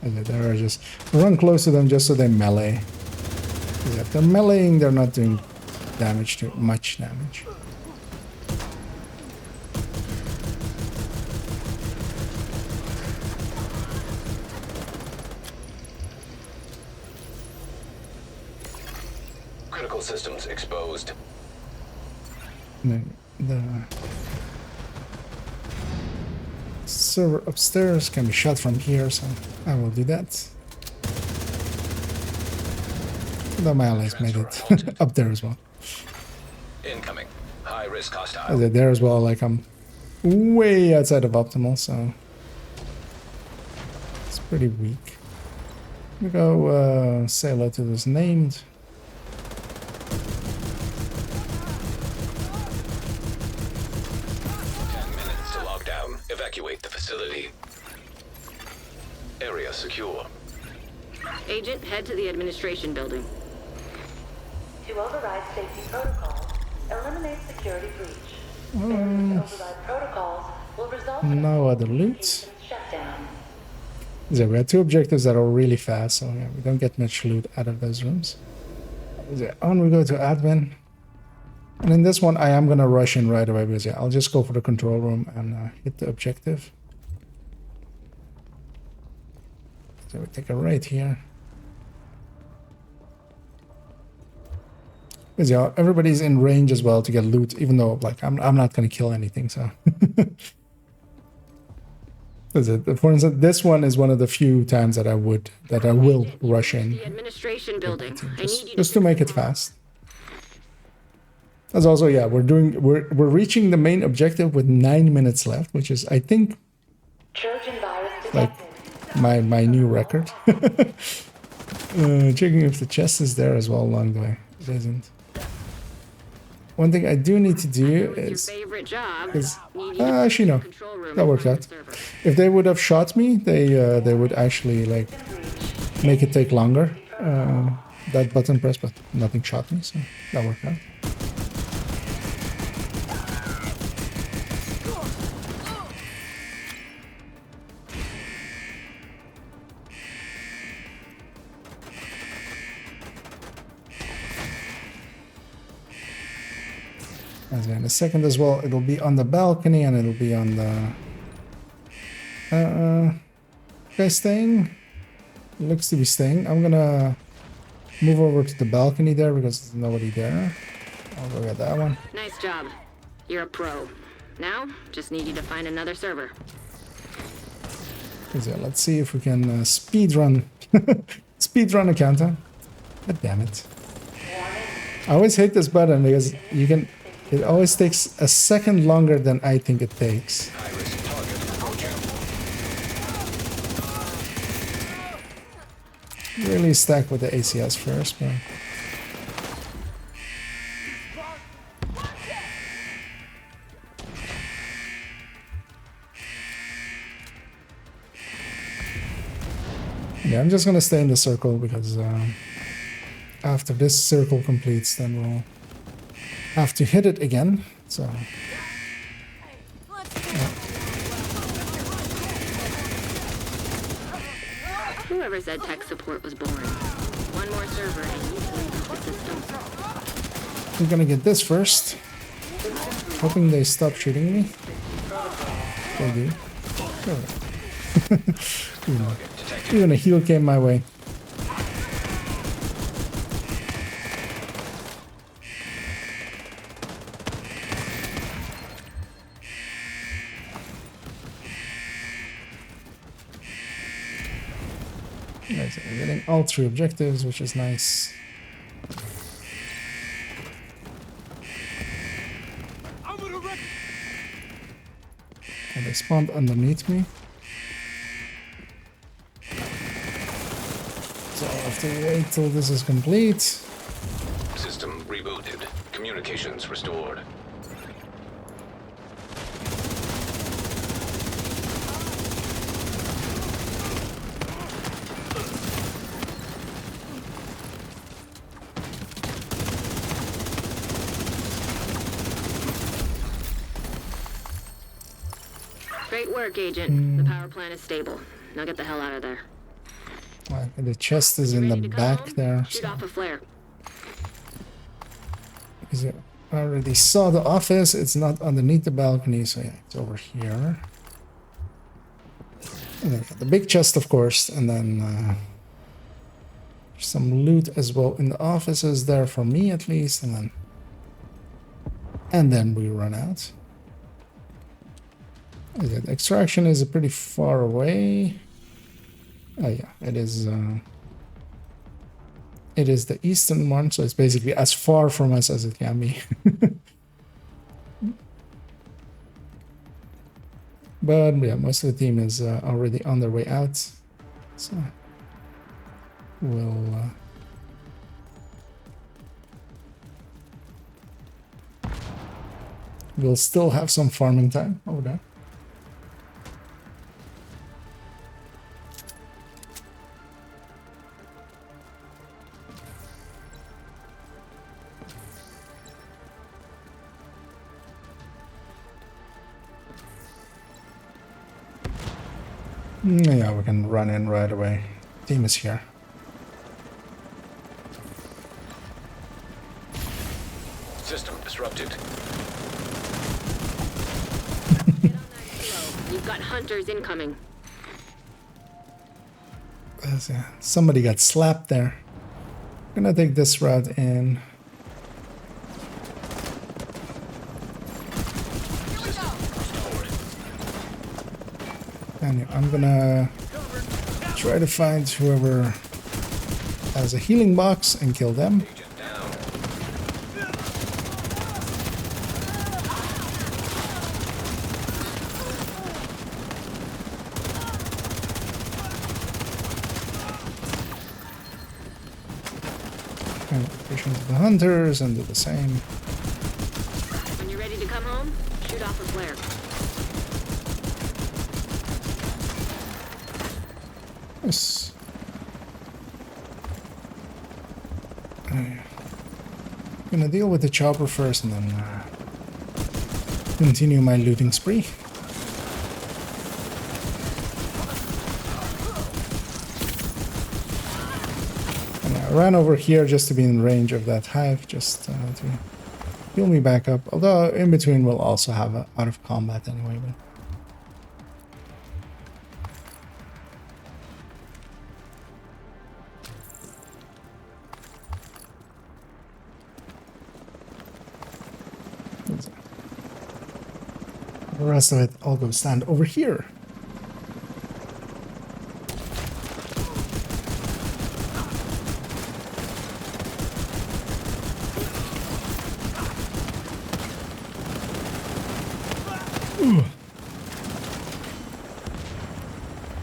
There are just run close to them just so they melee. Yeah, if they're meleeing, they're not doing damage to much damage. Critical systems exposed. The server upstairs can be shot from here, so I will do that. Though my allies made it up there as well. Incoming. High risk hostile. There as well, like I'm way outside of optimal, so it's pretty weak. We go say hello to this named. Evacuate the facility. Area secure. Agent, head to the administration building. To override safety protocols, eliminate security breach. Failure to override protocols will result in no other loot. Shutdown. So we had two objectives that are really fast, so yeah, we don't get much loot out of those rooms. On we go to admin. And in this one, I am going to rush in right away because yeah, I'll just go for the control room and hit the objective. So we take a right here. Because yeah, everybody's in range as well to get loot, even though like I'm not going to kill anything. So, for instance, this one is one of the few times that I will rush in. The administration building. Just to make it fast. That's also, yeah, we're reaching the main objective with 9 minutes left, which is, I think, Trojan virus like my new record. Checking if the chest is there as well along the way. It isn't. One thing I do need to do is actually no, that worked out. If they would have shot me, they would actually like make it take longer. That button press, but nothing shot me, so that worked out. In a second as well, it'll be on the balcony and it'll be on the guys staying. Looks to be staying. I'm gonna move over to the balcony there because there's nobody there. I'll go get that one. Nice job. You're a pro. Now, just need you to find another server. Let's see if we can speed run a countdown. God damn it. I always hate this button because it always takes a second longer than I think it takes. Really stack with the ACS first, but... Yeah, I'm just gonna stay in the circle because after this circle completes, then we'll have to hit it again. So... Whoever said tech support was boring. One more server and you can leave the system. I'm gonna get this first. Hoping they stop shooting me. They do. Even a heal came my way. Nice. We're getting all 3 objectives, which is nice. And they spawned underneath me. So I'll have to wait till this is complete. System rebooted. Communications restored. Great work, Agent. The power plant is stable. Now get the hell out of there. Right, and the chest is in the back there. Shoot off a flare. Because I already saw the office. It's not underneath the balcony, so yeah, it's over here. And then the big chest, of course, and then some loot as well in the offices there for me at least, and then we run out. The extraction is pretty far away. Oh yeah, it is. It is the eastern one, so it's basically as far from us as it can be. But yeah, most of the team is already on their way out, so we'll still have some farming time over there. Yeah, we can run in right away. Team is here. System disrupted. Get on that kilo. You've got hunters incoming. Somebody got slapped there. I'm gonna take this route in. And I'm gonna try to find whoever has a healing box and kill them. And push into the hunters and do the same. When you're ready to come home, shoot off a flare. Yes. I'm gonna deal with the chopper first and then continue my looting spree. And I ran over here just to be in range of that hive, just to heal me back up. Although in between we'll also have a out of combat anyway. But the rest of it, I'll go stand over here.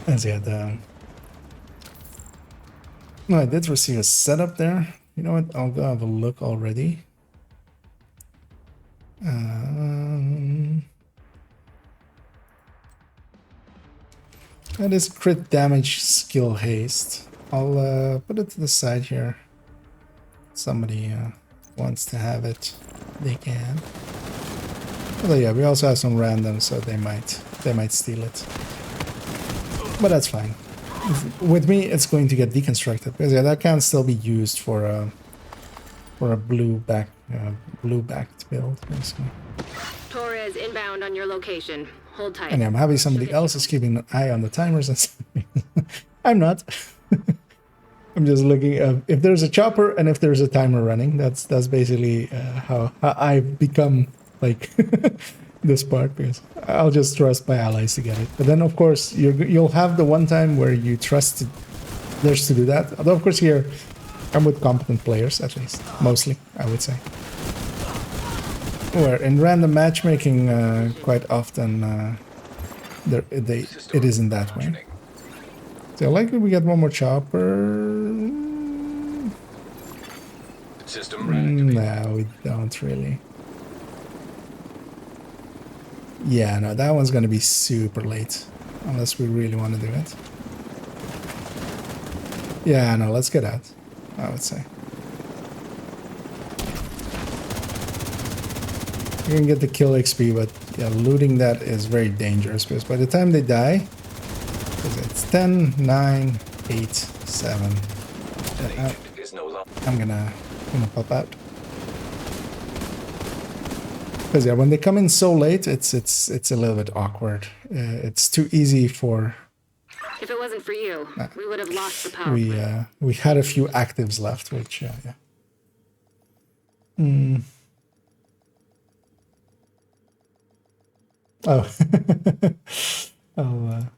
As yeah, no, I did receive a setup there. You know what? I'll go have a look already. That is crit damage skill haste. I'll put it to the side here. Somebody wants to have it, they can. Although yeah, we also have some random, so they might steal it. But that's fine. With me, it's going to get deconstructed because yeah, that can still be used for a blue-backed build, basically. Torres inbound on your location. Hold tight. And I'm happy somebody else is keeping an eye on the timers and stuff. I'm not. I'm just looking if there's a chopper and if there's a timer running. That's basically how I've become like this part, because I'll just trust my allies to get it. But then of course you'll have the one time where you trust others to do that. Although of course here I'm with competent players, at least mostly, I would say. Where in random matchmaking, quite often it isn't that way. So likely we get one more chopper. No, we don't really. Yeah, no, that one's gonna be super late, unless we really want to do it. Yeah, no, let's get out, I would say. You can get the kill XP, but yeah, looting that is very dangerous because by the time they die, it's 10, 9, 8, 7. I'm gonna pop out. Because yeah, when they come in so late, it's a little bit awkward. It's too easy for. If it wasn't for you, we would have lost the power. We had a few actives left, which yeah. Oh. Oh.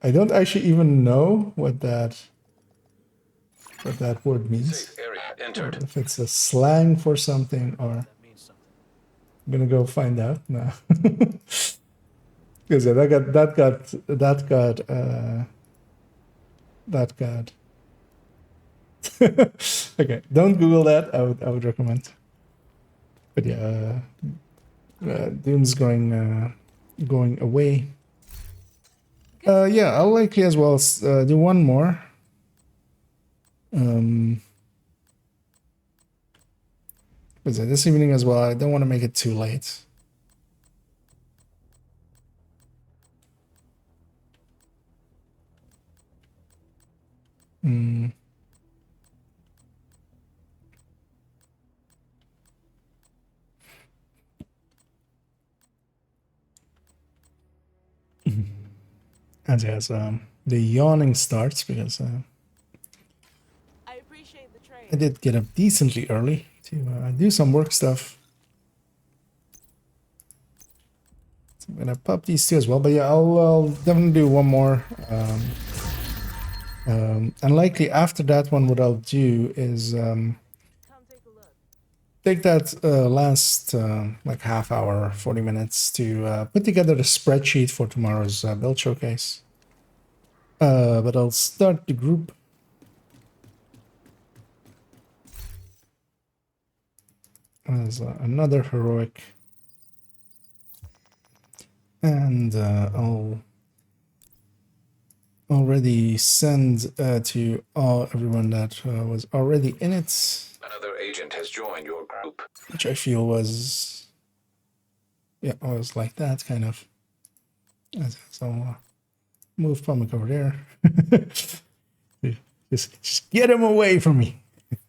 I don't actually even know what that word means. Or if it's a slang for something, or I'm gonna go find out now. Because yeah, that got. Okay, don't Google that. I would recommend. But yeah, Dune's going away. Yeah, I'll likely as well do one more. But this evening as well, I don't want to make it too late. And yes, the yawning starts because I appreciate the trade. I did get up decently early to do some work stuff. So I'm gonna pop these two as well, but yeah, I'll definitely do one more. And likely after that one, what I'll do is take that last like half hour, 40 minutes to put together the spreadsheet for tomorrow's build showcase. But I'll start the group. As another heroic. And I'll already send to everyone that was already in it. Another agent has joined your group. Which I feel was, yeah, was like that kind of. So move Comic over there. just get him away from me.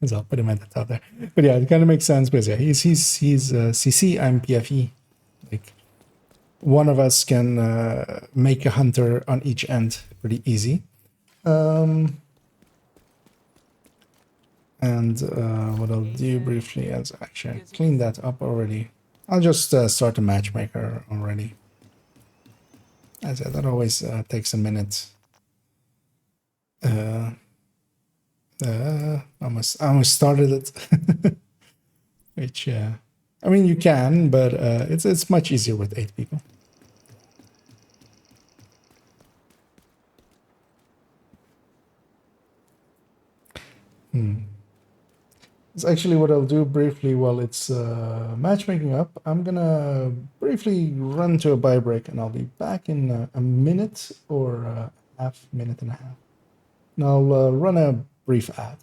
So I'll put him at the top there. But yeah, it kind of makes sense because yeah, he's CC, I'm PFE. Like one of us can make a hunter on each end pretty easy. And what I'll do briefly is actually I cleaned that up already. I'll just start a matchmaker already. As I said, that always takes a minute. Almost started it. Which, I mean, you can, but it's much easier with 8 people. It's actually what I'll do briefly while it's matchmaking up. I'm gonna briefly run to a buy break, and I'll be back in a minute or a half minute and a half. And I'll run a brief ad.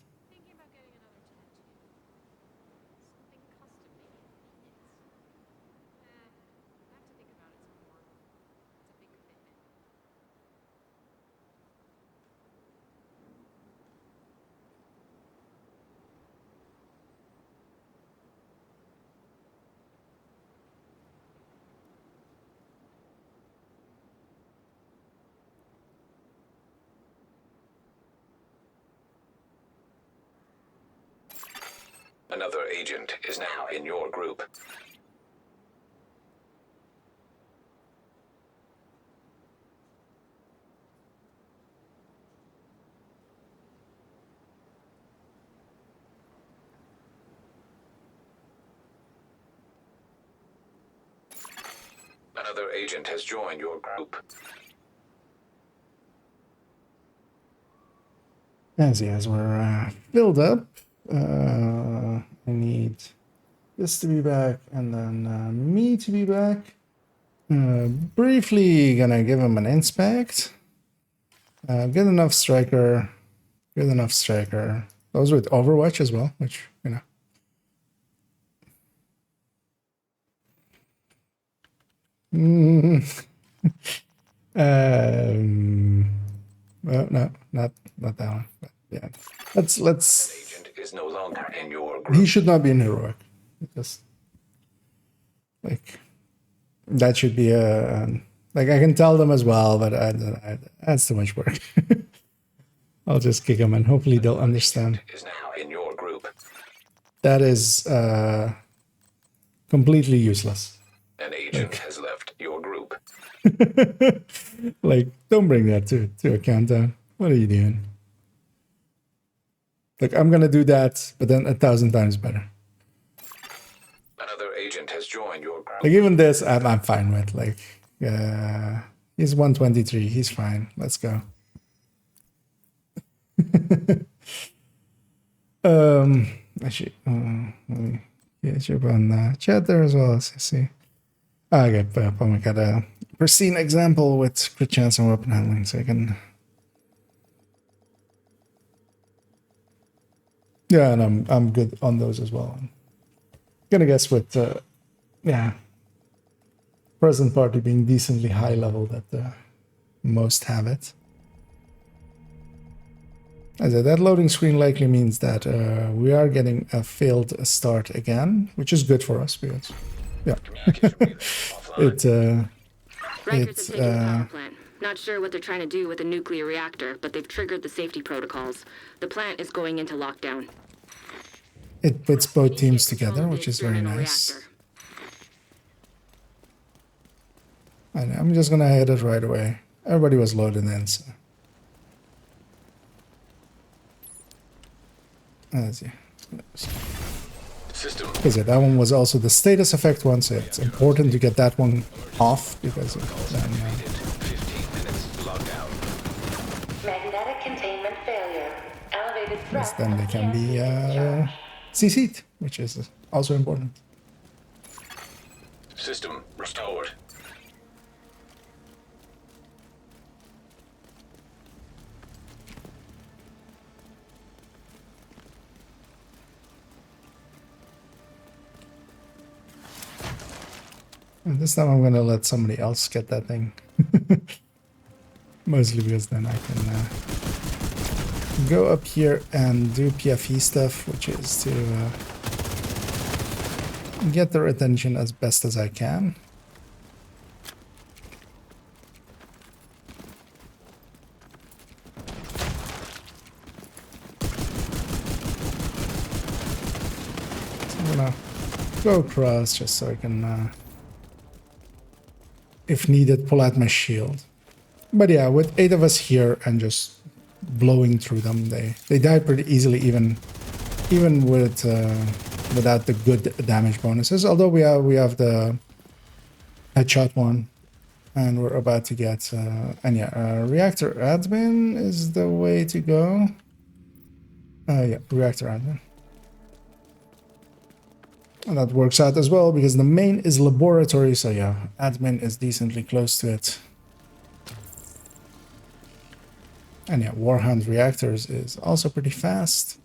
Another agent is now in your group. Another agent has joined your group. As we're filled up, I need this to be back, and then me to be back. Briefly gonna give him an inspect. Good enough striker. Good enough striker. Those with Overwatch as well, which, you know. Well, no, not that one. But yeah, let's. Agent is no longer in your group. He should not be in heroic. Just like that should be a like I can tell them as well, but that's too much work. I'll just kick him, and hopefully they'll understand. Is now in your group. That is completely useless. An agent has left your group. Like, don't bring that to a countdown. What are you doing? Like, I'm gonna do that, but then 1,000 times better. Another agent has joined your group. Like, even this, I'm fine with. Like, he's 123. He's fine. Let's go. Actually, let me get you up on chat there as well. Let's see. Okay, we got a pristine example with crit chance and weapon handling, so I can. Yeah, and I'm good on those as well. I'm gonna guess with yeah, present party being decently high level that most have it. As that loading screen likely means that we are getting a failed start again, which is good for us because yeah, Records have taken the power plant. Not sure what they're trying to do with the nuclear reactor, but they've triggered the safety protocols. The plant is going into lockdown. It puts both teams together, which is very nice. And I'm just gonna hit it right away. Everybody was loaded in, so. Let's see. Because yeah, that one was also the status effect one, so it's important to get that one off because then, magnetic containment failure. Elevated threat. then they can be CC'd, which is also important. System restored. And this time I'm going to let somebody else get that thing. Mostly because then I can go up here and do PFE stuff, which is to get their attention as best as I can. So I'm gonna go across just so I can, if needed, pull out my shield. But yeah, with 8 of us here and just blowing through them, they die pretty easily, even with without the good damage bonuses. Although we have the headshot one, and we're about to get and yeah, reactor admin is the way to go. Yeah, reactor admin. And that works out as well because the main is laboratory, so yeah, admin is decently close to it. And yeah, Warhound reactors is also pretty fast.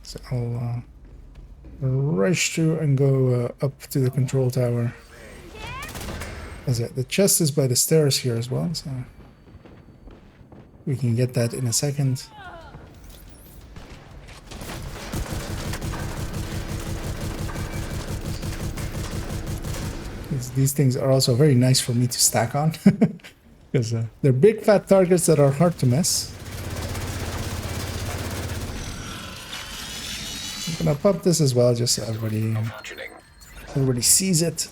So I'll rush through and go up to the control tower. As the chest is by the stairs here as well, so we can get that in a second. These things are also very nice for me to stack on because they're big fat targets that are hard to miss. I'm gonna pop this as well just so everybody sees it.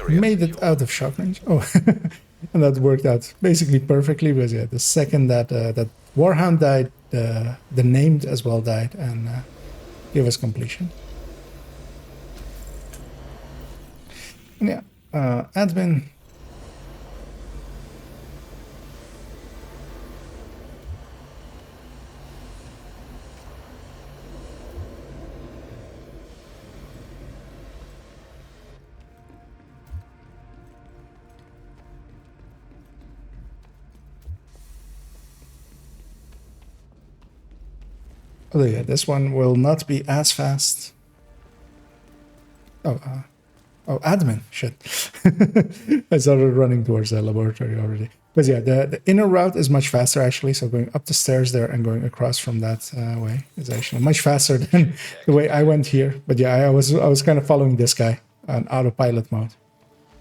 Made it out of shock range. Oh, and that worked out basically perfectly because yeah, the second that that Warhound died, the named as well died and gave us completion. And yeah, admin. Oh yeah, this one will not be as fast. Oh, admin, shit. I started running towards the laboratory already. But yeah, the inner route is much faster actually, so going up the stairs there and going across from that way is actually much faster than the way I went here. But yeah, I was kind of following this guy on autopilot mode.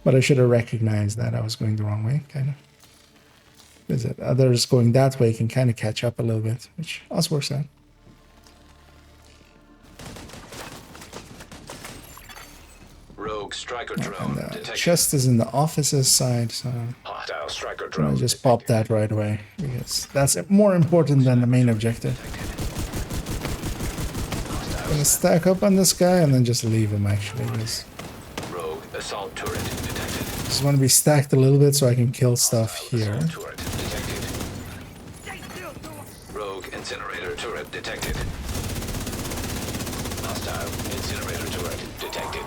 But I should have recognized that I was going the wrong way, kind of. Because others going that way can kind of catch up a little bit, which also works out. Rogue striker drone detected. Chest is in the offices side, so Hostile striker drone. I just pop that right away because that's more important than the main objective. I'm gonna stack up on this guy and then just leave him actually. Rogue assault turret detected. Just want to be stacked a little bit so I can kill stuff here. Turret detected. Rogue incinerator turret detected. Hostile incinerator turret detected.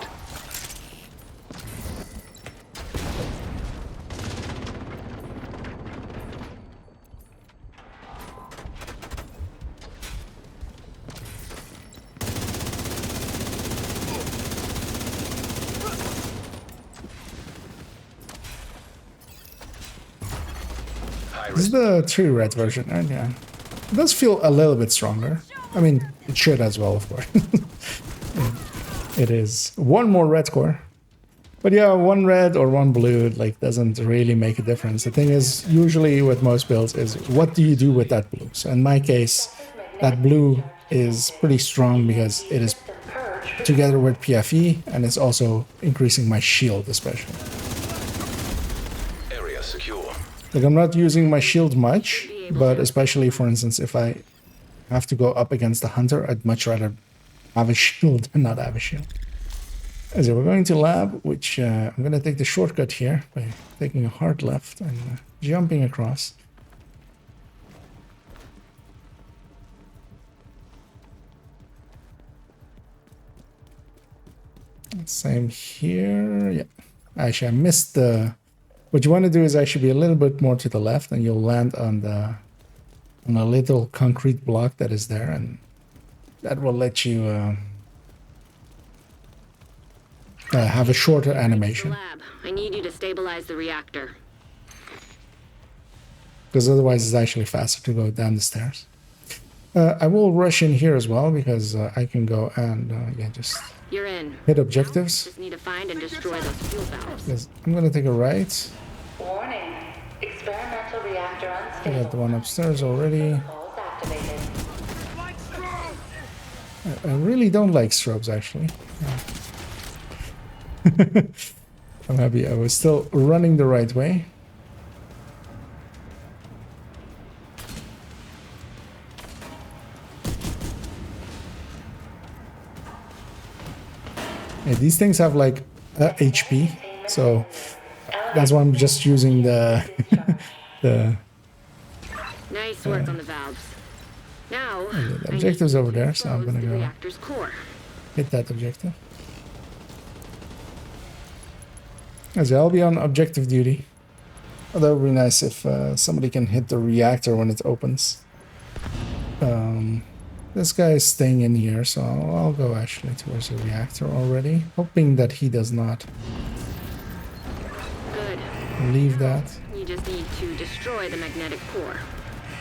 This is the 3 red version, and yeah, it does feel a little bit stronger. I mean, it should as well, of course. It is 1 more red core, but yeah, 1 red or 1 blue like doesn't really make a difference. The thing is, usually with most builds, is what do you do with that blue? So in my case, that blue is pretty strong because it is together with PFE, and it's also increasing my shield, especially. Like, I'm not using my shield much, but especially, for instance, if I have to go up against a hunter, I'd much rather have a shield than not have a shield. So we're going to lab, which I'm going to take the shortcut here by taking a hard left and jumping across. Same here. Yeah. Actually, I missed the... What you want to do is actually be a little bit more to the left, and you'll land on a little concrete block that is there, and that will let you have a shorter animation. Lab. I need you to stabilize the reactor. Because otherwise it's actually faster to go down the stairs. I will rush in here as well because I can go and yeah, just You're in. hit objectives. Just need to find and destroy those fuel valves. Yes, I'm gonna take a right. Warning. Experimental reactor I unstable. got the one upstairs already. Protocols activated. I really don't like strobes actually. Yeah. I'm happy I was still running the right way. Yeah, these things have like HP, so that's why I'm just using the the. Nice work on the valves. Now, The objective's over there, so I'm gonna the go reactor's core. hit that objective. As I'll be on objective duty. Although it would be nice if somebody can hit the reactor when it opens. This guy is staying in here, so I'll go actually towards the reactor already, hoping that he does not Good. leave that. You just need to destroy the magnetic core.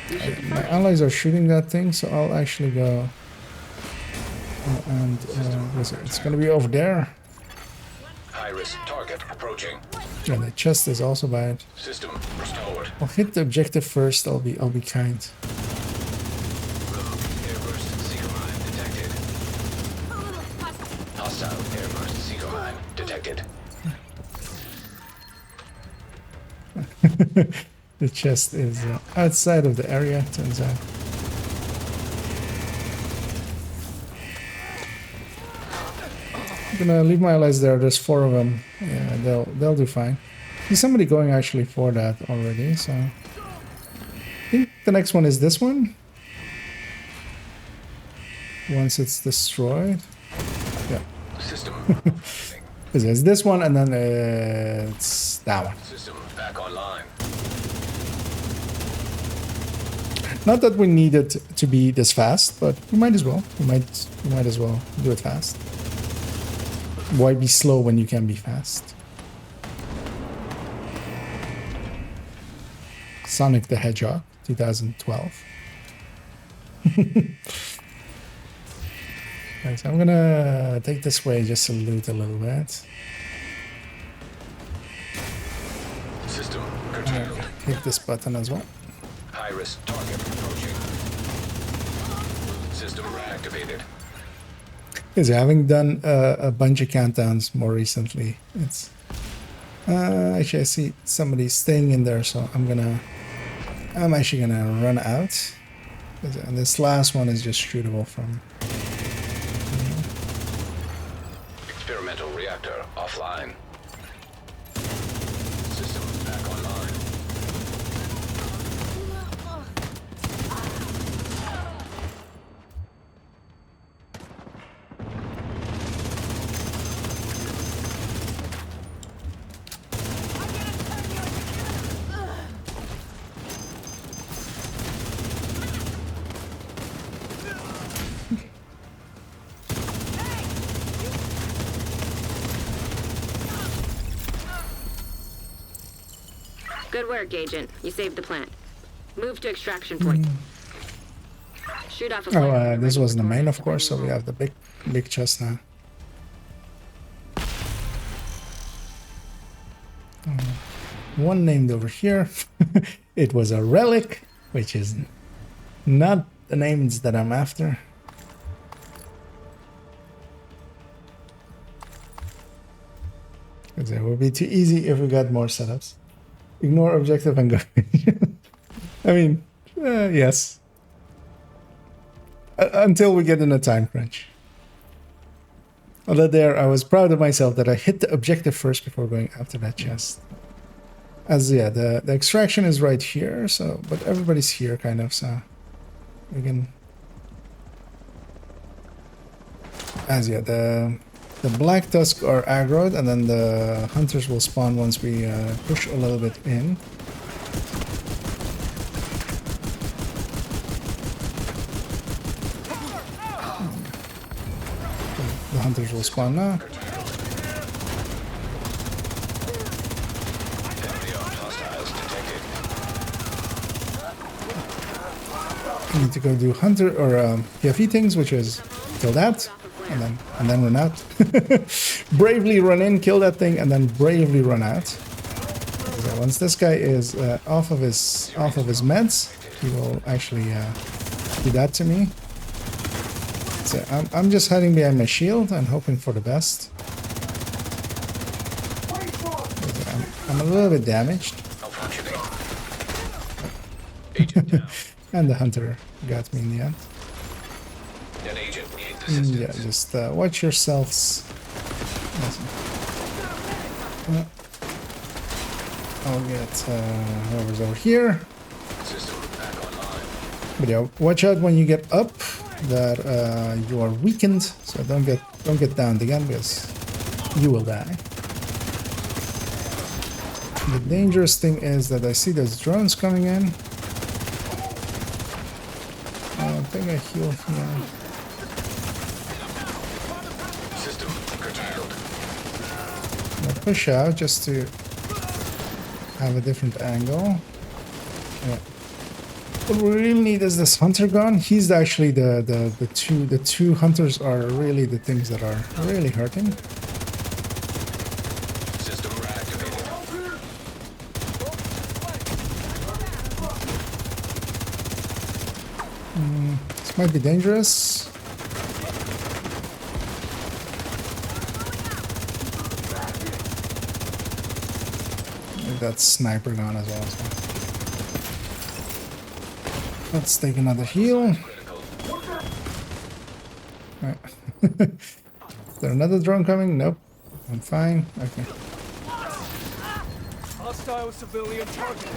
You should be My fine. allies are shooting that thing, so I'll actually go and it's gonna be over there. High-risk target approaching. Yeah, the chest is also by it. System restored. I'll hit the objective first. I'll be kind. Airburst seeker mine detected. Hostile airburst seeker mine detected. The chest is outside of the area, turns out. I'm gonna leave my allies there. There's 4 of them. Yeah, they'll do fine. There's somebody going actually for that already, so I think the next one is this one. Once it's destroyed. Yeah. System. It's this one and then it's that one. System back online. Not that we need it to be this fast, but we might as well. We might as well do it fast. Why be slow when you can be fast? Sonic the Hedgehog, 2012. Right, so I'm gonna take this way just to loot a little bit. System curtailed. Hit this button as well. High-risk target approaching. System reactivated. Because having done a bunch of countdowns more recently, it's actually I see somebody staying in there, so I'm actually gonna run out. And this last one is just shootable from. Experimental reactor offline. System back online. Good work, Agent. You saved the plant. Move to extraction point. Shoot off a Oh, this was the main, of course, so we have the big chest now. One named over here. It was a relic, which is not the names that I'm after. Because it would be too easy if we got more setups. Ignore objective and go. I mean, yes. Until we get in a time crunch. Although there, I was proud of myself that I hit the objective first before going after that chest. As yeah, the extraction is right here, so but everybody's here kind of, so we can. As yeah, the black tusk are aggroed, and then the hunters will spawn once we push a little bit in. The hunters will spawn now. I need to go do hunter or PFE things, which is kill that, and then run out. Bravely run in, kill that thing, and then bravely run out. So once this guy is off of his meds, he will actually do that to me. So I'm just hiding behind my shield and hoping for the best. I'm a little bit damaged. And the hunter got me in the end. An agent needs assistance. Yeah, just watch yourselves. I'll get whoever's over here. System back online. But yeah, watch out when you get up that you are weakened, so don't get downed again because you will die. The dangerous thing is that I see those drones coming in. I think I healed here. System curtailed. I'll push out just to have a different angle. Yeah. What we really need is this hunter gun. He's actually the two hunters are really the things that are really hurting. System reactivated. This might be dangerous. That's sniper gun as well. So. Let's take another heal. Right. Is there another drone coming? Nope. I'm fine. Okay. Hostile civilian target.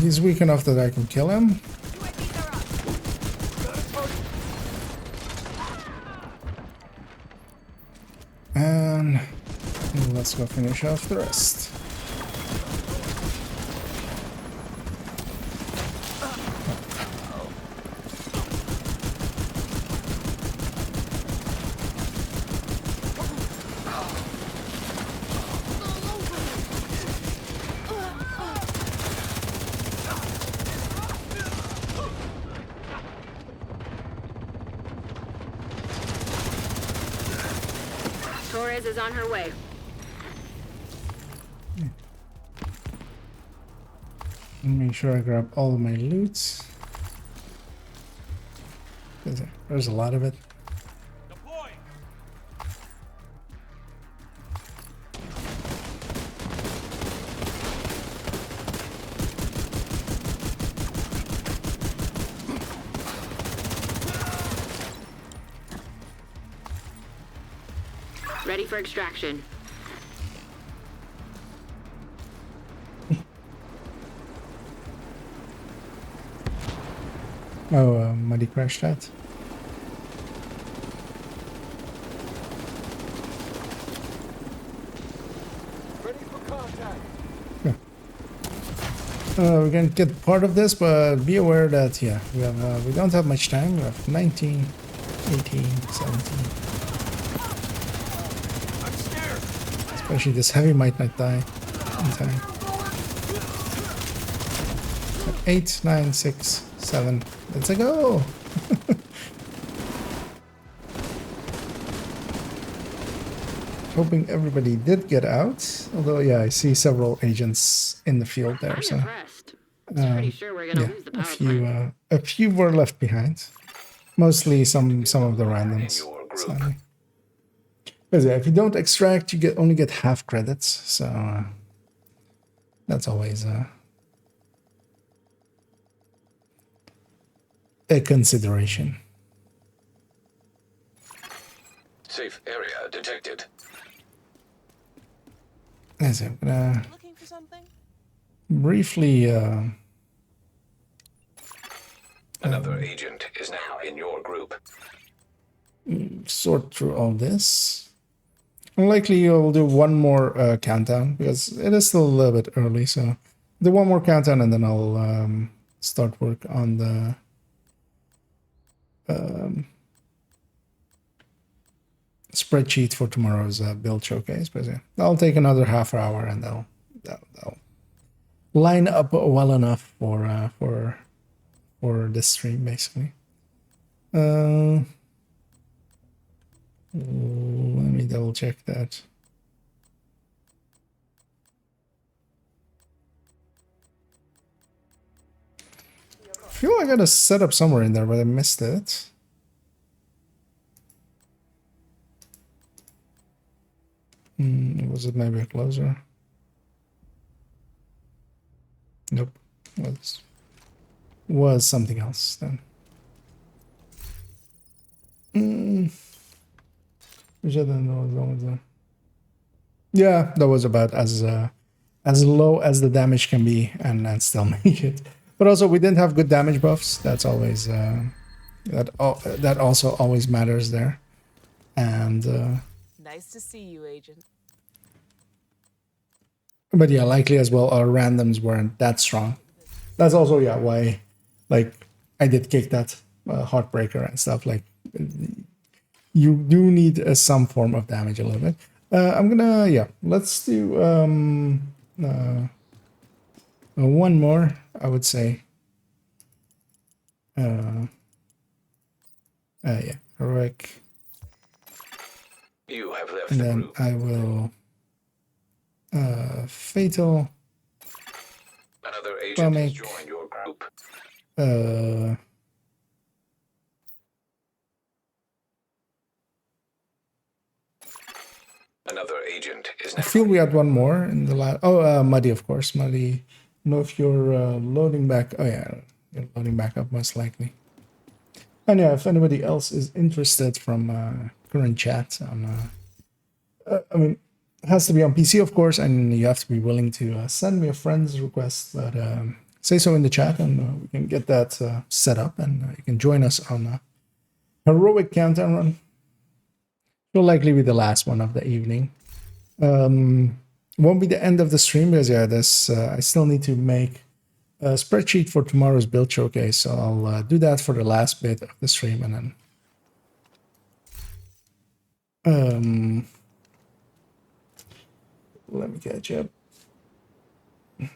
He's weak enough that I can kill him. And let's go finish off the rest. Torres is on her way. Make sure I grab all of my loot. There's a lot of it. Deploy. Ready for extraction. Oh, Muddy crashed that. Ready for contact. Yeah. We're gonna get part of this, but be aware that yeah, we don't have much time. We have 19, 18, 17. I'm scared. Especially this heavy might not die in time. 8, 9, 6, 7. Let's go! Hoping everybody did get out. Although, yeah, I see several agents in the field there. I'm So, impressed. I'm pretty sure we're gonna lose the power plant. a few were left behind. Mostly some of the randoms. Sadly. Because yeah, if you don't extract, you only get half credits. So that's always a consideration. Safe area detected. That's it. Looking for something? Briefly Another agent is now in your group. sort through all this. Unlikely you'll do one more countdown because it is still a little bit early. So do one more countdown and then I'll start work on the spreadsheet for tomorrow's build showcase. But yeah, that'll take another half hour and that'll line up well enough for this stream, basically. Let me double check that. I feel like I got a setup somewhere in there, but I missed it. Was it maybe a closer? Nope. Was something else then. Yeah, that was about as low as the damage can be, and still make it. But also, we didn't have good damage buffs. That's always that also always matters there. And nice to see you, Agent. But yeah, likely as well, our randoms weren't that strong. That's also, yeah, why, like, I did kick that Heartbreaker and stuff. Like, you do need some form of damage a little bit. I'm gonna, yeah, let's do one more, I would say. Yeah, heroic. You have left and the then group. I will fatal. Another agent has joined your group. Another agent is. I feel we had one more in the last. Oh, Muddy, of course. Muddy. I don't know if you're loading back. Oh yeah, you're loading back up most likely. And yeah, if anybody else is interested from current chat on, I mean, it has to be on PC, of course, and you have to be willing to send me a friend's request. But say so in the chat, and we can get that set up, and you can join us on a heroic countdown run. Will likely be the last one of the evening. Won't be the end of the stream because yeah, this I still need to make a spreadsheet for tomorrow's build showcase, so I'll do that for the last bit of the stream, and then let me catch up.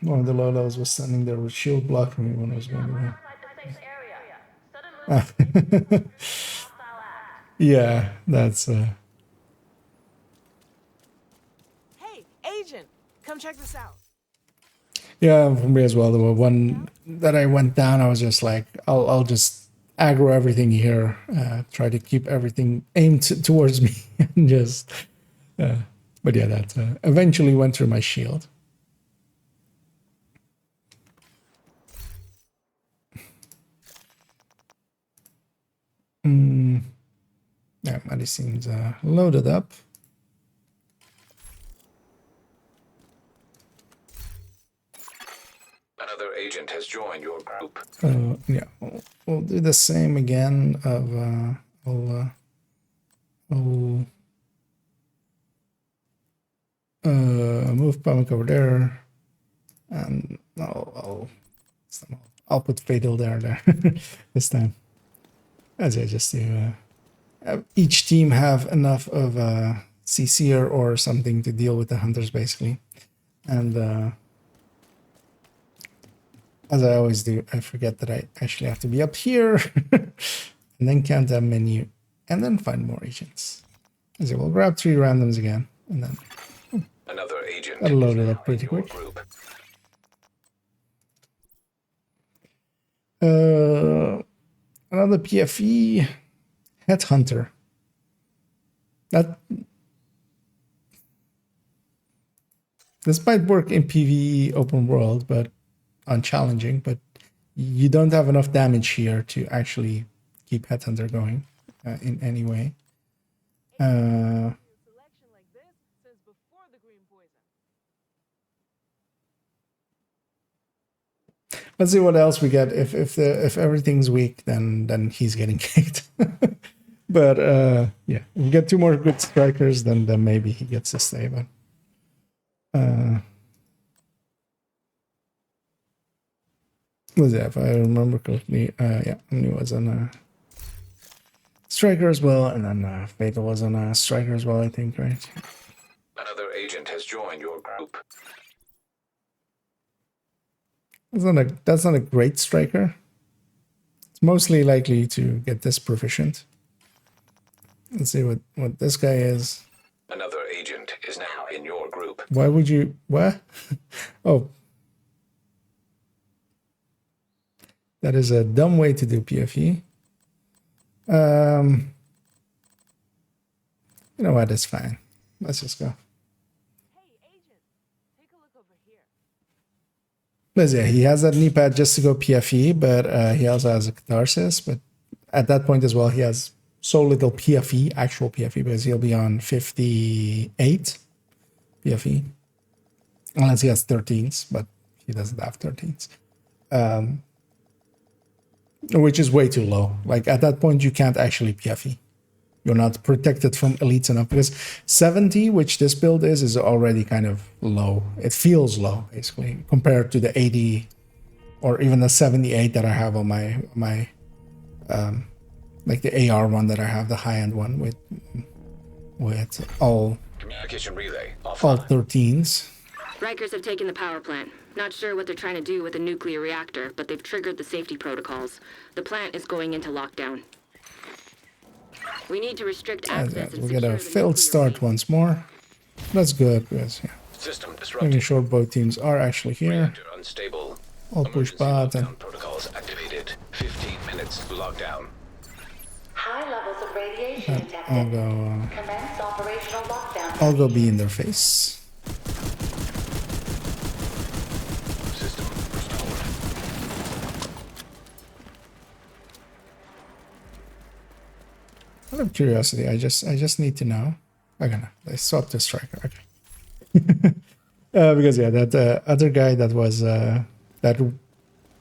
One of the Lolos was standing there with shield blocking me when I was going to. Yeah, that's. Agent, come check this out. Yeah, for me as well. The one that I went down, I was just like, I'll just aggro everything here, try to keep everything aimed towards me, and just. But yeah, that eventually went through my shield. Yeah, medicine's loaded up. Another agent has joined your group. Yeah, we'll do the same again. I'll move Pumic over there, and I'll put Fatal there this time. As I just do, each team have enough of a CC'er or something to deal with the hunters, basically, and. As I always do, I forget that I actually have to be up here and then count that menu and then find more agents. So we'll grab 3 randoms again and then another agent. That'll load it up pretty quick. Another PFE Headhunter. This might work in PvE open world, but unchallenging, but you don't have enough damage here to actually keep Headhunter going in any way. Let's see what else we get. If everything's weak, then he's getting kicked. But yeah, if we get 2 more good strikers, then maybe he gets to stay. But was that, if I remember correctly, yeah, he was on a striker as well, and then Fatal was on a striker as well, I think, right? Another agent has joined your group. That's not a great striker. It's mostly likely to get this proficient. Let's see what this guy is. Another agent is now in your group. Why would you... What? Oh. That is a dumb way to do PFE. You know what? It's fine. Let's just go. Hey, Agent, take a look over here. But yeah, he has that knee pad just to go PFE, but he also has a catharsis. But at that point as well, he has so little PFE, actual PFE, because he'll be on 58 PFE. Unless he has 13s, but he doesn't have 13s. Which is way too low. Like at that point, you can't actually PFE. You're not protected from elites enough, because 70, which this build is already kind of low. It feels low, basically, compared to the 80 or even the 78 that I have on my like the AR one that I have, the high-end one with all Communication relay all offline. 13s. Rikers have taken the power plant. Not sure what they're trying to do with a nuclear reactor, but they've triggered the safety protocols. The plant is going into lockdown. We need to restrict access and We secure get a the failed nuclear start waste. once more. That's good, because yeah, System making disrupted. sure both teams are actually here. Reactor unstable. I'll push Emergency bot and lockdown protocols activated. 15 minutes lockdown. High levels of radiation I'll detected. go. Commence operational lockdown. I'll go be in their face. System restored. Out of curiosity, I just need to know. Okay, no, they swapped the striker. Okay. Because yeah, that other guy that was that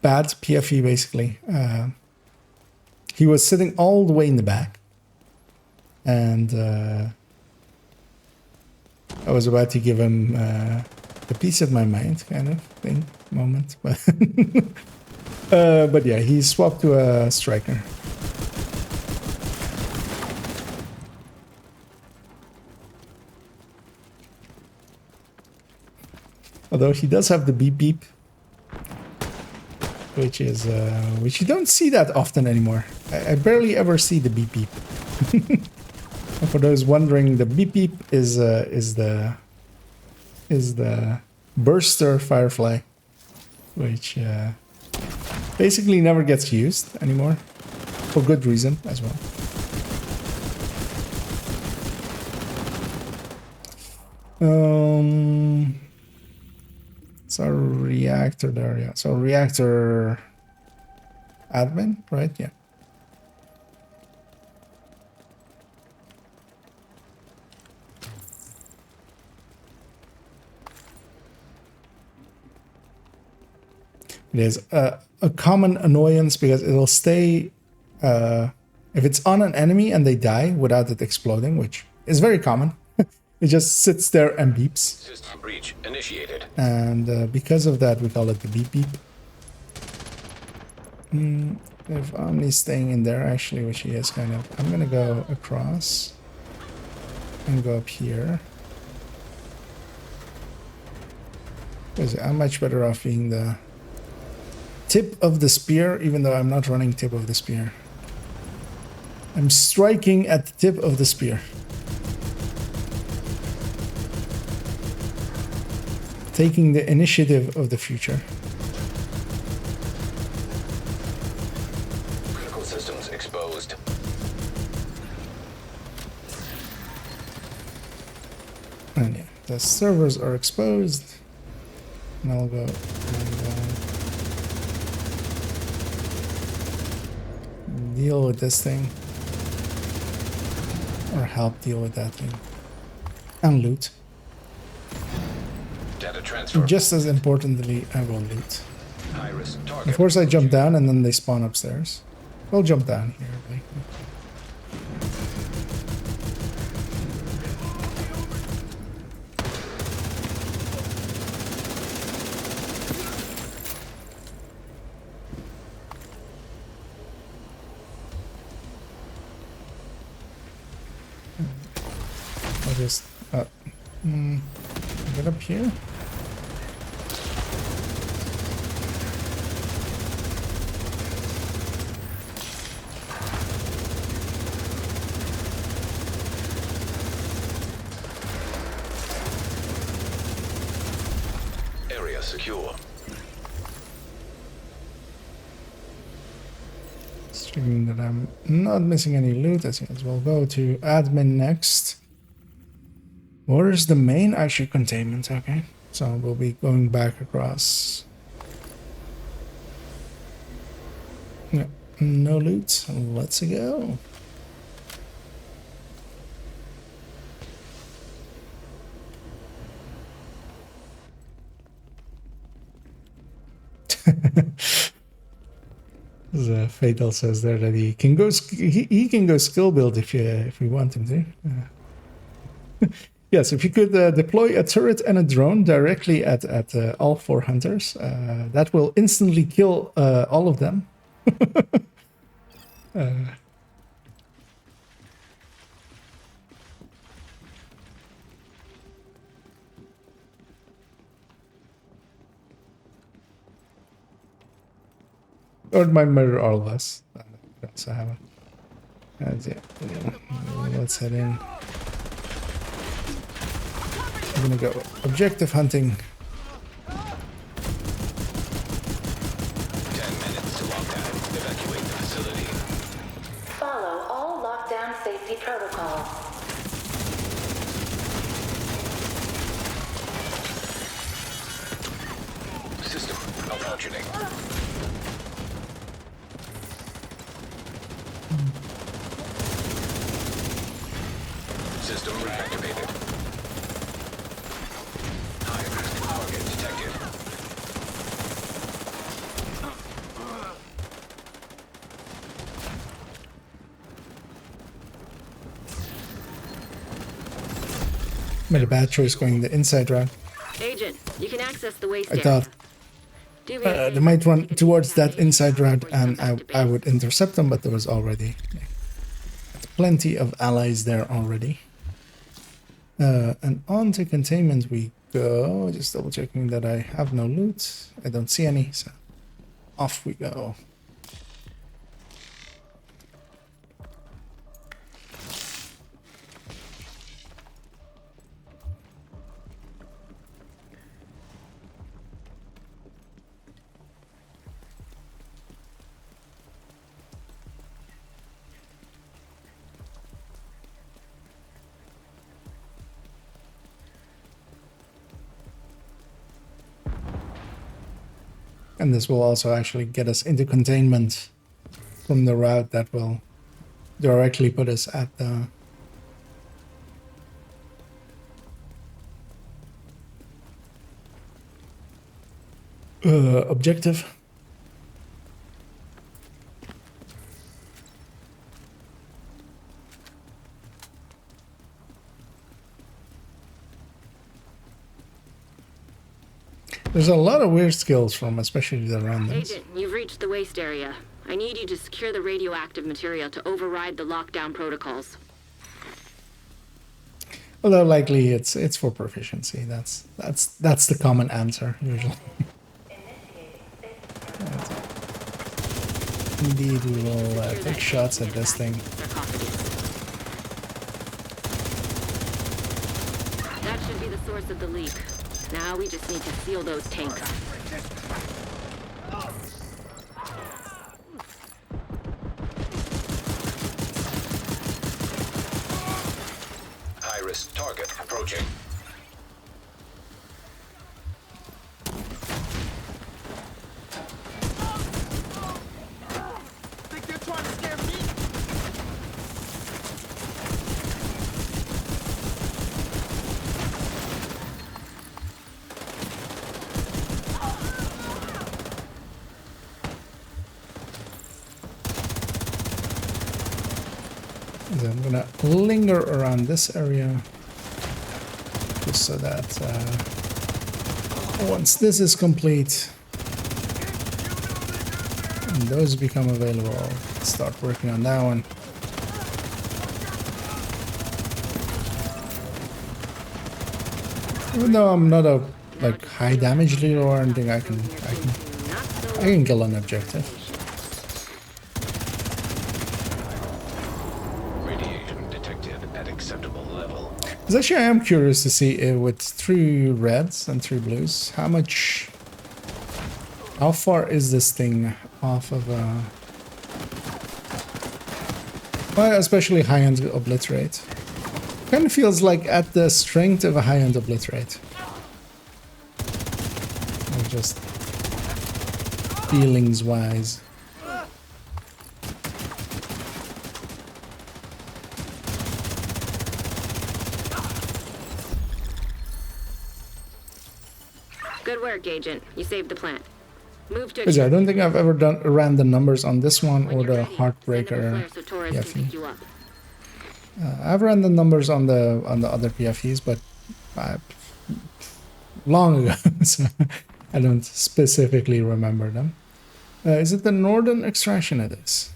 bad PFE basically. He was sitting all the way in the back, and I was about to give him a piece of my mind kind of thing moment, but yeah, he swapped to a striker. Although he does have the beep beep, which is which you don't see that often anymore. I barely ever see the beep beep. And for those wondering, the beep beep is the burster firefly, which basically never gets used anymore, for good reason as well. It's a reactor there, yeah. So reactor admin, right? Yeah. It is a common annoyance because it'll stay if it's on an enemy and they die without it exploding, which is very common. It just sits there and beeps. System breach initiated. And because of that, we call it the beep beep. If Omni's staying in there, actually, which he is kind of... I'm going to go across and go up here. I'm much better off being the tip of the spear, even though I'm not running tip of the spear. I'm striking at the tip of the spear. Taking the initiative of the future. Critical systems exposed. And yeah, the servers are exposed. And I'll go and deal with this thing. Or help deal with that thing. And loot. Data transfer. Just as importantly, I will loot. High-risk target. Of course, I jump down and then they spawn upstairs. We'll jump down here. Like. I'll just get up here. area secure. Checking that I'm not missing any loot. As we'll go to admin next. Where's the main actually containment? Okay, so we'll be going back across. Yeah, no loot. Let's go. Fatal says there that he can go. He can go skill build if we want him to. Yes, if you could deploy a turret and a drone directly at all 4 hunters, that will instantly kill all of them. Or it might murder all of us. So have a, let's head in. I'm gonna go objective hunting. 10 minutes to lockdown. Evacuate the facility. Follow all lockdown safety protocols. System malfunctioning. System reactivated. High-risk target detected. Made a bad choice going the inside route. Agent, you can access the waste I thought they might run towards that inside route and I would intercept them, but there was already plenty of allies there already. And on to containment we go. Just double checking that I have no loot. I don't see any, so off we go. And this will also actually get us into containment from the route that will directly put us at the objective. There's a lot of weird skills from especially the randoms. Agent, you've reached the waste area. I need you to secure the radioactive material to override the lockdown protocols. Although likely it's for proficiency. That's the common answer usually. Indeed, we will take shots at this thing. That should be the source of the leak. Now we just need to seal those tanks. High-risk target approaching. Think you're trying to scare me? So I'm gonna linger around this area just so that once this is complete and those become available, I'll start working on that one. Even though I'm not a high damage leader or anything, I can kill an objective. Because actually I am curious to see with 3 reds and 3 blues, how far is this thing off of well, especially high-end obliterate. Kind of feels like at the strength of a high-end obliterate. Like just feelings-wise. Good work, Agent. You saved the plant. Move to. I don't think I've ever ran the numbers on this one or the Heartbreaker PFE. I've run the numbers on the other PFEs, but long ago, so I don't specifically remember them. Is it the Northern Extraction it is?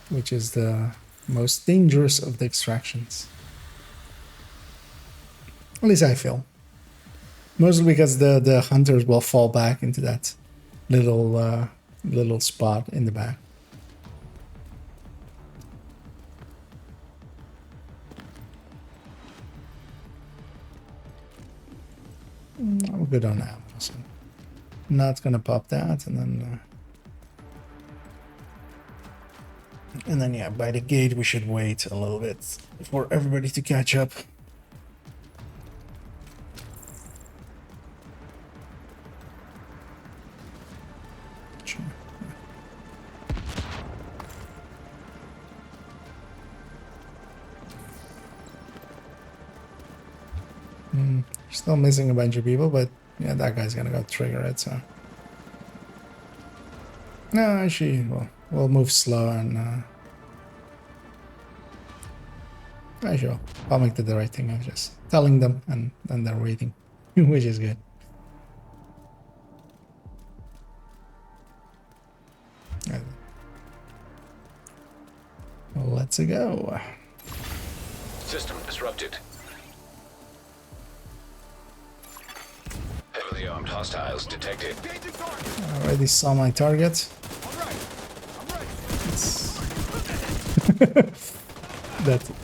Which is the most dangerous of the extractions. At least I feel. Mostly because the hunters will fall back into that little spot in the back. I'm good on ammo, so not gonna pop that, and then yeah, by the gate we should wait a little bit for everybody to catch up. Still missing a bunch of people, but yeah, that guy's gonna go trigger it, so. No, actually, we'll move slow and actually, I'll make the right thing. I'm just telling them, and then they're waiting, which is good. Well, let's go. System disrupted. Heavily armed hostiles detected. I already saw my target.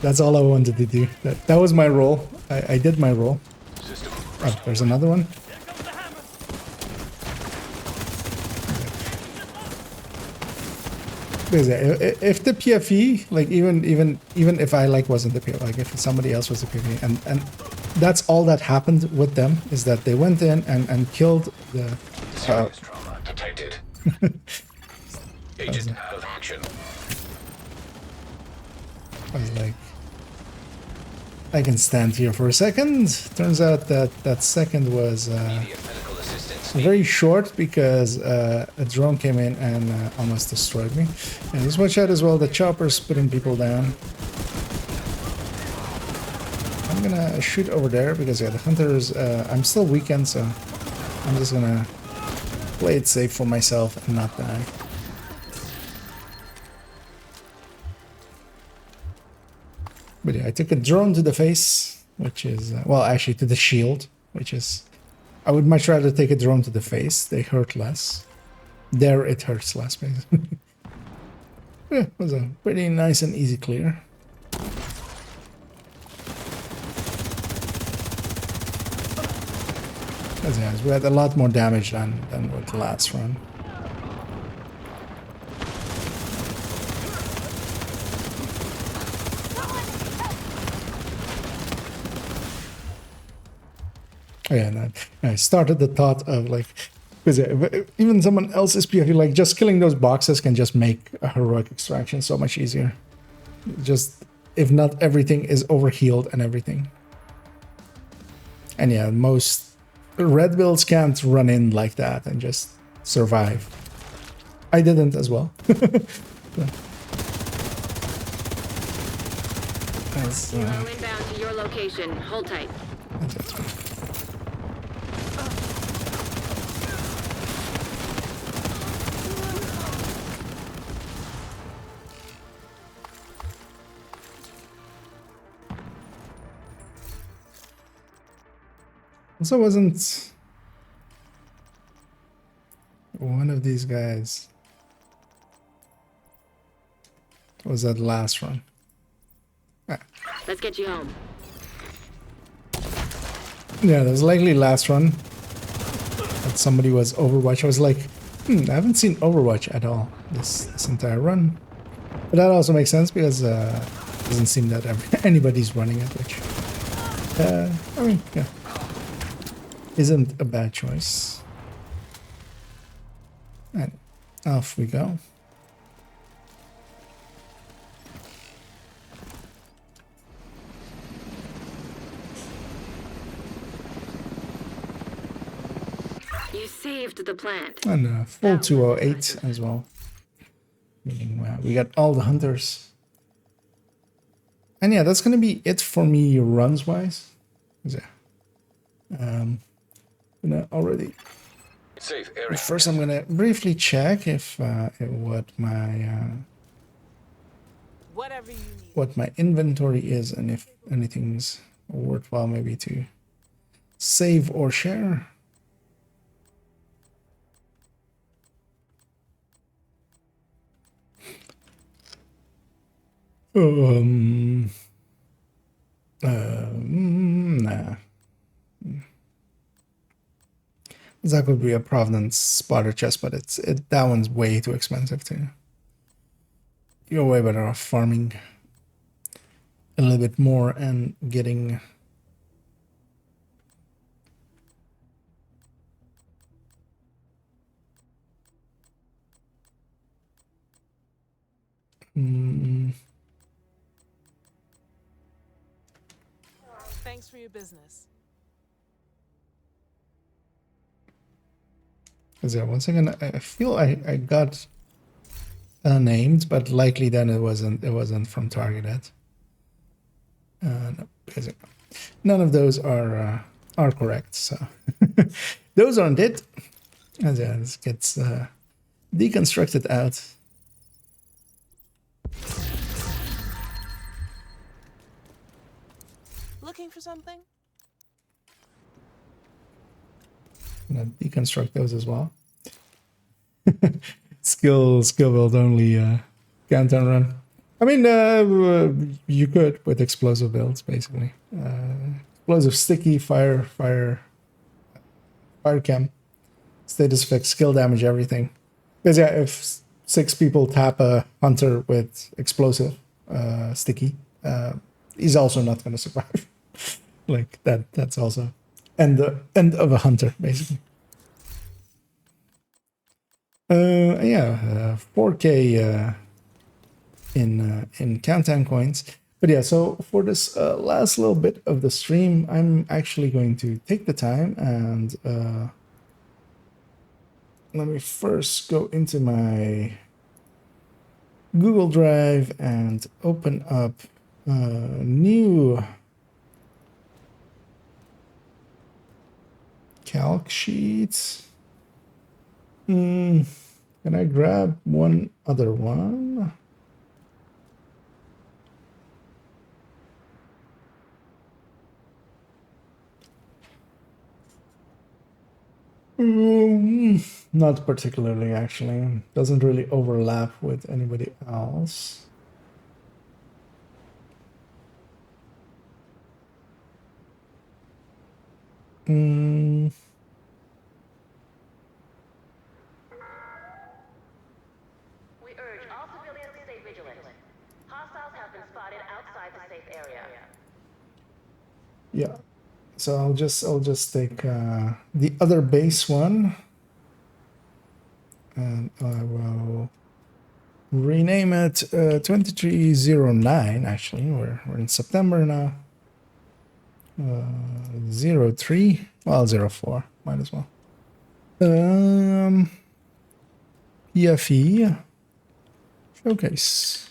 That's all I wanted to do. That was my role. I did my role. Oh, there's another one. If the PFE, like even if I wasn't the PFE, like if somebody else was the PFE, and that's all that happened with them, is that they went in and killed the. Serious trauma detected. Agent out of action. I was like, I can stand here for a second. Turns out that second was very short because a drone came in and almost destroyed me. And just watch out as well, the chopper's putting people down. I'm gonna shoot over there because yeah, the hunters, I'm still weakened, so I'm just gonna play it safe for myself and not die. But yeah, I took a drone to the face, which is, well, actually to the shield, which is, I would much rather take a drone to the face. They hurt less. There it hurts less, basically. Yeah, it was a pretty nice and easy clear. Yeah, we had a lot more damage than with the last run. Oh, yeah, and I started the thought of like, because even someone else's PFE, like just killing those boxes can just make a heroic extraction so much easier. Just, if not everything is overhealed and everything. And yeah, most red builds can't run in like that and just survive. I didn't as well. Zero inbound to your location. Hold tight. That's right. Also wasn't one of these guys. Was that last run? Ah. Let's get you home. Yeah, that was likely last run that somebody was Overwatch. I was like, I haven't seen Overwatch at all this entire run. But that also makes sense because it doesn't seem that anybody's running it, which, I mean, yeah, isn't a bad choice. And off we go. You saved the plant. And full 208 as well. Meaning we got all the hunters. And yeah, that's gonna be it for me runs wise. Yeah. Already. Safe area. First, I'm gonna briefly check if what my Whatever you need. what my inventory is, and if anything's worthwhile maybe to save or share. Nah. That could be a Providence spotter chest, but that one's way too expensive too. You're way better off farming a little bit more and getting Thanks for your business. Yeah, one second. I feel I got named, but likely then it wasn't from targeted. No, none of those are correct. So those aren't it. And yeah, this gets deconstructed out. Looking for something? I'm gonna deconstruct those as well. skill build only countdown run. I mean, you could with explosive builds basically. Explosive, sticky, fire chem, status effect, skill damage, everything. Because yeah, if 6 people tap a hunter with explosive, sticky, he's also not going to survive. Like that's also end of a hunter basically. 4K in countdown coins. But yeah, so for this last little bit of the stream, I'm actually going to take the time and let me first go into my Google Drive and open up new calc sheets. Can I grab one other one? Not particularly, actually. Doesn't really overlap with anybody else. Yeah, so I'll just take the other base one, and I will rename it 2309. Actually, we're in September now. 03. Well, 04. Might as well. PFE showcase.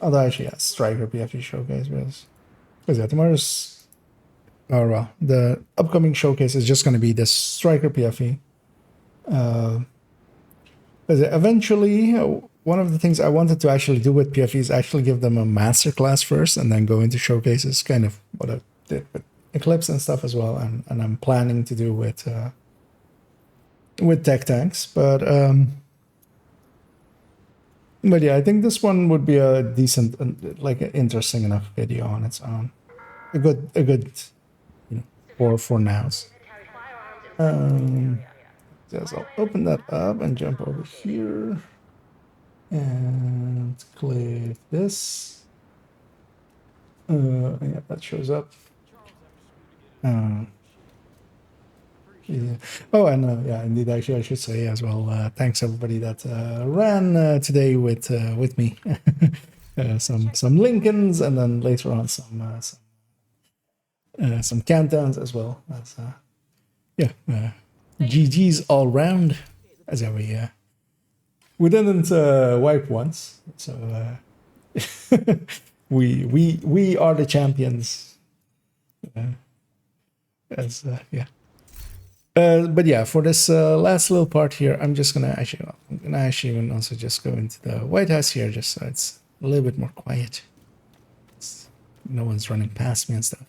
Although actually, yeah, Striker PFE showcase because yeah, tomorrow's, oh well, the upcoming showcase is just going to be the Striker PFE. Eventually, one of the things I wanted to actually do with PFE is actually give them a masterclass first and then go into showcases, kind of what I did with Eclipse and stuff as well, and I'm planning to do with tech tanks, but yeah, I think this one would be a decent, like an interesting enough video on its own. A good for nows. Yes, I'll open that up and jump over here and click this. Yeah, that shows up. Yeah. Oh, and yeah, indeed, actually, I should say as well. Thanks everybody that ran today with me. Some Lincolns, and then later on some countdowns as well. That's, yeah, GG's all round. As we didn't wipe once, so we are the champions. Yeah. But yeah, for this last little part here, I'm gonna actually also just go into the White House here, just so it's a little bit more quiet. No one's running past me and stuff.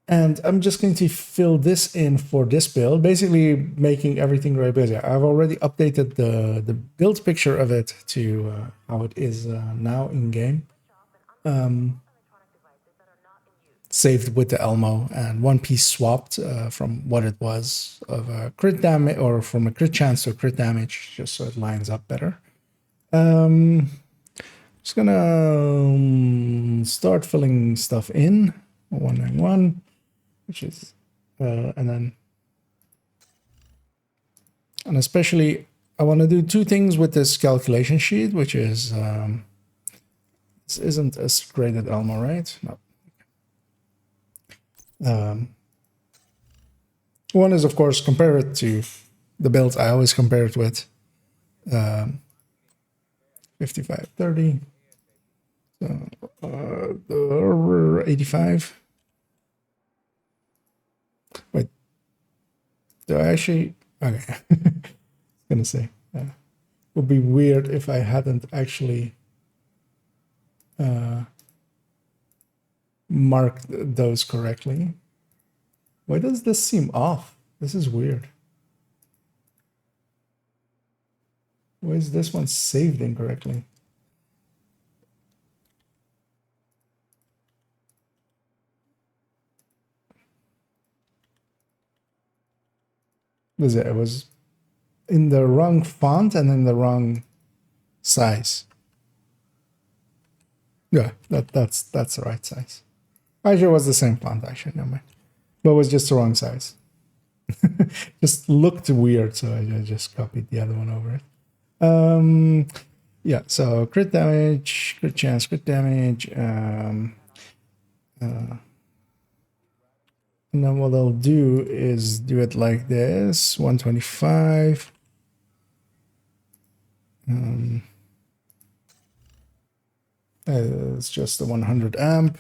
And I'm just going to fill this in for this build, basically making everything very busy. I've already updated the build picture of it to how it is now in game. Saved with the Elmo, and one piece swapped from what it was of a crit damage, or from a crit chance to a crit damage, just so it lines up better. Just gonna start filling stuff in. 191, which is and especially I want to do two things with this calculation sheet, which is this isn't a graded Elmo, right? No. One is, of course, compare it to the build I always compare it with. 5530. So, 85. Wait. Do I actually? Okay. I was gonna say. It would be weird if I hadn't actually marked those correctly. Why does this seem off? This is weird. Why is this one saved incorrectly? It was in the wrong font and in the wrong size. Yeah, that's the right size. Actually, it was the same font, actually, never mind. But it was just the wrong size. Just looked weird, so I just copied the other one over it. Yeah, so crit damage, crit chance, crit damage. And then what I'll do is do it like this: 125. It's just a 100 amp.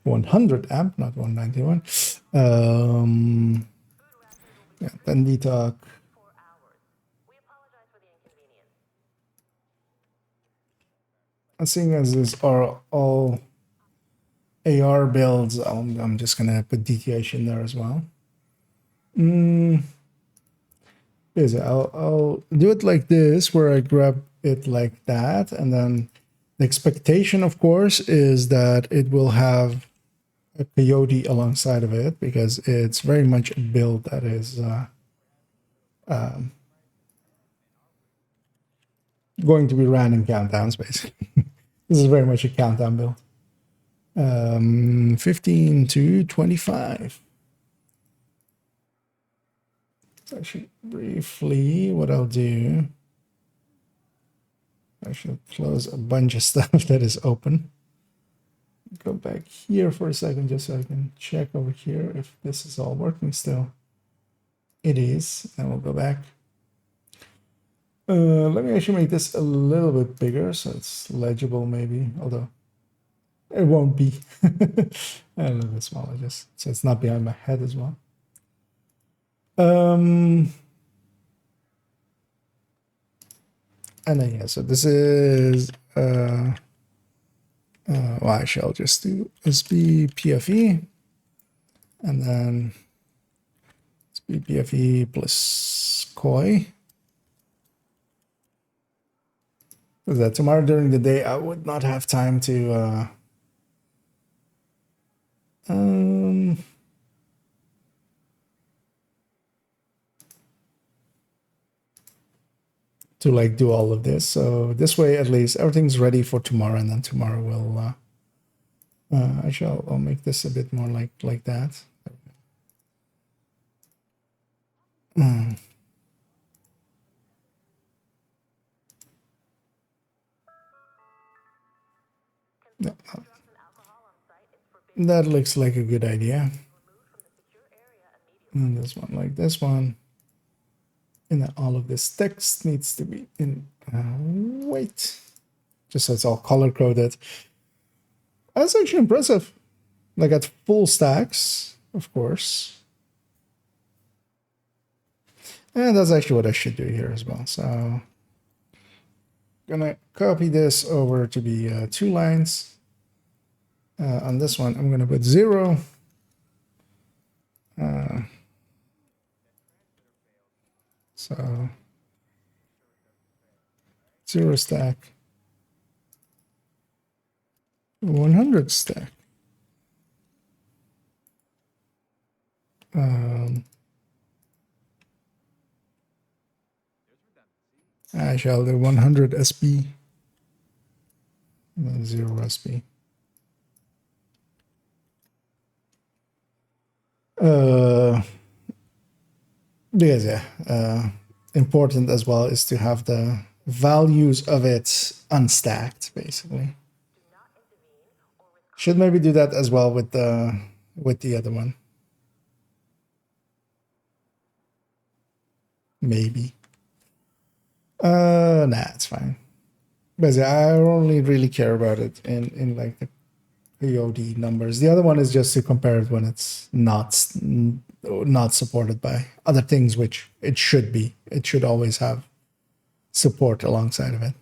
100 amp, not 191. Yeah, then detox. Seeing as these are all AR builds, I'm just gonna put DTH in there as well. I'll do it like this, where I grab it like that, and then the expectation, of course, is that it will have a coyote alongside of it, because it's very much a build that is going to be ran in countdowns, basically. This is very much a countdown build. 15 to 25. So actually, briefly, what I'll do, I should close a bunch of stuff that is open. Go back here for a second, just so I can check over here if this is all working still. It is, and we'll go back. Let me actually make this a little bit bigger so it's legible, maybe, although it won't be. A little bit smaller, just so it's not behind my head as well. And then yeah, so this is well, actually I'll just do SB PFE, and then SB PFE plus Koi. Because that tomorrow during the day I would not have time to like do all of this. So this way at least everything's ready for tomorrow, and then tomorrow we'll I'll make this a bit more like that. That looks like a good idea. And this one like this one. And then all of this text needs to be in white. Just so it's all color-coded. That's actually impressive. Like at full stacks, of course. And that's actually what I should do here as well. So gonna copy this over to be 2 lines. On this one, I'm gonna put 0. So 0 stack, 100 stack. I shall do 100 SB and then 0 SB. Because important as well is to have the values of it unstacked, basically. Should maybe do that as well with the other one. Maybe. Nah, it's fine. But I only really care about it in like the POD numbers. The other one is just to compare it when it's not supported by other things, which it should be. It should always have support alongside of it.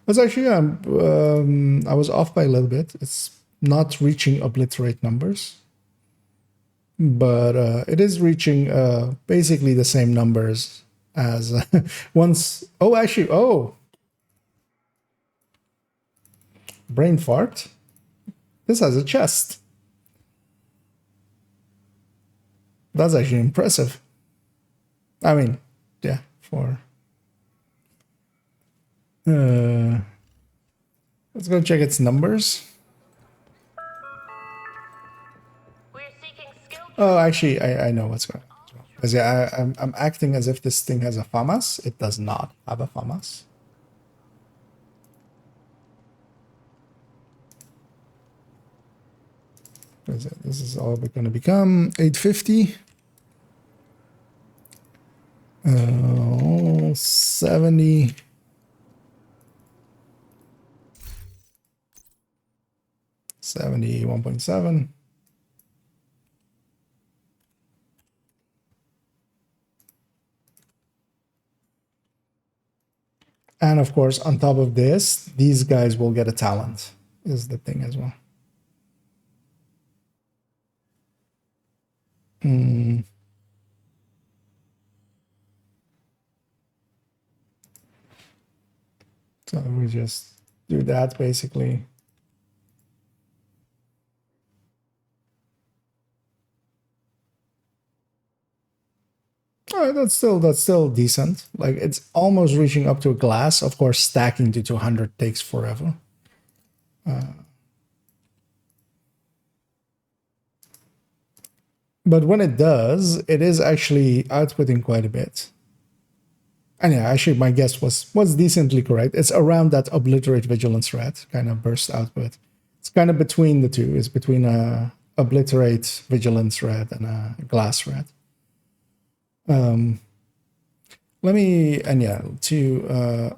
But actually, I was off by a little bit. It's not reaching obliterate numbers, but it is reaching basically the same numbers as once. Oh, actually, brain fart. This has a chest. That's actually impressive. I mean, yeah, for... let's go check its numbers. Oh, actually, I know what's going on. Because yeah, I'm acting as if this thing has a FAMAS. It does not have a FAMAS. This is all going to become 850. 70. $71.7. And of course, on top of this, these guys will get a talent, is the thing as well. So we just do that basically. All right, that's still decent. Like it's almost reaching up to a glass. Of course, stacking to 200 takes forever. But when it does, it is actually outputting quite a bit. And yeah, actually my guess was decently correct. It's around that obliterate vigilance rate kind of burst output. It's kind of between the two. It's between a obliterate vigilance rate and a glass rate. To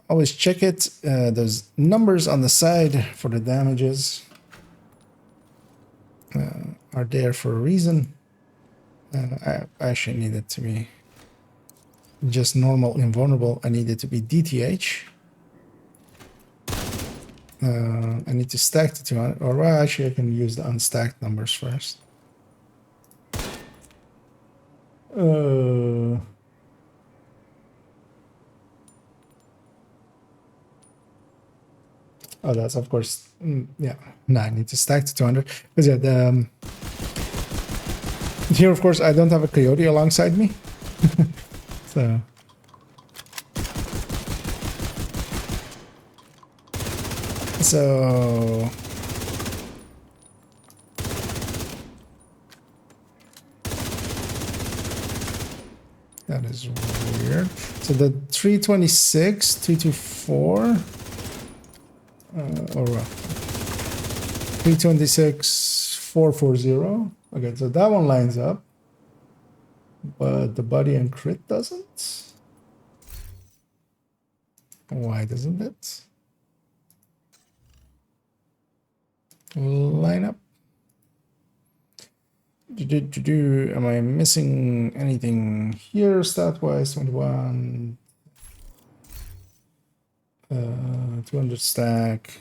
always check it, those numbers on the side for the damages are there for a reason. I actually need it to be just normal invulnerable. I need it to be DTH. I need to stack the 200, or well, actually I can use the unstacked numbers first. Oh, that's of course, yeah. No, I need to stack to 200. Because yeah, here of course I don't have a coyote alongside me. So. So. That is weird. So the 326, 224, or 326, 440. Okay, so that one lines up, but the body and crit doesn't. Why doesn't it line up? Am I missing anything here stat-wise? 21, 200 stack.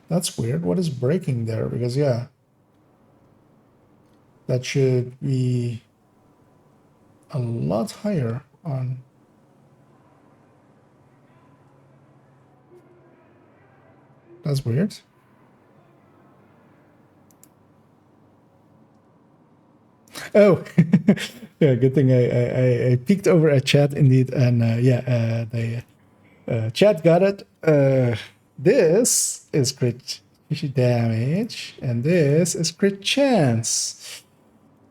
That's weird. What is breaking there? Because yeah, that should be a lot higher on. That's weird. Oh, yeah. Good thing I peeked over at chat indeed, and yeah, the chat got it. This is crit damage, and this is crit chance.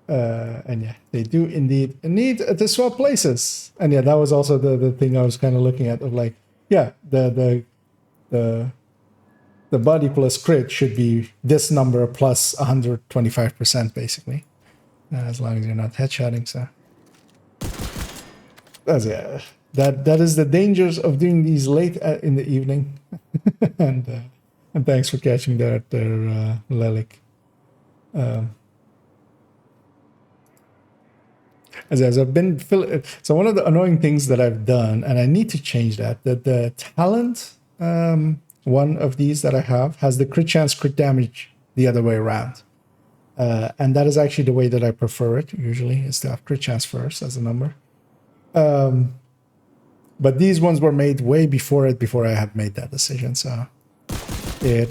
And yeah, they do indeed need to swap places. And yeah, that was also the thing I was kind of looking at of like, yeah, the body plus crit should be this number plus 125% basically, as long as you're not headshotting. So that's yeah, that is the dangers of doing these late in the evening. and thanks for catching that there, Lelik. As I've been so one of the annoying things that I've done, and I need to change that the talent one of these that I have has the crit chance, crit damage the other way around. And that is actually the way that I prefer it usually, is to have crit chance first as a number. But these ones were made way before I had made that decision. So it,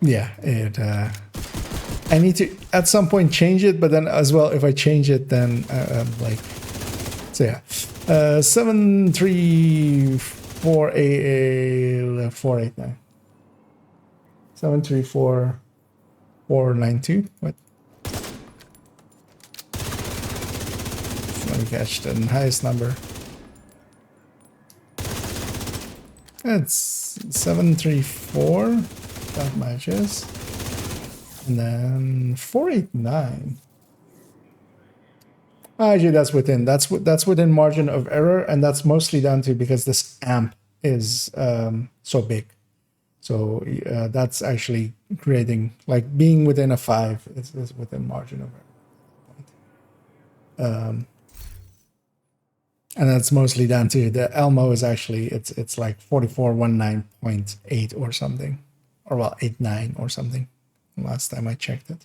yeah, it, I need to at some point change it, but then as well, if I change it, then like, so yeah. 73488 734492. What? Let me catch the highest number. It's 734. That matches. And then 489. Actually, that's within margin of error, and that's mostly down to because this amp is so big. So that's actually creating, like, being within a 5 is within margin of error. And that's mostly down to the Elmo is actually it's like 4419.8 or something, or well 89 or something. Last time I checked it.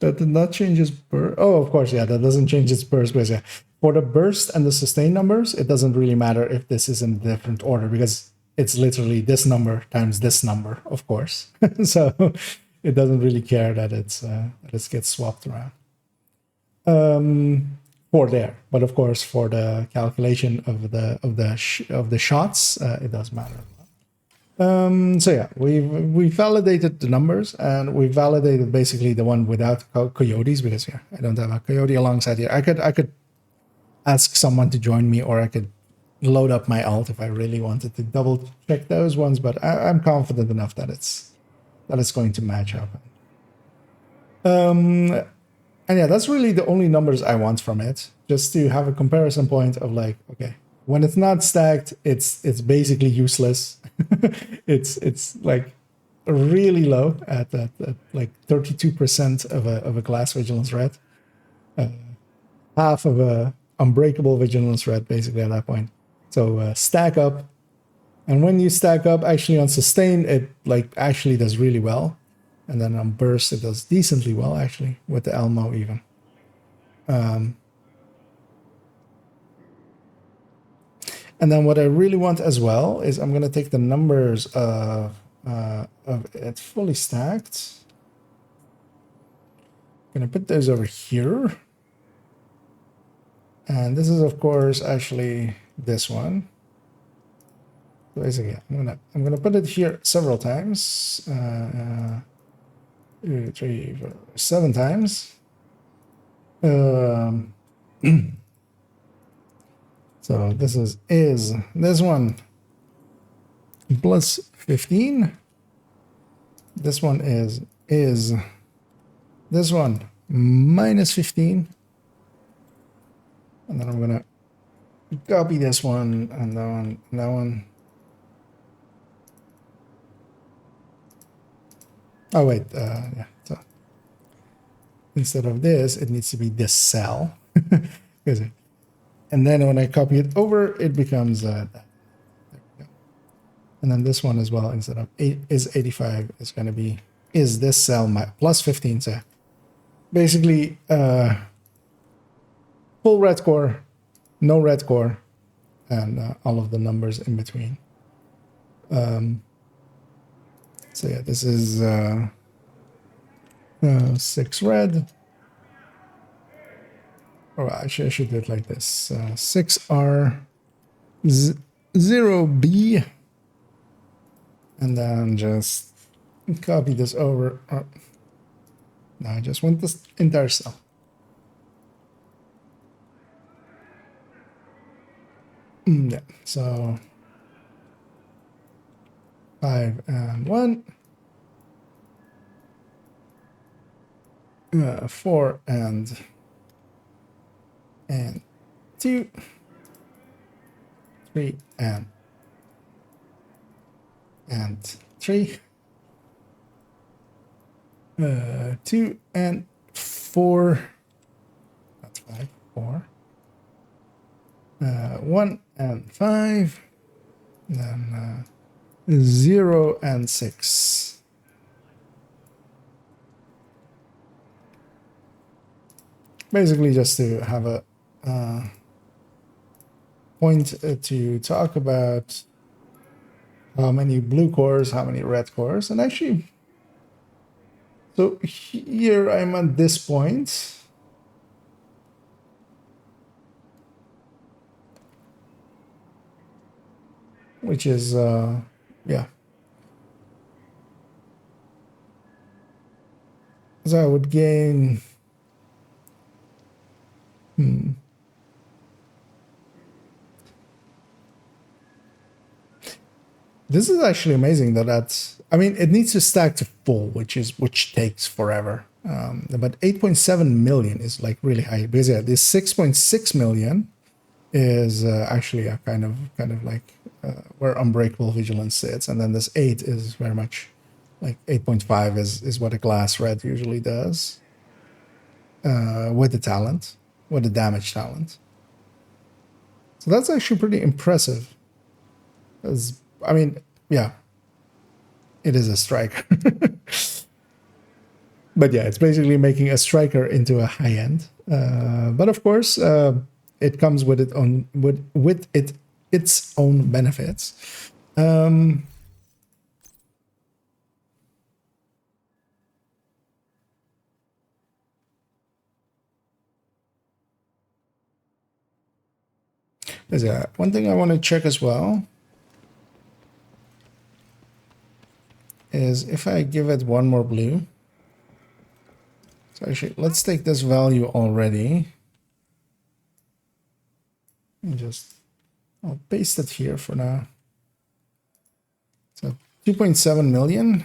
That did not change its burst. Oh, of course, yeah, that doesn't change its burst. But yeah, for the burst and the sustain numbers, it doesn't really matter if this is in a different order because it's literally this number times this number, of course. So it doesn't really care that it gets swapped around. For there, but of course for the calculation of the shots, it does matter. So yeah, we validated the numbers, and we validated basically the one without coyotes because yeah, I don't have a coyote alongside here. I could ask someone to join me, or I could load up my alt if I really wanted to double check those ones, but I'm confident enough that it's going to match up. And yeah, that's really the only numbers I want from it, just to have a comparison point of like, okay, when it's not stacked, it's basically useless. it's like really low at like 32% of a class vigilance red. half of a unbreakable vigilance red basically at that point. So stack up, and when you stack up, actually on sustain it like actually does really well, and then on burst it does decently well actually with the Elmo even. And then what I really want as well is I'm going to take the numbers of it fully stacked. I'm going to put those over here. And this is, of course, actually this one. So basically, I'm gonna put it here several times. 2, 3, 4, 7 times. So this is this one plus 15. This one is this one minus 15. And then I'm gonna copy this one and that one. Oh wait, yeah. So instead of this, it needs to be this cell. And then when I copy it over, it becomes there we go. And then this one as well, instead of 85, is going to be this cell plus 15. So basically, full red core, no red core, and all of the numbers in between. So yeah, this is 6 red. Or actually, I should do it like this: 6R0B, and then just copy this over. No, I just want this entire cell. Yeah, so 5 and 1, 4 and 2, 3 and 3, 2 and 4. That's 5, 4. 1 and 5, then 0 and 6. Basically, just to have a point to talk about how many blue cores, how many red cores, and actually, so here I'm at this point. Which is, yeah. So I would gain... This is actually amazing that's... I mean, it needs to stack to full, which takes forever. But 8.7 million is like really high. Because yeah, this 6.6 million is actually a kind of like where Unbreakable Vigilance sits, and then this 8 is very much like 8.5 is what a glass red usually does with the talent, with the damage talent. So that's actually pretty impressive. I mean, yeah, it is a striker. But yeah, it's basically making a striker into a high end. But of course, it comes with its own benefits. There's one thing I want to check as well is if I give it one more blue. So actually, let's take this value already. And I'll paste it here for now. So 2.7 million.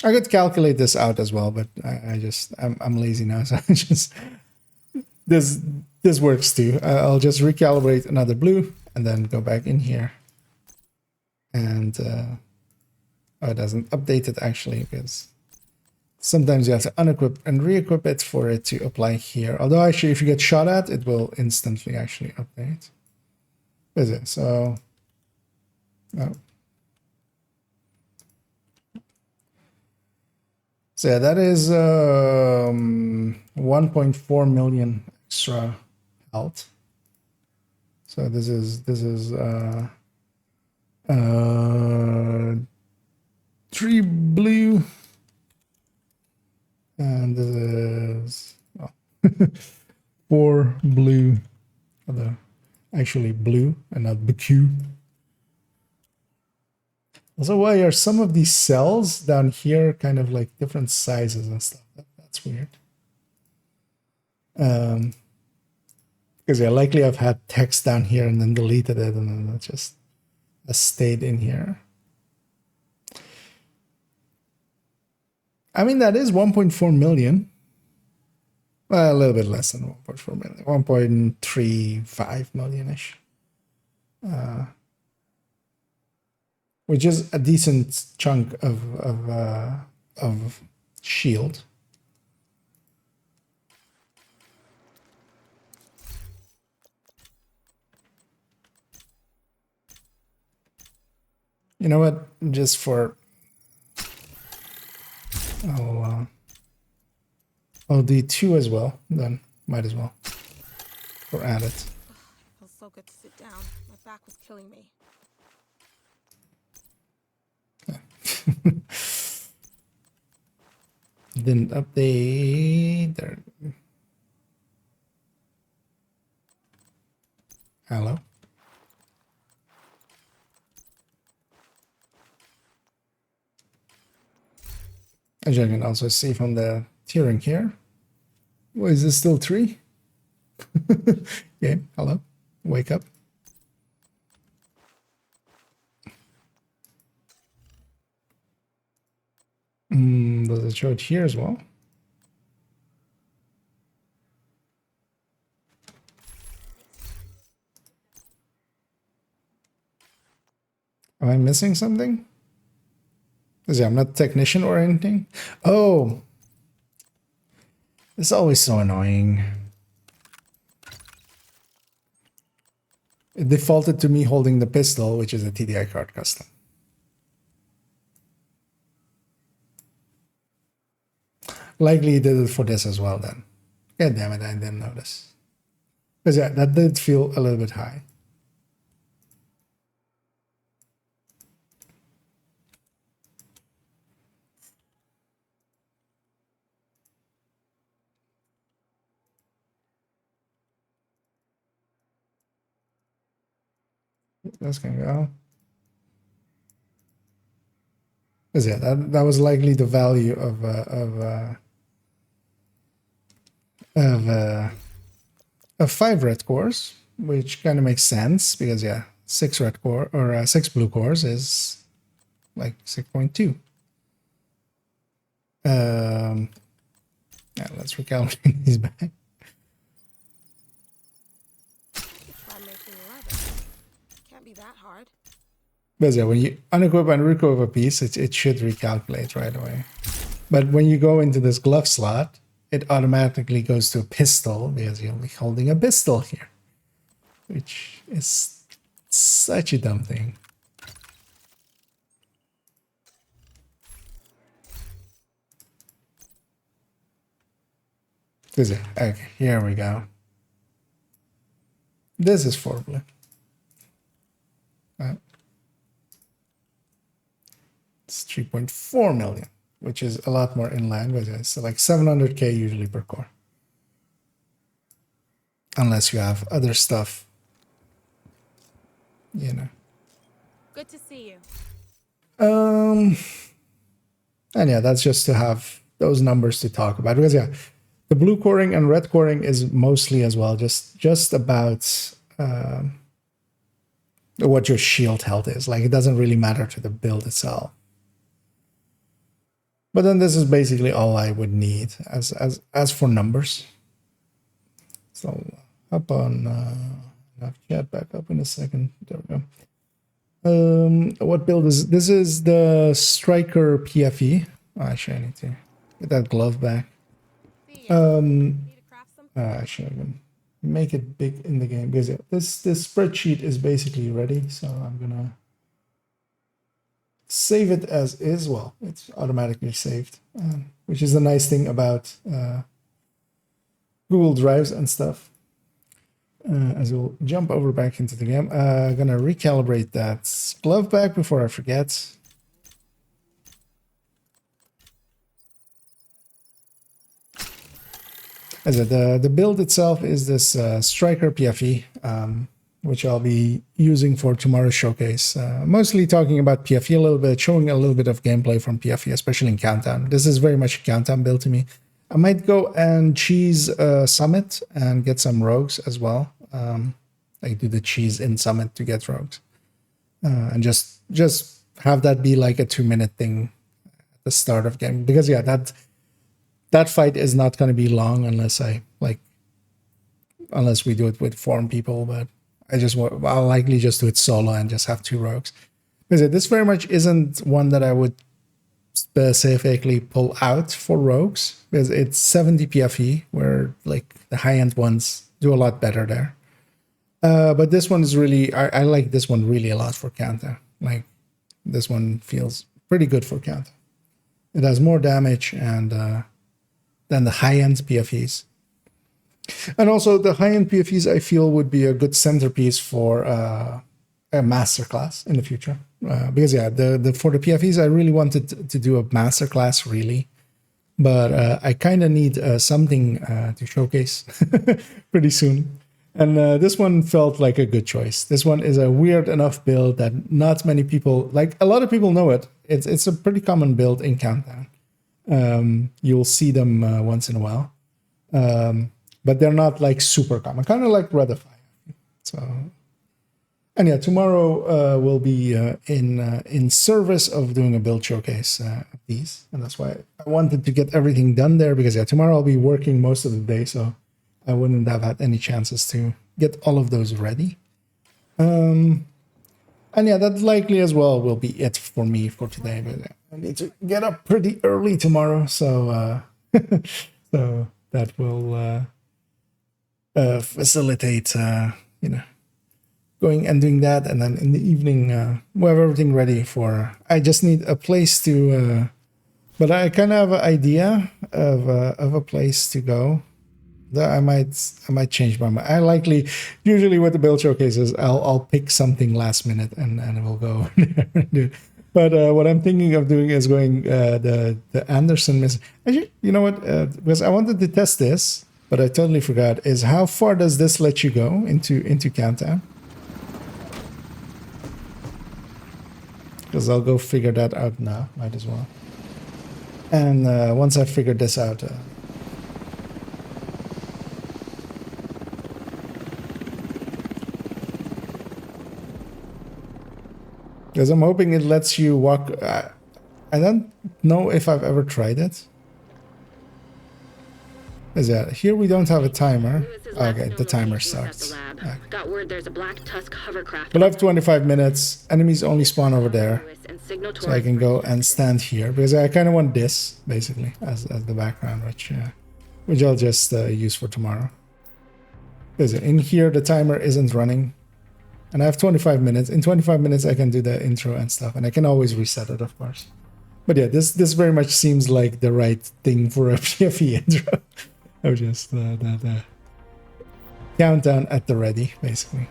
I could calculate this out as well, but I'm lazy now, so I just this works too. I'll just recalibrate another blue and then go back in here. And oh, it doesn't update it actually because sometimes you have to unequip and re-equip it for it to apply here. Although actually, if you get shot at, it will instantly actually update. Is it? So, no. So yeah, that is 1.4 million extra health. So this is 3 blue, and this is 4 blue. Although actually blue and not BQ. Also, why are some of these cells down here kind of like different sizes and stuff? That's weird. Because yeah, likely I've had text down here and then deleted it, and then it just has stayed in here. I mean, that is 1.4 million. Well, a little bit less than 1.4 million. 1.35 million-ish. Which is a decent chunk of shield. You know what? Just for I'll do 2 as well. Then might as well, or add it. Feels so good to sit down. My back was killing me. Didn't update there. Hello. As you can also see from the tiering here. Well, is this still 3? Yeah, hello. Wake up. Does it show it here as well? Am I missing something? Because I'm not a technician or anything. Oh, it's always so annoying. It defaulted to me holding the pistol, which is a TDI card custom. Likely he did it for this as well then. God damn it, I didn't notice. Because yeah, that did feel a little bit high. That's gonna go. Because yeah, that was likely the value of 5 red cores, which kind of makes sense because yeah, 6 red core or 6 blue cores is like 6.2. Yeah, let's recalibrate these back. Try making 11. Can't be that hard. But yeah, when you unequip and requip a piece, it should recalculate right away. But when you go into this glove slot, it automatically goes to a pistol because you'll be holding a pistol here, which is such a dumb thing. Okay, here we go. This is 4 blue. It's 3.4 million, which is a lot more in line with it. So like 700k usually per core. Unless you have other stuff, you know. Good to see you. And yeah, that's just to have those numbers to talk about. Because yeah, the blue coring and red coring is mostly as well just about what your shield health is. Like it doesn't really matter to the build itself. But then this is basically all I would need as for numbers. So up on I'll chat back up in a second. There we go. What build is this? Is the Striker PFE. Oh, actually, I need to Get that glove back. I should even make it big in the game because this spreadsheet is basically ready. So I'm gonna save it as is. Well, it's automatically saved, which is the nice thing about Google Drives and stuff. As we'll jump over back into the game, gonna recalibrate that glove back before I forget. As the build itself is this Striker PFE, which I'll be using for tomorrow's showcase. Mostly talking about PFE a little bit, showing a little bit of gameplay from PFE, especially in Countdown. This is very much a Countdown build to me. I might go and cheese Summit and get some rogues as well. I do the cheese in Summit to get rogues. And just have that be like a 2-minute thing at the start of game. Because yeah, that fight is not going to be long unless we do it with 4 people, but I'll likely just do it solo and just have 2 rogues. Because this very much isn't one that I would specifically pull out for rogues, because it's 70 PFE, where like the high-end ones do a lot better there. But this one is really, I like this one really a lot for counter. Like this one feels pretty good for counter. It has more damage and than the high-end PFEs. And also the high-end PFEs I feel would be a good centerpiece for a masterclass in the future. Because yeah, for the PFEs I really wanted to do a masterclass really. But I kind of need something to showcase pretty soon. And this one felt like a good choice. This one is a weird enough build that not many people, like a lot of people know it. It's a pretty common build in Countdown. You'll see them once in a while, but they're not like super common, kind of like Redify. So, and yeah, tomorrow will be in service of doing a build showcase of these, and that's why I wanted to get everything done there, because yeah, tomorrow I'll be working most of the day, so I wouldn't have had any chances to get all of those ready. And yeah, that likely as well will be it for me for today. But I need to get up pretty early tomorrow, so so that will facilitate going and doing that. And then in the evening, we'll have everything ready for. I just need a place to. But I kind of have an idea of a place to go. That I might change my mind. I likely, usually with the build showcases, I'll pick something last minute and we'll go there and do it. But what I'm thinking of doing is going the Anderson mission. Actually, you know what? Because I wanted to test this, but I totally forgot. Is how far does this let you go into Countdown? Because I'll go figure that out now. Might as well. And once I figured this out. Because I'm hoping it lets you walk. I don't know if I've ever tried it. Is that here? We don't have a timer. Okay, the timer starts. Okay. Got word there's a black tusk hovercraft. But I have 25 minutes. Enemies only spawn over there, so I can go and stand here because I kind of want this basically as the background, which I'll just use for tomorrow. Because in here the timer isn't running. And I have 25 minutes. In 25 minutes, I can do the intro and stuff. And I can always reset it, of course. But yeah, this very much seems like the right thing for a PFE intro. Or just the countdown at the ready, basically.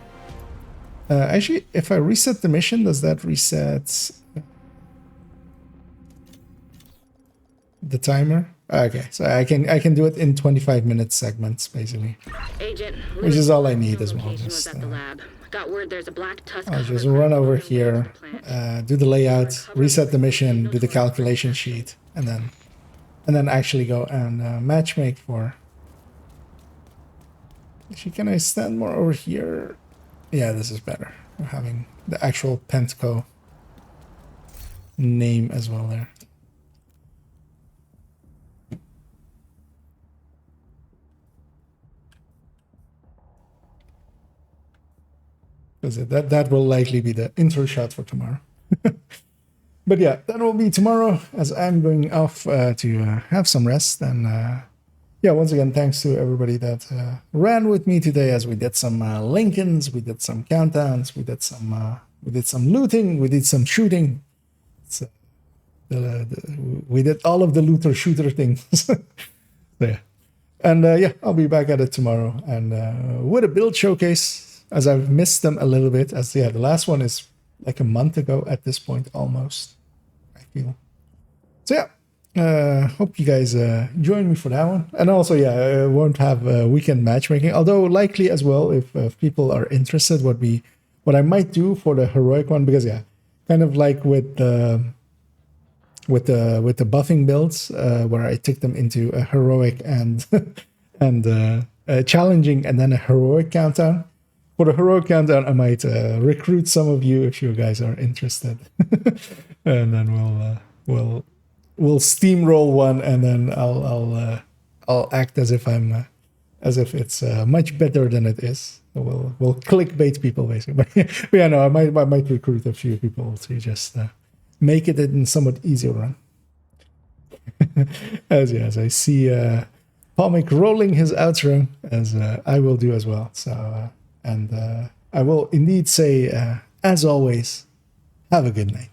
Actually, if I reset the mission, does that reset the timer? Okay, so I can do it in 25-minute segments, basically. Agent, which is all I need as well. Just, at the lab. Got word there's a black tusk. I'll just run over here, do the layout, reset the mission, do the calculation sheet, and then actually go and matchmake for. Actually, can I stand more over here? Yeah, this is better. We're having the actual Pentco name as well there. That will likely be the intro shot for tomorrow. But yeah, that will be tomorrow as I'm going off to have some rest. And yeah, once again, thanks to everybody that ran with me today as we did some Lincolns, we did some countdowns, we did some looting, we did some shooting. So, we did all of the looter shooter things. So, yeah. And yeah, I'll be back at it tomorrow and with a build showcase, as I've missed them a little bit. As yeah, the last one is like a month ago at this point, almost, I feel. So yeah, hope you guys join me for that one. And also, yeah, I won't have weekend matchmaking, although likely as well if people are interested. What I might do for the heroic one, because yeah, kind of like with the buffing builds, where I took them into a heroic and challenging, and then a heroic countdown. For the heroic countdown, I might recruit some of you if you guys are interested, and then we'll steamroll one, and then I'll act as if it's much better than it is. We'll clickbait people basically. But yeah, no, I might recruit a few people to just make it in somewhat easier run. as I see Pomic rolling his outro, as I will do as well. So and I will indeed say, as always, have a good night.